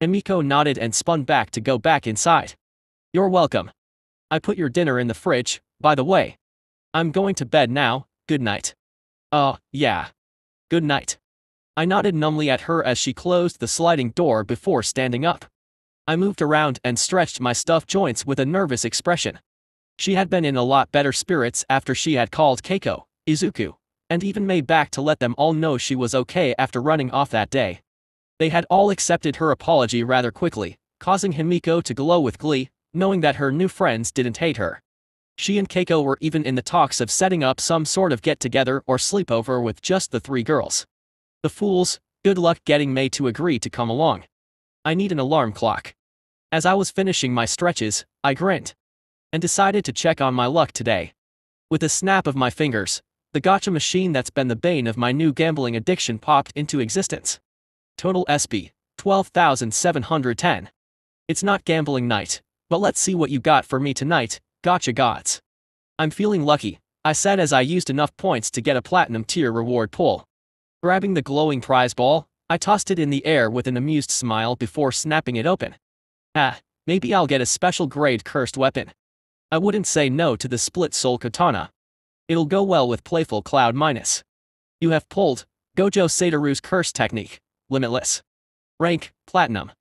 Himiko nodded and spun back to go back inside. You're welcome. I put your dinner in the fridge, by the way. I'm going to bed now, good night. Yeah. Good night. I nodded numbly at her as she closed the sliding door before standing up. I moved around and stretched my stuffed joints with a nervous expression. She had been in a lot better spirits after she had called Keiko, Izuku, and even made back to let them all know she was okay after running off that day. They had all accepted her apology rather quickly, causing Himiko to glow with glee, knowing that her new friends didn't hate her. She and Keiko were even in the talks of setting up some sort of get-together or sleepover with just the three girls. The fools, good luck getting May to agree to come along. I need an alarm clock. As I was finishing my stretches, I grinned. And decided to check on my luck today. With a snap of my fingers, the gacha machine that's been the bane of my new gambling addiction popped into existence. Total SP, 12,710. It's not gambling night, but let's see what you got for me tonight, gacha gods. I'm feeling lucky, I said as I used enough points to get a platinum tier reward pull. Grabbing the glowing prize ball, I tossed it in the air with an amused smile before snapping it open. Maybe I'll get a special grade cursed weapon. I wouldn't say no to the split soul katana. It'll go well with playful Cloud Minus. You have pulled Gojo Satoru's curse technique, Limitless. Rank, Platinum.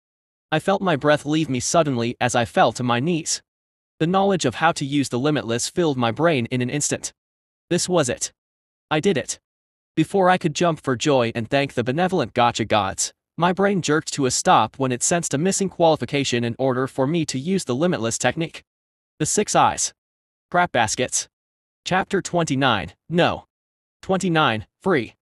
I felt my breath leave me suddenly as I fell to my knees. The knowledge of how to use the Limitless filled my brain in an instant. This was it. I did it. Before I could jump for joy and thank the benevolent gacha gods, my brain jerked to a stop when it sensed a missing qualification in order for me to use the Limitless technique. The 6 eyes. Crap baskets. Chapter 29, No. 29, Free.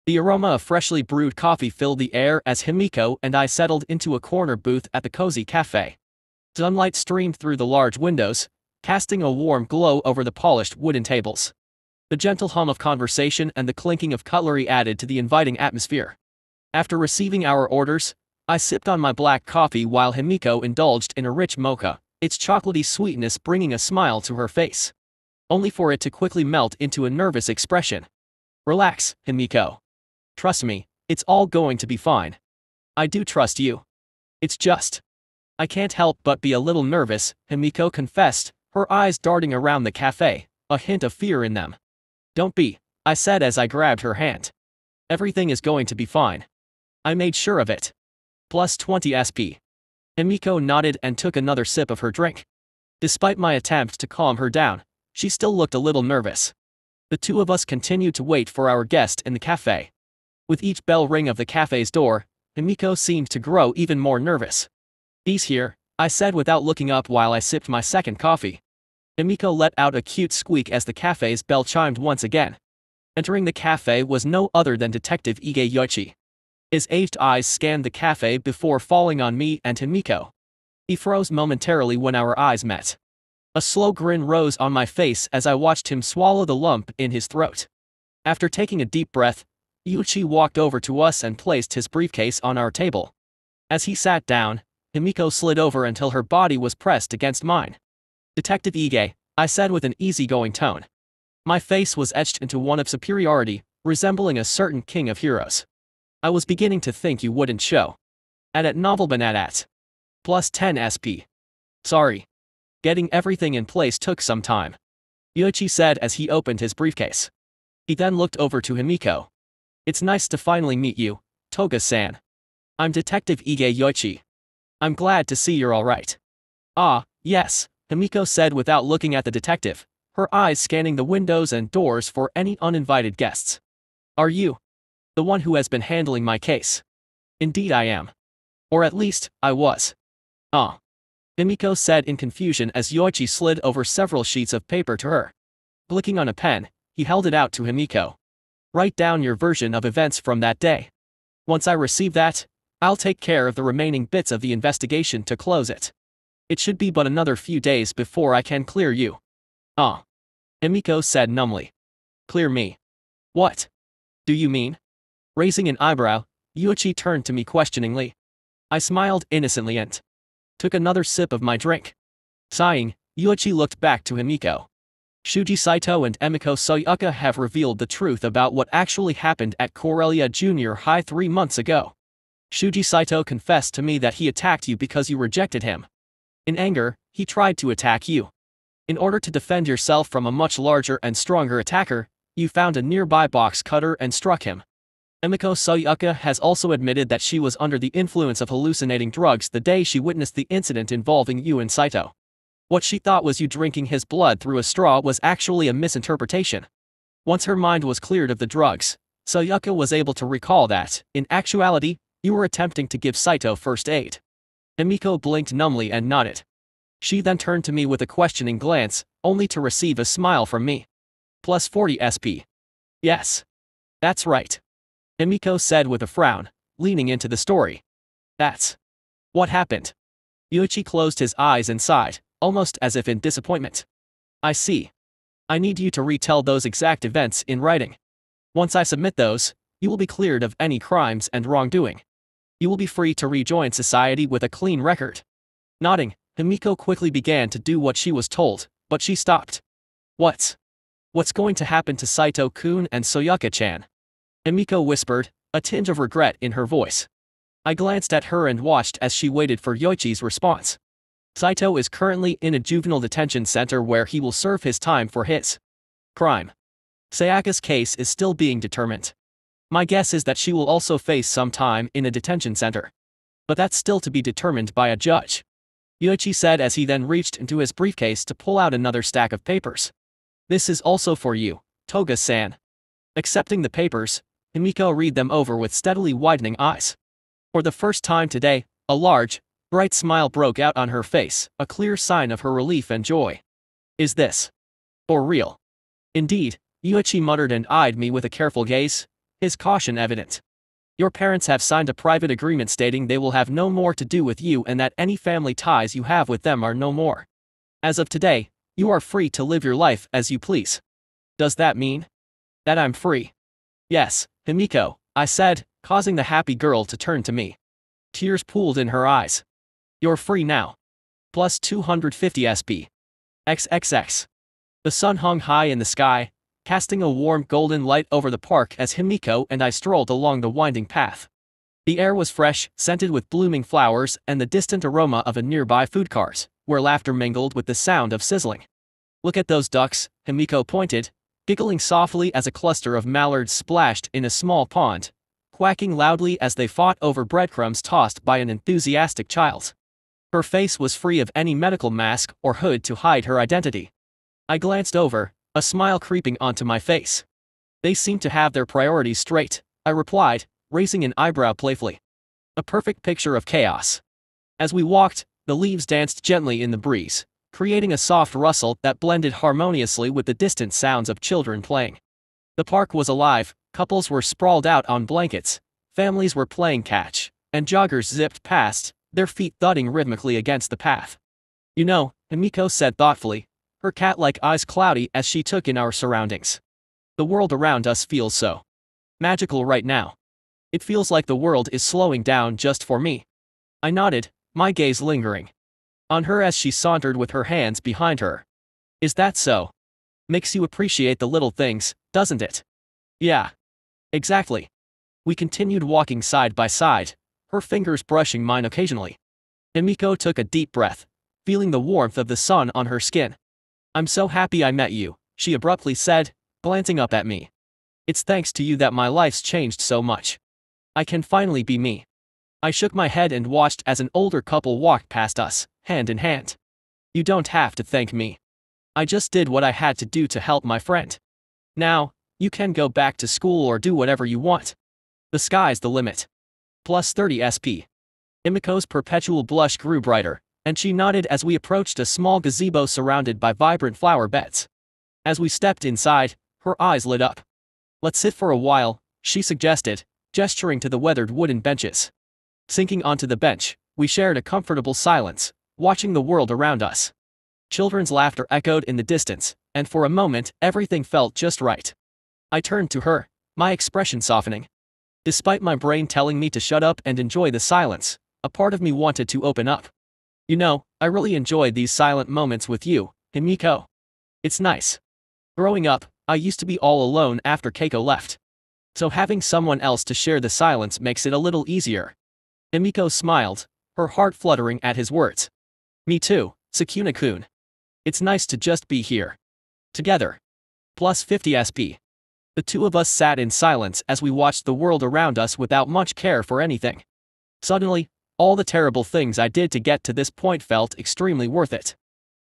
The aroma of freshly brewed coffee filled the air as Himiko and I settled into a corner booth at the cozy cafe. Sunlight streamed through the large windows, casting a warm glow over the polished wooden tables. The gentle hum of conversation and the clinking of cutlery added to the inviting atmosphere. After receiving our orders, I sipped on my black coffee while Himiko indulged in a rich mocha, its chocolatey sweetness bringing a smile to her face. Only for it to quickly melt into a nervous expression. Relax, Himiko. Trust me, it's all going to be fine. I do trust you. It's just. I can't help but be a little nervous, Himiko confessed, her eyes darting around the cafe, a hint of fear in them. Don't be, I said as I grabbed her hand. Everything is going to be fine. I made sure of it. Plus 20 SP. Himiko nodded and took another sip of her drink. Despite my attempt to calm her down, she still looked a little nervous. The two of us continued to wait for our guest in the cafe. With each bell ring of the cafe's door, Himiko seemed to grow even more nervous. He's here, I said without looking up while I sipped my second coffee. Himiko let out a cute squeak as the cafe's bell chimed once again. Entering the cafe was no other than Detective Ige Yoichi. His aged eyes scanned the cafe before falling on me and Himiko. He froze momentarily when our eyes met. A slow grin rose on my face as I watched him swallow the lump in his throat. After taking a deep breath, Yuichi walked over to us and placed his briefcase on our table. As he sat down, Himiko slid over until her body was pressed against mine. Detective Ige, I said with an easygoing tone. My face was etched into one of superiority, resembling a certain king of heroes. I was beginning to think you wouldn't show. At novel banadat. Plus 10 SP. Sorry. Getting everything in place took some time. Yuichi said as he opened his briefcase. He then looked over to Himiko. It's nice to finally meet you, Toga-san. I'm Detective Ige Yoichi. I'm glad to see you're alright. Ah, yes, Himiko said without looking at the detective, her eyes scanning the windows and doors for any uninvited guests. Are you the one who has been handling my case? Indeed I am. Or at least, I was. Himiko said in confusion as Yoichi slid over several sheets of paper to her. Clicking on a pen, he held it out to Himiko. Write down your version of events from that day. Once I receive that, I'll take care of the remaining bits of the investigation to close it. It should be but another few days before I can clear you. Himiko said numbly. Clear me? What do you mean? Raising an eyebrow, Yuichi turned to me questioningly. I smiled innocently and took another sip of my drink. Sighing, Yuichi looked back to Himiko. Shuji Saito and Emiko Soyuka have revealed the truth about what actually happened at Corellia Junior High 3 months ago. Shuji Saito confessed to me that he attacked you because you rejected him. In anger, he tried to attack you. In order to defend yourself from a much larger and stronger attacker, you found a nearby box cutter and struck him. Emiko Soyuka has also admitted that she was under the influence of hallucinating drugs the day she witnessed the incident involving you and Saito. What she thought was you drinking his blood through a straw was actually a misinterpretation. Once her mind was cleared of the drugs, Soyuka was able to recall that, in actuality, you were attempting to give Saito first aid. Himiko blinked numbly and nodded. She then turned to me with a questioning glance, only to receive a smile from me. Plus 40 SP. Yes. That's right. Himiko said with a frown, leaning into the story. That's what happened. Yuichi closed his eyes and sighed, almost as if in disappointment. I see. I need you to retell those exact events in writing. Once I submit those, you will be cleared of any crimes and wrongdoing. You will be free to rejoin society with a clean record. Nodding, Himiko quickly began to do what she was told, but she stopped. What's going to happen to Saito-kun and Soyuka-chan? Himiko whispered, a tinge of regret in her voice. I glanced at her and watched as she waited for Yoichi's response. Saito is currently in a juvenile detention center where he will serve his time for his crime. Sayaka's case is still being determined. My guess is that she will also face some time in a detention center. But that's still to be determined by a judge. Yoichi said as he then reached into his briefcase to pull out another stack of papers. This is also for you, Toga-san. Accepting the papers, Himiko read them over with steadily widening eyes. For the first time today, a large, bright smile broke out on her face, a clear sign of her relief and joy. Is this for real? Indeed, Yuichi muttered and eyed me with a careful gaze, his caution evident. Your parents have signed a private agreement stating they will have no more to do with you and that any family ties you have with them are no more. As of today, you are free to live your life as you please. Does that mean that I'm free? Yes, Himiko, I said, causing the happy girl to turn to me. Tears pooled in her eyes. You're free now. Plus 250 SP. XXX. The sun hung high in the sky, casting a warm golden light over the park as Himiko and I strolled along the winding path. The air was fresh, scented with blooming flowers and the distant aroma of a nearby food cart, where laughter mingled with the sound of sizzling. Look at those ducks, Himiko pointed, giggling softly as a cluster of mallards splashed in a small pond, quacking loudly as they fought over breadcrumbs tossed by an enthusiastic child. Her face was free of any medical mask or hood to hide her identity. I glanced over, a smile creeping onto my face. They seem to have their priorities straight, I replied, raising an eyebrow playfully. A perfect picture of chaos. As we walked, the leaves danced gently in the breeze, creating a soft rustle that blended harmoniously with the distant sounds of children playing. The park was alive, couples were sprawled out on blankets, families were playing catch, and joggers zipped past, their feet thudding rhythmically against the path. You know, Himiko said thoughtfully, her cat-like eyes cloudy as she took in our surroundings. The world around us feels so magical right now. It feels like the world is slowing down just for me. I nodded, my gaze lingering on her as she sauntered with her hands behind her. Is that so? Makes you appreciate the little things, doesn't it? Yeah. Exactly. We continued walking side by side, her fingers brushing mine occasionally. Himiko took a deep breath, feeling the warmth of the sun on her skin. I'm so happy I met you, she abruptly said, glancing up at me. It's thanks to you that my life's changed so much. I can finally be me. I shook my head and watched as an older couple walked past us, hand in hand. You don't have to thank me. I just did what I had to do to help my friend. Now, you can go back to school or do whatever you want. The sky's the limit. Plus 30 SP. Himiko's perpetual blush grew brighter, and she nodded as we approached a small gazebo surrounded by vibrant flower beds. As we stepped inside, her eyes lit up. Let's sit for a while, she suggested, gesturing to the weathered wooden benches. Sinking onto the bench, we shared a comfortable silence, watching the world around us. Children's laughter echoed in the distance, and for a moment everything felt just right. I turned to her, my expression softening. Despite my brain telling me to shut up and enjoy the silence, a part of me wanted to open up. You know, I really enjoyed these silent moments with you, Himiko. It's nice. Growing up, I used to be all alone after Keiko left. So having someone else to share the silence makes it a little easier. Himiko smiled, her heart fluttering at his words. Me too, Sukuna-kun. It's nice to just be here. Together. Plus 50 SP. The two of us sat in silence as we watched the world around us without much care for anything. Suddenly, all the terrible things I did to get to this point felt extremely worth it.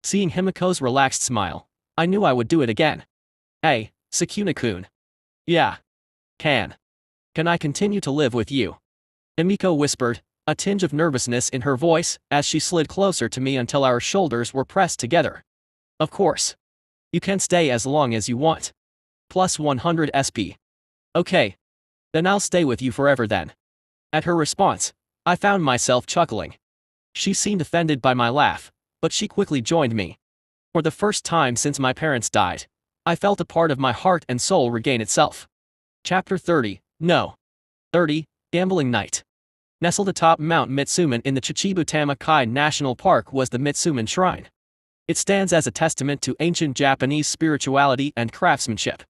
Seeing Himiko's relaxed smile, I knew I would do it again. Hey, Sukuna-kun. Yeah. Can I continue to live with you? Himiko whispered, a tinge of nervousness in her voice as she slid closer to me until our shoulders were pressed together. Of course. You can stay as long as you want. Plus 100 SP. Okay. Then I'll stay with you forever then. At her response, I found myself chuckling. She seemed offended by my laugh, but she quickly joined me. For the first time since my parents died, I felt a part of my heart and soul regain itself. Chapter 30, No. 30, Gambling Night. Nestled atop Mount Mitsuman in the Chichibu Tamakai National Park was the Mitsuman Shrine. It stands as a testament to ancient Japanese spirituality and craftsmanship.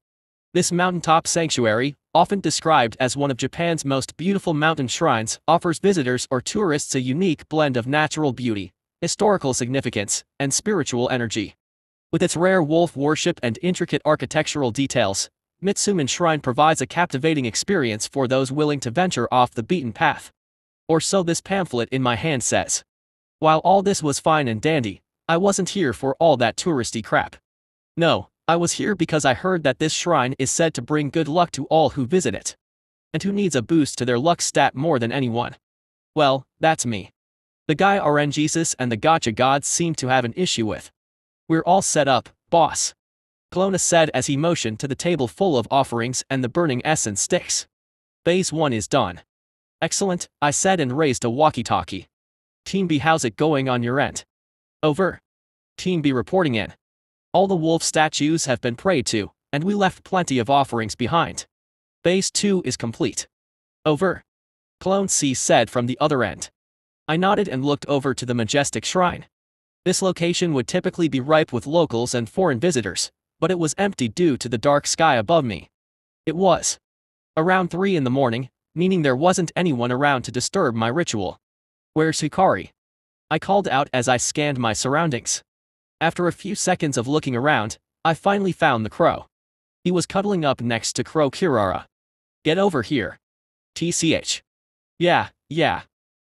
This mountaintop sanctuary, often described as one of Japan's most beautiful mountain shrines, offers visitors or tourists a unique blend of natural beauty, historical significance, and spiritual energy. With its rare wolf worship and intricate architectural details, Mitsuman Shrine provides a captivating experience for those willing to venture off the beaten path. Or so this pamphlet in my hand says. While all this was fine and dandy, I wasn't here for all that touristy crap. No, I was here because I heard that this shrine is said to bring good luck to all who visit it. And who needs a boost to their luck stat more than anyone? Well, that's me. The guy RNGesus and the Gacha gods seem to have an issue with. We're all set up, boss. Clona said as he motioned to the table full of offerings and the burning essence sticks. Phase 1 is done. Excellent, I said and raised a walkie-talkie. Team B, how's it going on your end? Over. Team B reporting in. All the wolf statues have been prayed to, and we left plenty of offerings behind. Phase 2 is complete. Over. Clone C said from the other end. I nodded and looked over to the majestic shrine. This location would typically be ripe with locals and foreign visitors, but it was empty due to the dark sky above me. It was around 3 in the morning, meaning there wasn't anyone around to disturb my ritual. Where's Hikari? I called out as I scanned my surroundings. After a few seconds of looking around, I finally found the crow. He was cuddling up next to Crow Kirara. Get over here. TCH. Yeah.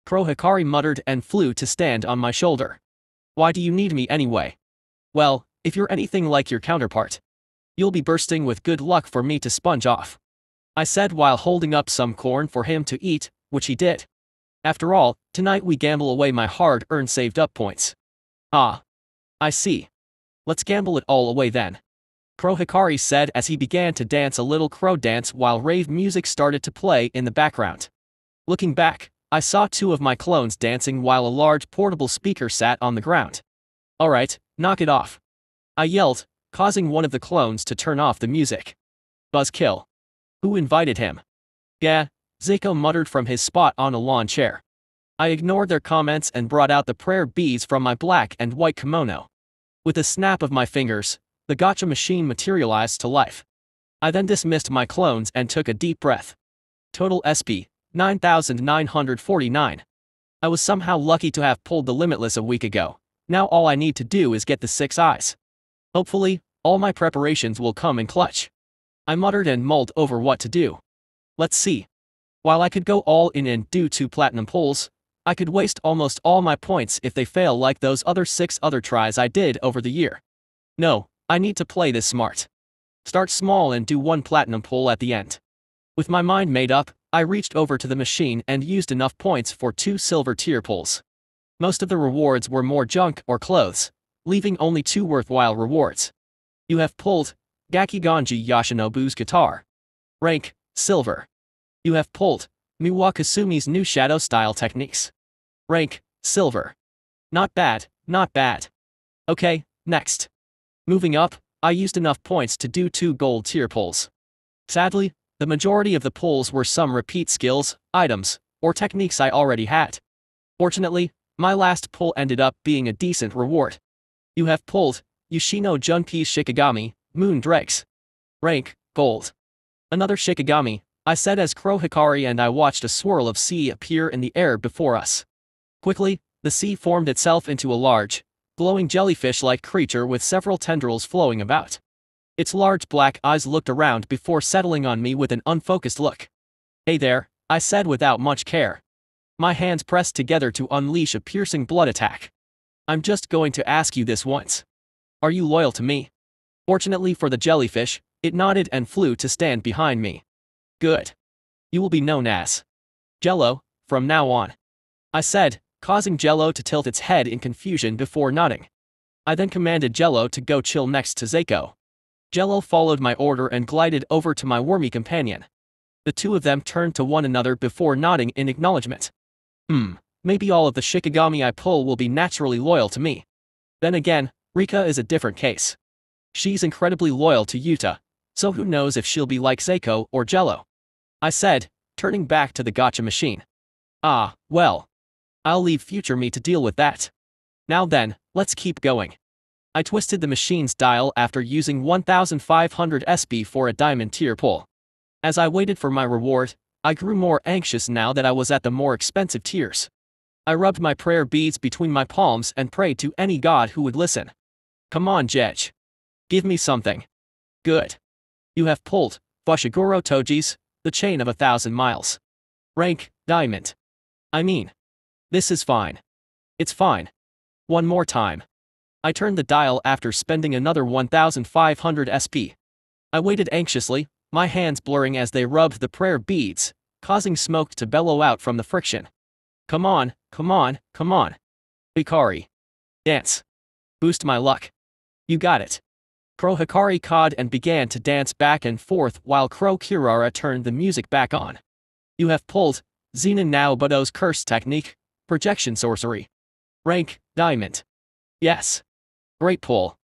Crow Hikari muttered and flew to stand on my shoulder. Why do you need me anyway? Well, if you're anything like your counterpart, you'll be bursting with good luck for me to sponge off. I said while holding up some corn for him to eat, which he did. After all, tonight we gamble away my hard-earned saved-up points. Ah. I see. Let's gamble it all away then. Crow Hikari said as he began to dance a little crow dance while rave music started to play in the background. Looking back, I saw 2 of my clones dancing while a large portable speaker sat on the ground. Alright, knock it off. I yelled, causing one of the clones to turn off the music. Buzzkill. Who invited him? Yeah, Zico muttered from his spot on a lawn chair. I ignored their comments and brought out the prayer beads from my black and white kimono. With a snap of my fingers, the gacha machine materialized to life. I then dismissed my clones and took a deep breath. Total SP, 9,949. I was somehow lucky to have pulled the Limitless a week ago. Now all I need to do is get the 6 eyes. Hopefully, all my preparations will come in clutch. I muttered and mulled over what to do. Let's see. While I could go all in and do 2 platinum pulls, I could waste almost all my points if they fail like those other 6 other tries I did over the year. No, I need to play this smart. Start small and do 1 platinum pull at the end. With my mind made up, I reached over to the machine and used enough points for 2 silver tier pulls. Most of the rewards were more junk or clothes, leaving only 2 worthwhile rewards. You have pulled Gakiganji Yoshinobu's guitar. Rank, Silver. You have pulled Miwa Kasumi's new shadow style techniques. Rank, Silver. Not bad, not bad. Okay, next. Moving up, I used enough points to do 2 gold tier pulls. Sadly, the majority of the pulls were some repeat skills, items, or techniques I already had. Fortunately, my last pull ended up being a decent reward. You have pulled Yoshino Junpei's Shikigami, Moon Dregs. Rank, Gold. Another Shikigami, I said as Crow Hikari and I watched a swirl of sea appear in the air before us. Quickly, the sea formed itself into a large, glowing jellyfish-like creature with several tendrils flowing about. Its large black eyes looked around before settling on me with an unfocused look. Hey there, I said without much care. My hands pressed together to unleash a piercing blood attack. I'm just going to ask you this once. Are you loyal to me? Fortunately for the jellyfish, it nodded and flew to stand behind me. Good. You will be known as Jello from now on, I said, causing Jello to tilt its head in confusion before nodding. I then commanded Jello to go chill next to Zeiko. Jello followed my order and glided over to my wormy companion. The two of them turned to one another before nodding in acknowledgement. Maybe all of the Shikigami I pull will be naturally loyal to me. Then again, Rika is a different case. She's incredibly loyal to Yuta, so who knows if she'll be like Zeiko or Jello. I said, turning back to the gacha machine. Ah, well. I'll leave future me to deal with that. Now then, let's keep going. I twisted the machine's dial after using 1500 SP for a diamond tier pull. As I waited for my reward, I grew more anxious now that I was at the more expensive tiers. I rubbed my prayer beads between my palms and prayed to any god who would listen. Come on, Jej. Give me something. Good. You have pulled Fushiguro Toji's The Chain of 1,000 Miles. Rank, Diamond. I mean, this is fine. It's fine. One more time. I turned the dial after spending another 1500 SP. I waited anxiously, my hands blurring as they rubbed the prayer beads, causing smoke to bellow out from the friction. Come on, come on, come on. Hikari. Dance. Boost my luck. You got it. Crow Hikari cawed and began to dance back and forth while Crow Kirara turned the music back on. You have pulled Zenin Naobuto's curse technique, projection sorcery. Rank, Diamond. Yes. Great pull.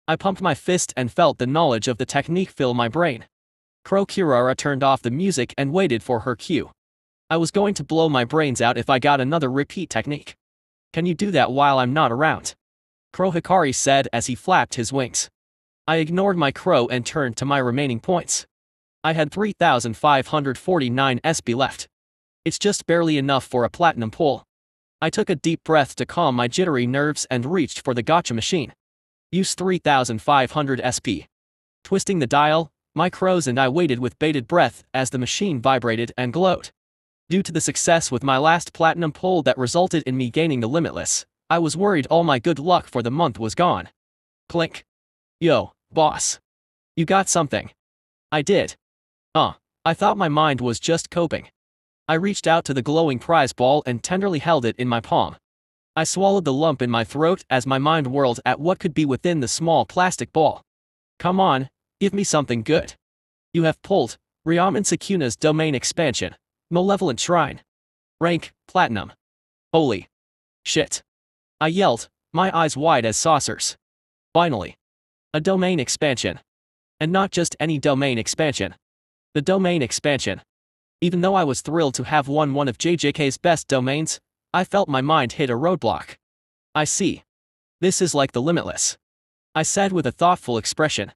I pumped my fist and felt the knowledge of the technique fill my brain. Crow Kirara turned off the music and waited for her cue. I was going to blow my brains out if I got another repeat technique. Can you do that while I'm not around? Crow Hikari said as he flapped his wings. I ignored my crow and turned to my remaining points. I had 3,549 SP left. It's just barely enough for a platinum pull. I took a deep breath to calm my jittery nerves and reached for the gacha machine. Use 3,500 SP. Twisting the dial, my crows and I waited with bated breath as the machine vibrated and glowed. Due to the success with my last platinum pull that resulted in me gaining the limitless, I was worried all my good luck for the month was gone. Clink. Yo, boss. You got something. I did. I thought my mind was just coping. I reached out to the glowing prize ball and tenderly held it in my palm. I swallowed the lump in my throat as my mind whirled at what could be within the small plastic ball. Come on, give me something good. You have pulled Ryaman Sakuna's domain expansion, Malevolent Shrine. Rank, Platinum. Holy shit. I yelled, my eyes wide as saucers. Finally. A domain expansion. And not just any domain expansion. The domain expansion. Even though I was thrilled to have won one of JJK's best domains, I felt my mind hit a roadblock. I see. This is like the limitless. I said with a thoughtful expression.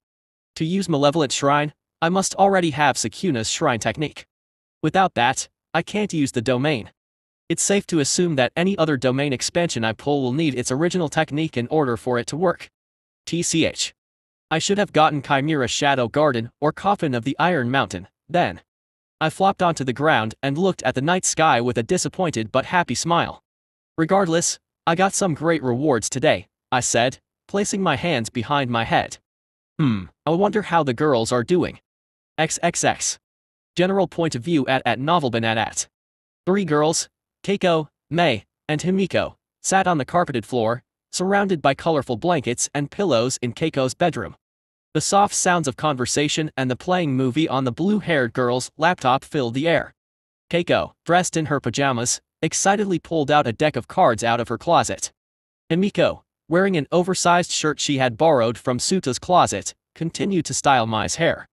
To use Malevolent Shrine, I must already have Sakuna's shrine technique. Without that, I can't use the domain. It's safe to assume that any other domain expansion I pull will need its original technique in order for it to work. TCH. I should have gotten Chimera Shadow Garden or Coffin of the Iron Mountain, then. I flopped onto the ground and looked at the night sky with a disappointed but happy smile. Regardless, I got some great rewards today, I said, placing my hands behind my head. I wonder how the girls are doing. XXX. General point of view at Novelban. 3 girls, Keiko, Mei, and Himiko, sat on the carpeted floor, surrounded by colorful blankets and pillows in Keiko's bedroom. The soft sounds of conversation and the playing movie on the blue-haired girl's laptop filled the air. Keiko, dressed in her pajamas, excitedly pulled out a deck of cards out of her closet. Himiko, wearing an oversized shirt she had borrowed from Suta's closet, continued to style Mai's hair.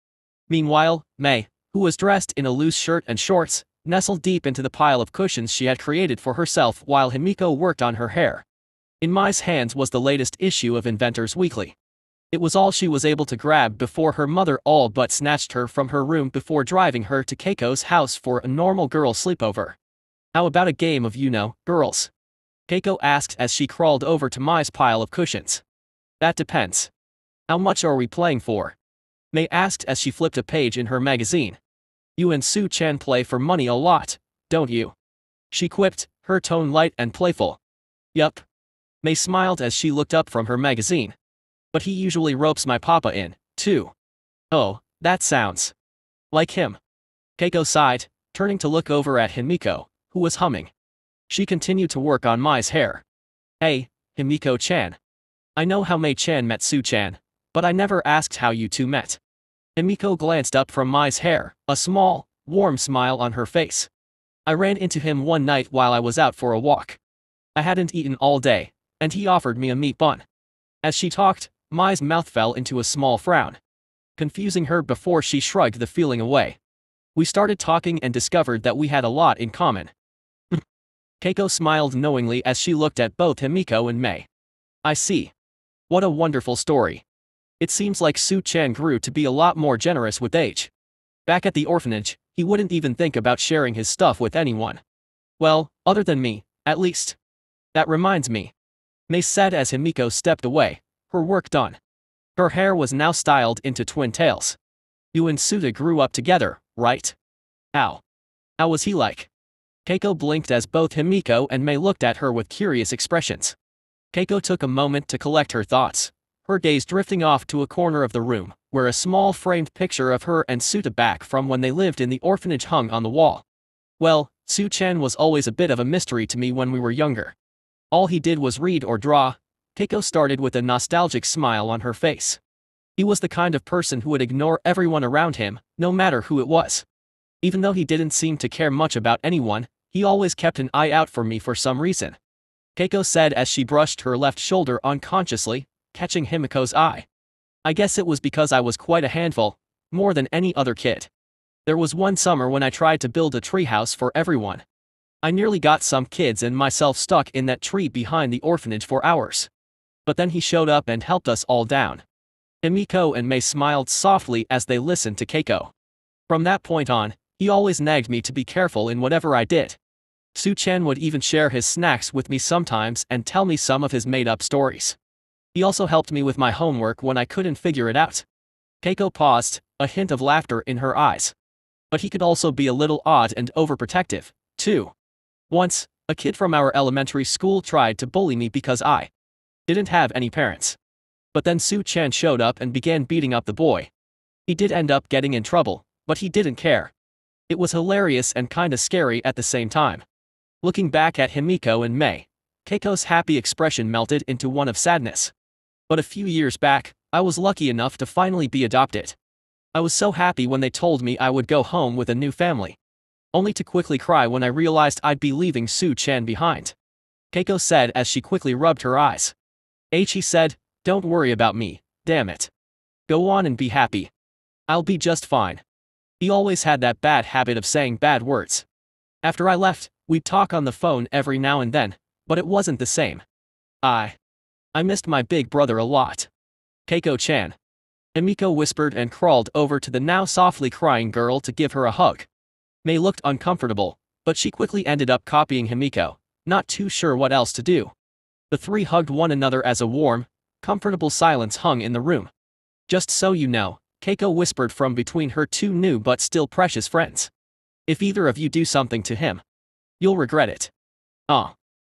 Meanwhile, Mei, who was dressed in a loose shirt and shorts, nestled deep into the pile of cushions she had created for herself while Himiko worked on her hair. In Mai's hands was the latest issue of Inventor's Weekly. It was all she was able to grab before her mother all but snatched her from her room before driving her to Keiko's house for a normal girl sleepover. "How about a game of girls?" Keiko asked as she crawled over to Mai's pile of cushions. "That depends. How much are we playing for?" Mei asked as she flipped a page in her magazine. "You and Su-chan play for money a lot, don't you?" she quipped, her tone light and playful. "Yup." Mei smiled as she looked up from her magazine. "But he usually ropes my papa in, too." "Oh, that sounds like him." Keiko sighed, turning to look over at Himiko, who was humming. She continued to work on Mai's hair. "Hey, Himiko-chan. I know how Mei-chan met Su-chan, but I never asked how you two met." Himiko glanced up from Mai's hair, a small, warm smile on her face. "I ran into him one night while I was out for a walk. I hadn't eaten all day, and he offered me a meat bun." As she talked, Mai's mouth fell into a small frown, confusing her before she shrugged the feeling away. "We started talking and discovered that we had a lot in common." Keiko smiled knowingly as she looked at both Himiko and Mei. "I see. What a wonderful story. It seems like Su-chan grew to be a lot more generous with age. Back at the orphanage, he wouldn't even think about sharing his stuff with anyone. Well, other than me, at least. That reminds me," Mei said as Himiko stepped away, her work done. Her hair was now styled into twin tails. "You and Suta grew up together, right? How was he like?" Keiko blinked as both Himiko and Mei looked at her with curious expressions. Keiko took a moment to collect her thoughts, her gaze drifting off to a corner of the room, where a small framed picture of her and Suta back from when they lived in the orphanage hung on the wall. "Well, Su-chan was always a bit of a mystery to me when we were younger. All he did was read or draw." Keiko started with a nostalgic smile on her face. "He was the kind of person who would ignore everyone around him, no matter who it was. Even though he didn't seem to care much about anyone, he always kept an eye out for me for some reason," Keiko said as she brushed her left shoulder unconsciously, catching Himiko's eye. "I guess it was because I was quite a handful, more than any other kid. There was one summer when I tried to build a treehouse for everyone. I nearly got some kids and myself stuck in that tree behind the orphanage for hours. But then he showed up and helped us all down." Himiko and Mei smiled softly as they listened to Keiko. "From that point on, he always nagged me to be careful in whatever I did. Su-chan would even share his snacks with me sometimes and tell me some of his made-up stories. He also helped me with my homework when I couldn't figure it out." Keiko paused, a hint of laughter in her eyes. "But he could also be a little odd and overprotective, too. Once, a kid from our elementary school tried to bully me because I didn't have any parents. But then Su-chan showed up and began beating up the boy. He did end up getting in trouble, but he didn't care. It was hilarious and kinda scary at the same time." Looking back at Himiko and Mei, Keiko's happy expression melted into one of sadness. "But a few years back, I was lucky enough to finally be adopted. I was so happy when they told me I would go home with a new family. Only to quickly cry when I realized I'd be leaving Su-chan behind," Keiko said as she quickly rubbed her eyes. He said, "Don't worry about me, damn it. Go on and be happy. I'll be just fine." He always had that bad habit of saying bad words. "After I left, we'd talk on the phone every now and then, but it wasn't the same. I missed my big brother a lot. Keiko-chan." Himiko whispered and crawled over to the now softly crying girl to give her a hug. Mei looked uncomfortable, but she quickly ended up copying Himiko, not too sure what else to do. The three hugged one another as a warm, comfortable silence hung in the room. "Just so you know," Keiko whispered from between her two new but still precious friends. "If either of you do something to him, you'll regret it." "Aw."